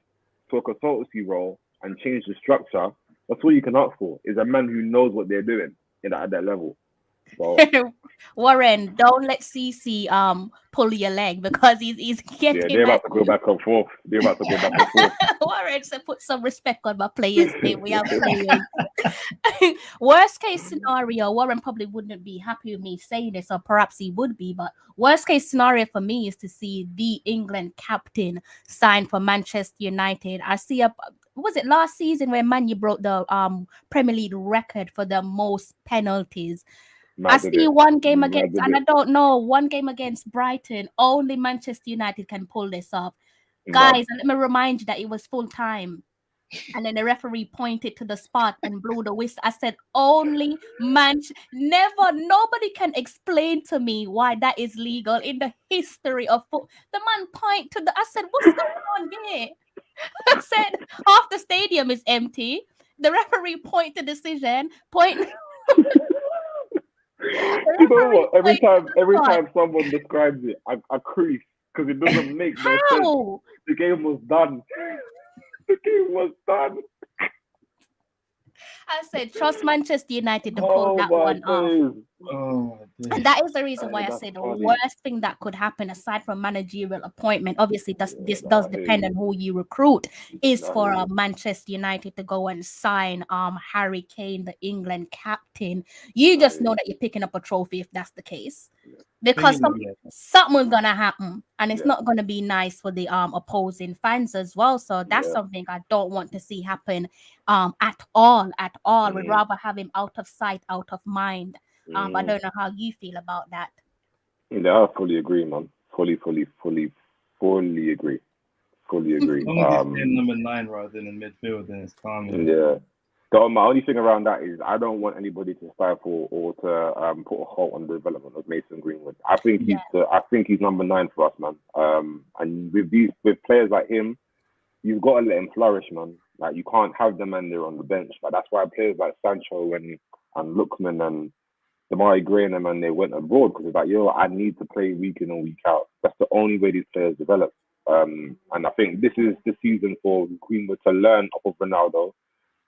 to a consultancy role and change the structure, that's all you can ask for, is a man who knows what they're doing at that level. So, Warren, don't let CC pull your leg, because he's getting. Yeah, they're about to go back and forth. Warren said, put some respect on my players. We have players. Worst case scenario, Warren probably wouldn't be happy with me saying this, or perhaps he would be. But worst case scenario for me is to see the England captain sign for Manchester United. I see was it last season where Man U broke the Premier League record for the most penalties? I see one game against, and I it. don't know, one game against Brighton. Only Manchester United can pull this off. Mad. Guys, let me remind you that it was full time. And then the referee pointed to the spot and blew the whistle. I said, only nobody can explain to me why that is legal in the history of football. The man point to I said, what's going on here? I said, half the stadium is empty. The referee point to decision, point. You know what? Every time someone describes it, I crease because it doesn't make no sense. The game was done. The game was done. I said, trust Manchester United to pull that one off. And that is the reason why I said the worst thing that could happen, aside from managerial appointment, obviously this does depend on who you recruit, is for Manchester United to go and sign Harry Kane, the England captain. You just know that you're picking up a trophy if that's the case. Because something's gonna happen, and it's not gonna be nice for the opposing fans as well. So that's something I don't want to see happen at all. We'd rather have him out of sight, out of mind. I don't know how you feel about that. Yeah, I fully agree, man. Fully agree. In number 9 rather than in midfield, then it's calm. Yeah. My only thing around that is I don't want anybody to stifle or to put a halt on the development of Mason Greenwood. I think he's number 9 for us, man. And with players like him, you've got to let him flourish, man. Like, you can't have them and they're on the bench. Like, that's why players like Sancho and Lookman and Damari Gray and them, and they went abroad, because it's like, I need to play week in and week out. That's the only way these players develop. And I think this is the season for Greenwood to learn off of Ronaldo.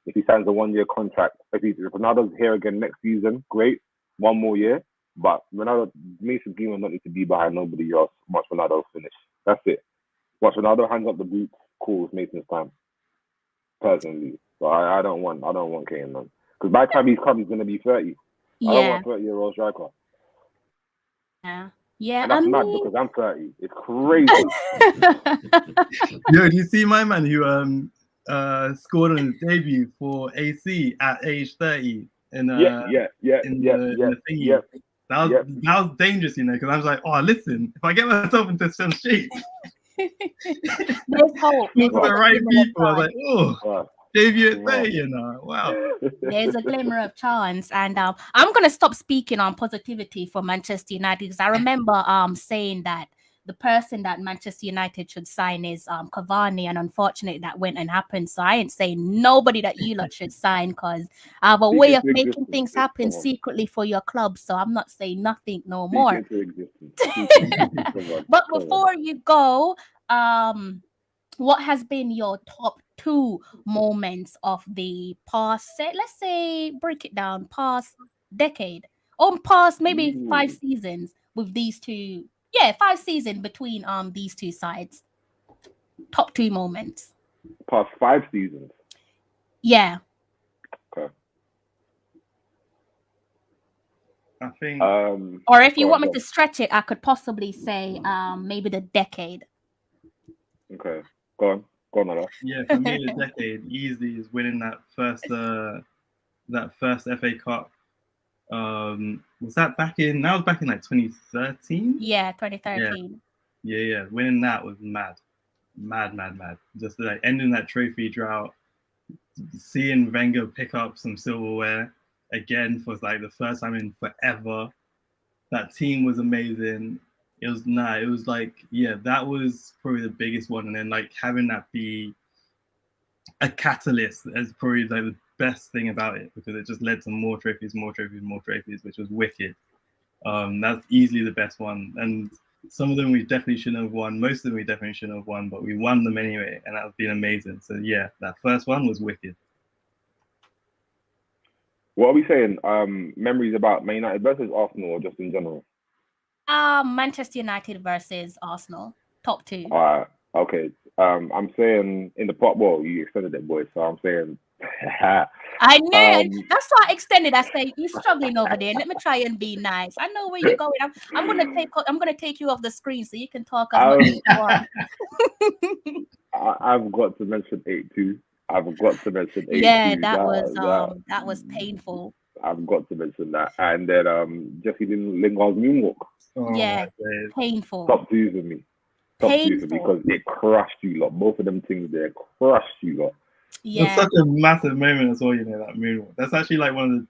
If he signs a 1-year contract, if Ronaldo's here again next season, great, 1 more year. But Mason Greenwood don't need to be behind nobody else once Ronaldo's finished. That's it. Once Ronaldo hands up the boots, cool, it's Mason's time. Personally, but I don't want Kane, man. Because by the time he's come, he's gonna be 30. I don't want a 30-year-old striker. Yeah. And that's mad because I'm 30. It's crazy. Yo, do you see my man who scored on his debut for AC at age 30 in the thingy? That was dangerous, because I was like, oh, listen, if I get myself into some shape, there's hope. the right people. I was like, oh, debut at 30, wow. There's a glimmer of chance, and I'm gonna stop speaking on positivity for Manchester United, because I remember saying that the person that Manchester United should sign is Cavani, and unfortunately that went and happened. So I ain't saying nobody that you lot should sign, because I have a way of making things happen secretly for your club. So I'm not saying nothing no more. But before you go, what has been your top 2 moments of the past, let's say, break it down, past decade, or past maybe 5 seasons with these two? Yeah, 5 seasons between these two sides. Top 2 moments. Past 5 seasons? Yeah. Okay. I think... or if you want me to stretch it, I could possibly say maybe the decade. Okay. Go on, Nala. Yeah, for me, the decade easily is winning that first FA Cup. Was that back in like 2013? Yeah, 2013. Yeah. Winning that was mad. Just like ending that trophy drought, seeing Wenger pick up some silverware again for like the first time in forever. That team was amazing. It was like, that was probably the biggest one. And then like having that be a catalyst is probably like the best thing about it, because it just led to more trophies, which was wicked. That's easily the best one. And some of them we definitely shouldn't have won. Most of them we definitely shouldn't have won, but we won them anyway, and that's been amazing. So yeah, that first one was wicked. What are we saying? Memories about Man United versus Arsenal, or just in general? Manchester United versus Arsenal. Top 2. Okay. I'm saying in the pot. Well, you extended it, boys. So I'm saying. I knew. That's why I extended. I say you're struggling over there. Let me try and be nice. I know where you're going. I'm gonna take you off the screen so you can talk as much as you want. I've got to mention 8-2. I've got to mention 8-2. Yeah, that was painful. I've got to mention that. And then Jesse Lingard's moonwalk. Oh, Yeah, my days. painful. Top two for me. Top two for me Painful. because it crushed you lot. Both of them things there crushed you lot. It's Yeah. such a massive moment as well, you know, that moonwalk. That's actually like one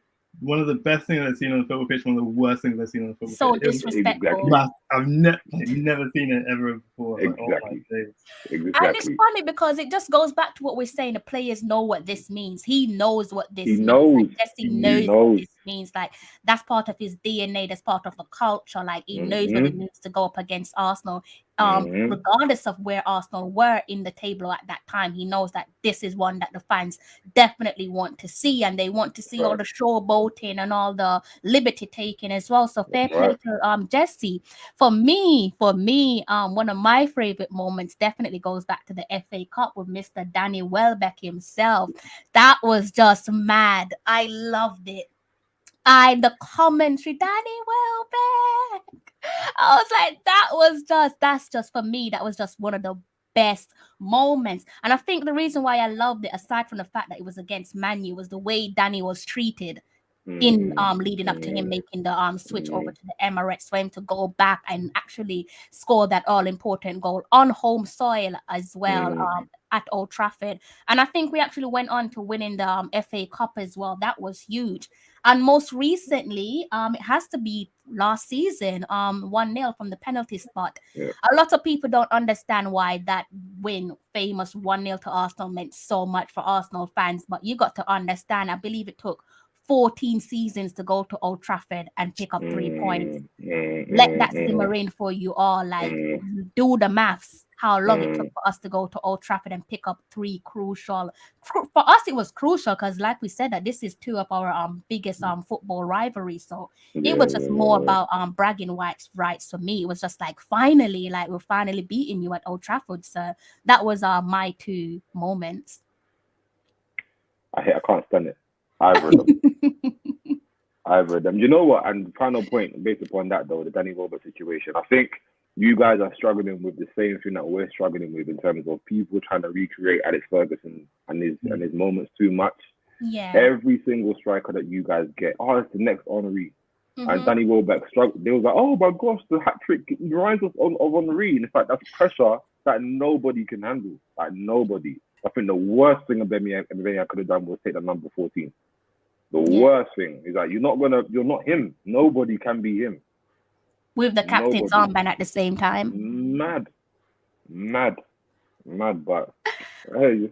of the best things I've seen on the football pitch, one of the worst things I've seen on the football So pitch. It was disrespectful. I've never seen it ever before. Like, oh my days. And it's funny because it just goes back to what we're saying. The players know what this means. He knows what this means. Like Jesse knows what this means. Like that's part of his DNA. That's part of the culture. Like he knows what it means to go up against Arsenal. Regardless of where Arsenal were in the table at that time, he knows that this is one that the fans definitely want to see, and they want to see all the showboating and all the liberty taking as well. So fair play to Jesse. For me, one of my favorite moments definitely goes back to the FA Cup with Mr. Danny Welbeck himself. That was just mad. I loved it. The commentary, Danny Welbeck. I was like, that's just for me. That was just one of the best moments. And I think the reason why I loved it, aside from the fact that it was against Man U, was the way Danny was treated in leading up to him making the switch over to the Emirates, for him to go back and actually score that all-important goal on home soil as well at Old Trafford. And I think we actually went on to winning the FA Cup as well. That was huge. And most recently, it has to be last season, 1-0 from the penalty spot. Yeah. A lot of people don't understand why that win, famous 1-0 to Arsenal, meant so much for Arsenal fans. But you got to understand, I believe it took 14 seasons to go to Old Trafford and pick up 3 points. Let that simmer in for you all. Like, do the maths. How long it took for us to go to Old Trafford and pick up 3 crucial. For us, it was crucial because, like we said, that this is 2 of our biggest football rivalries. So it was just more about bragging rights for me. It was just like, finally, like we're finally beating you at Old Trafford. So that was my 2 moments. I can't stand it. Either of them. You know what? And final point, based upon that though, the Danny Welbeck situation, I think you guys are struggling with the same thing that we're struggling with in terms of people trying to recreate Alex Ferguson and his moments too much. Yeah. Every single striker that you guys get, it's the next Henry. And Danny Welbeck struggled. They was like, oh my gosh, the hat trick reminds us of Henry. And in fact, that's pressure that nobody can handle. Like nobody. I think the worst thing Aubameyang could have done was take the number 14. The worst thing is that you're not him. Nobody can be him. With the captain's armband at the same time. Mad, but hey.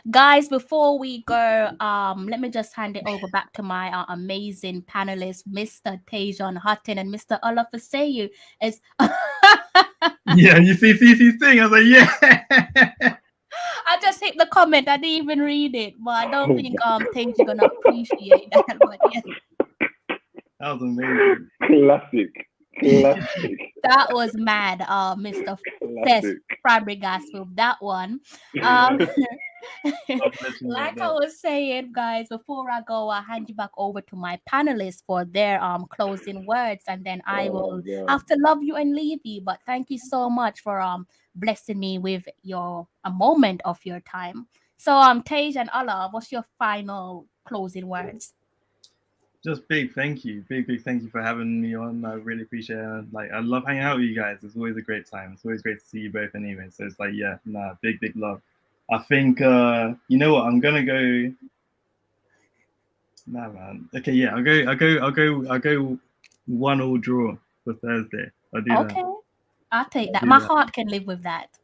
Guys, before we go, let me just hand it over back to my amazing panelists, Mr. Tajean Hutton and Mr. Fisayo. Yeah, you see CC's thing. I was like, yeah. I just hit the comment. I didn't even read it, but I don't think Taje's gonna appreciate that. But yeah. That was amazing. Classic. That was mad, Mr. Fabregas with that one. Like I was saying, guys, before I go, I'll hand you back over to my panelists for their closing words, and then I will have to love you and leave you. But thank you so much for blessing me with a moment of your time. So Tej and Allah, what's your final closing words? Just big thank you for having me on. I really appreciate it. Like, I love hanging out with you guys. It's always a great time. It's always great to see you both anyway. So it's like, big love. I think you know what, I'm gonna go. Nah, man. Okay, yeah, I'll go 1-1 draw for Thursday. I'll do that. Okay, I'll take that. My heart can live with that.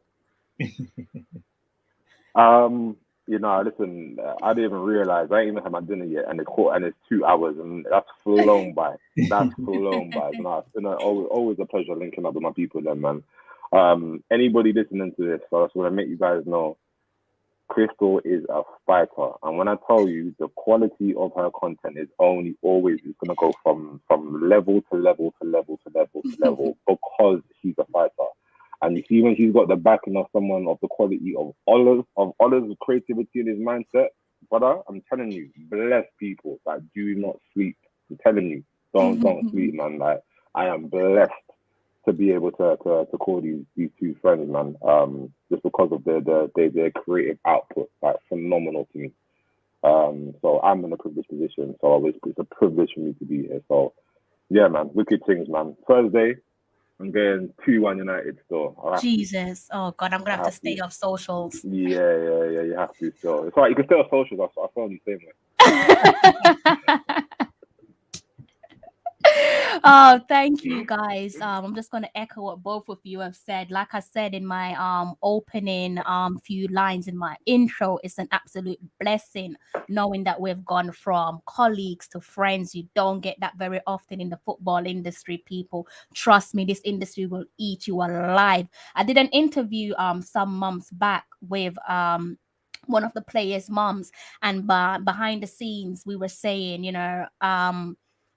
Listen, I didn't even realize I ain't even had my dinner yet, and it's 2 hours, and that's flown by. So it's been always a pleasure linking up with my people, then, man. Anybody listening to this, so I just want to make you guys know, Crystal is a fighter, and when I tell you the quality of her content is always going to go from level to level because she's a fighter. And you see, when she's got the backing of someone of the quality of Ola's creativity and his mindset, brother, I'm telling you, bless people that do not sleep. I'm telling you, don't sleep, man. Like, I am blessed to be able to call these 2 friends, man. Just because of their creative output, like phenomenal to me. I'm in a privileged position, so it's a privilege for me to be here. So yeah, man, wicked things, man. Thursday, I'm getting 2-1 United still. Jesus. Oh God, I'm gonna have to stay off socials. Yeah, you have to still. It's alright, you can stay off socials. I found you same way. Oh, thank you guys. I'm just gonna echo what both of you have said. Like I said in my opening few lines in my intro, it's an absolute blessing knowing that we've gone from colleagues to friends. You don't get that very often in the football industry, people. Trust me, this industry will eat you alive. I did an interview some months back with one of the players' moms, and behind the scenes we were saying,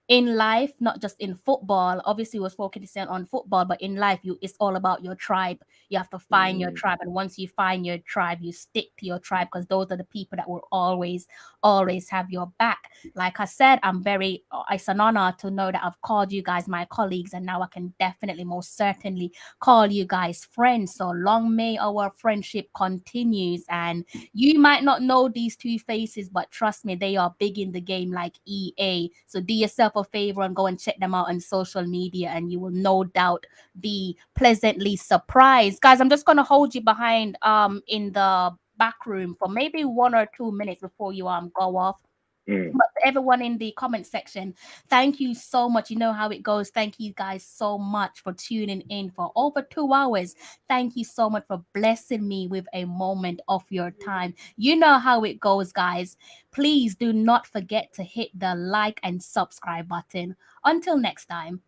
in life, not just in football. Obviously, we're focusing on football, but in life, it's all about your tribe. You have to find your tribe, and once you find your tribe, you stick to your tribe because those are the people that will always have your back. Like I said, it's an honor to know that I've called you guys my colleagues, and now I can definitely, most certainly, call you guys friends. So long may our friendship continues. And you might not know these two faces, but trust me, they are big in the game like EA. So do yourself a favor and go and check them out on social media, and you will no doubt be pleasantly surprised. Guys, I'm just gonna hold you behind in the back room for maybe 1 or 2 minutes before you go off. But everyone in the comment section, thank you so much. You know how it goes. Thank you guys so much for tuning in for over 2 hours. Thank you so much for blessing me with a moment of your time. You know how it goes, guys. Please do not forget to hit the like and subscribe button. Until next time,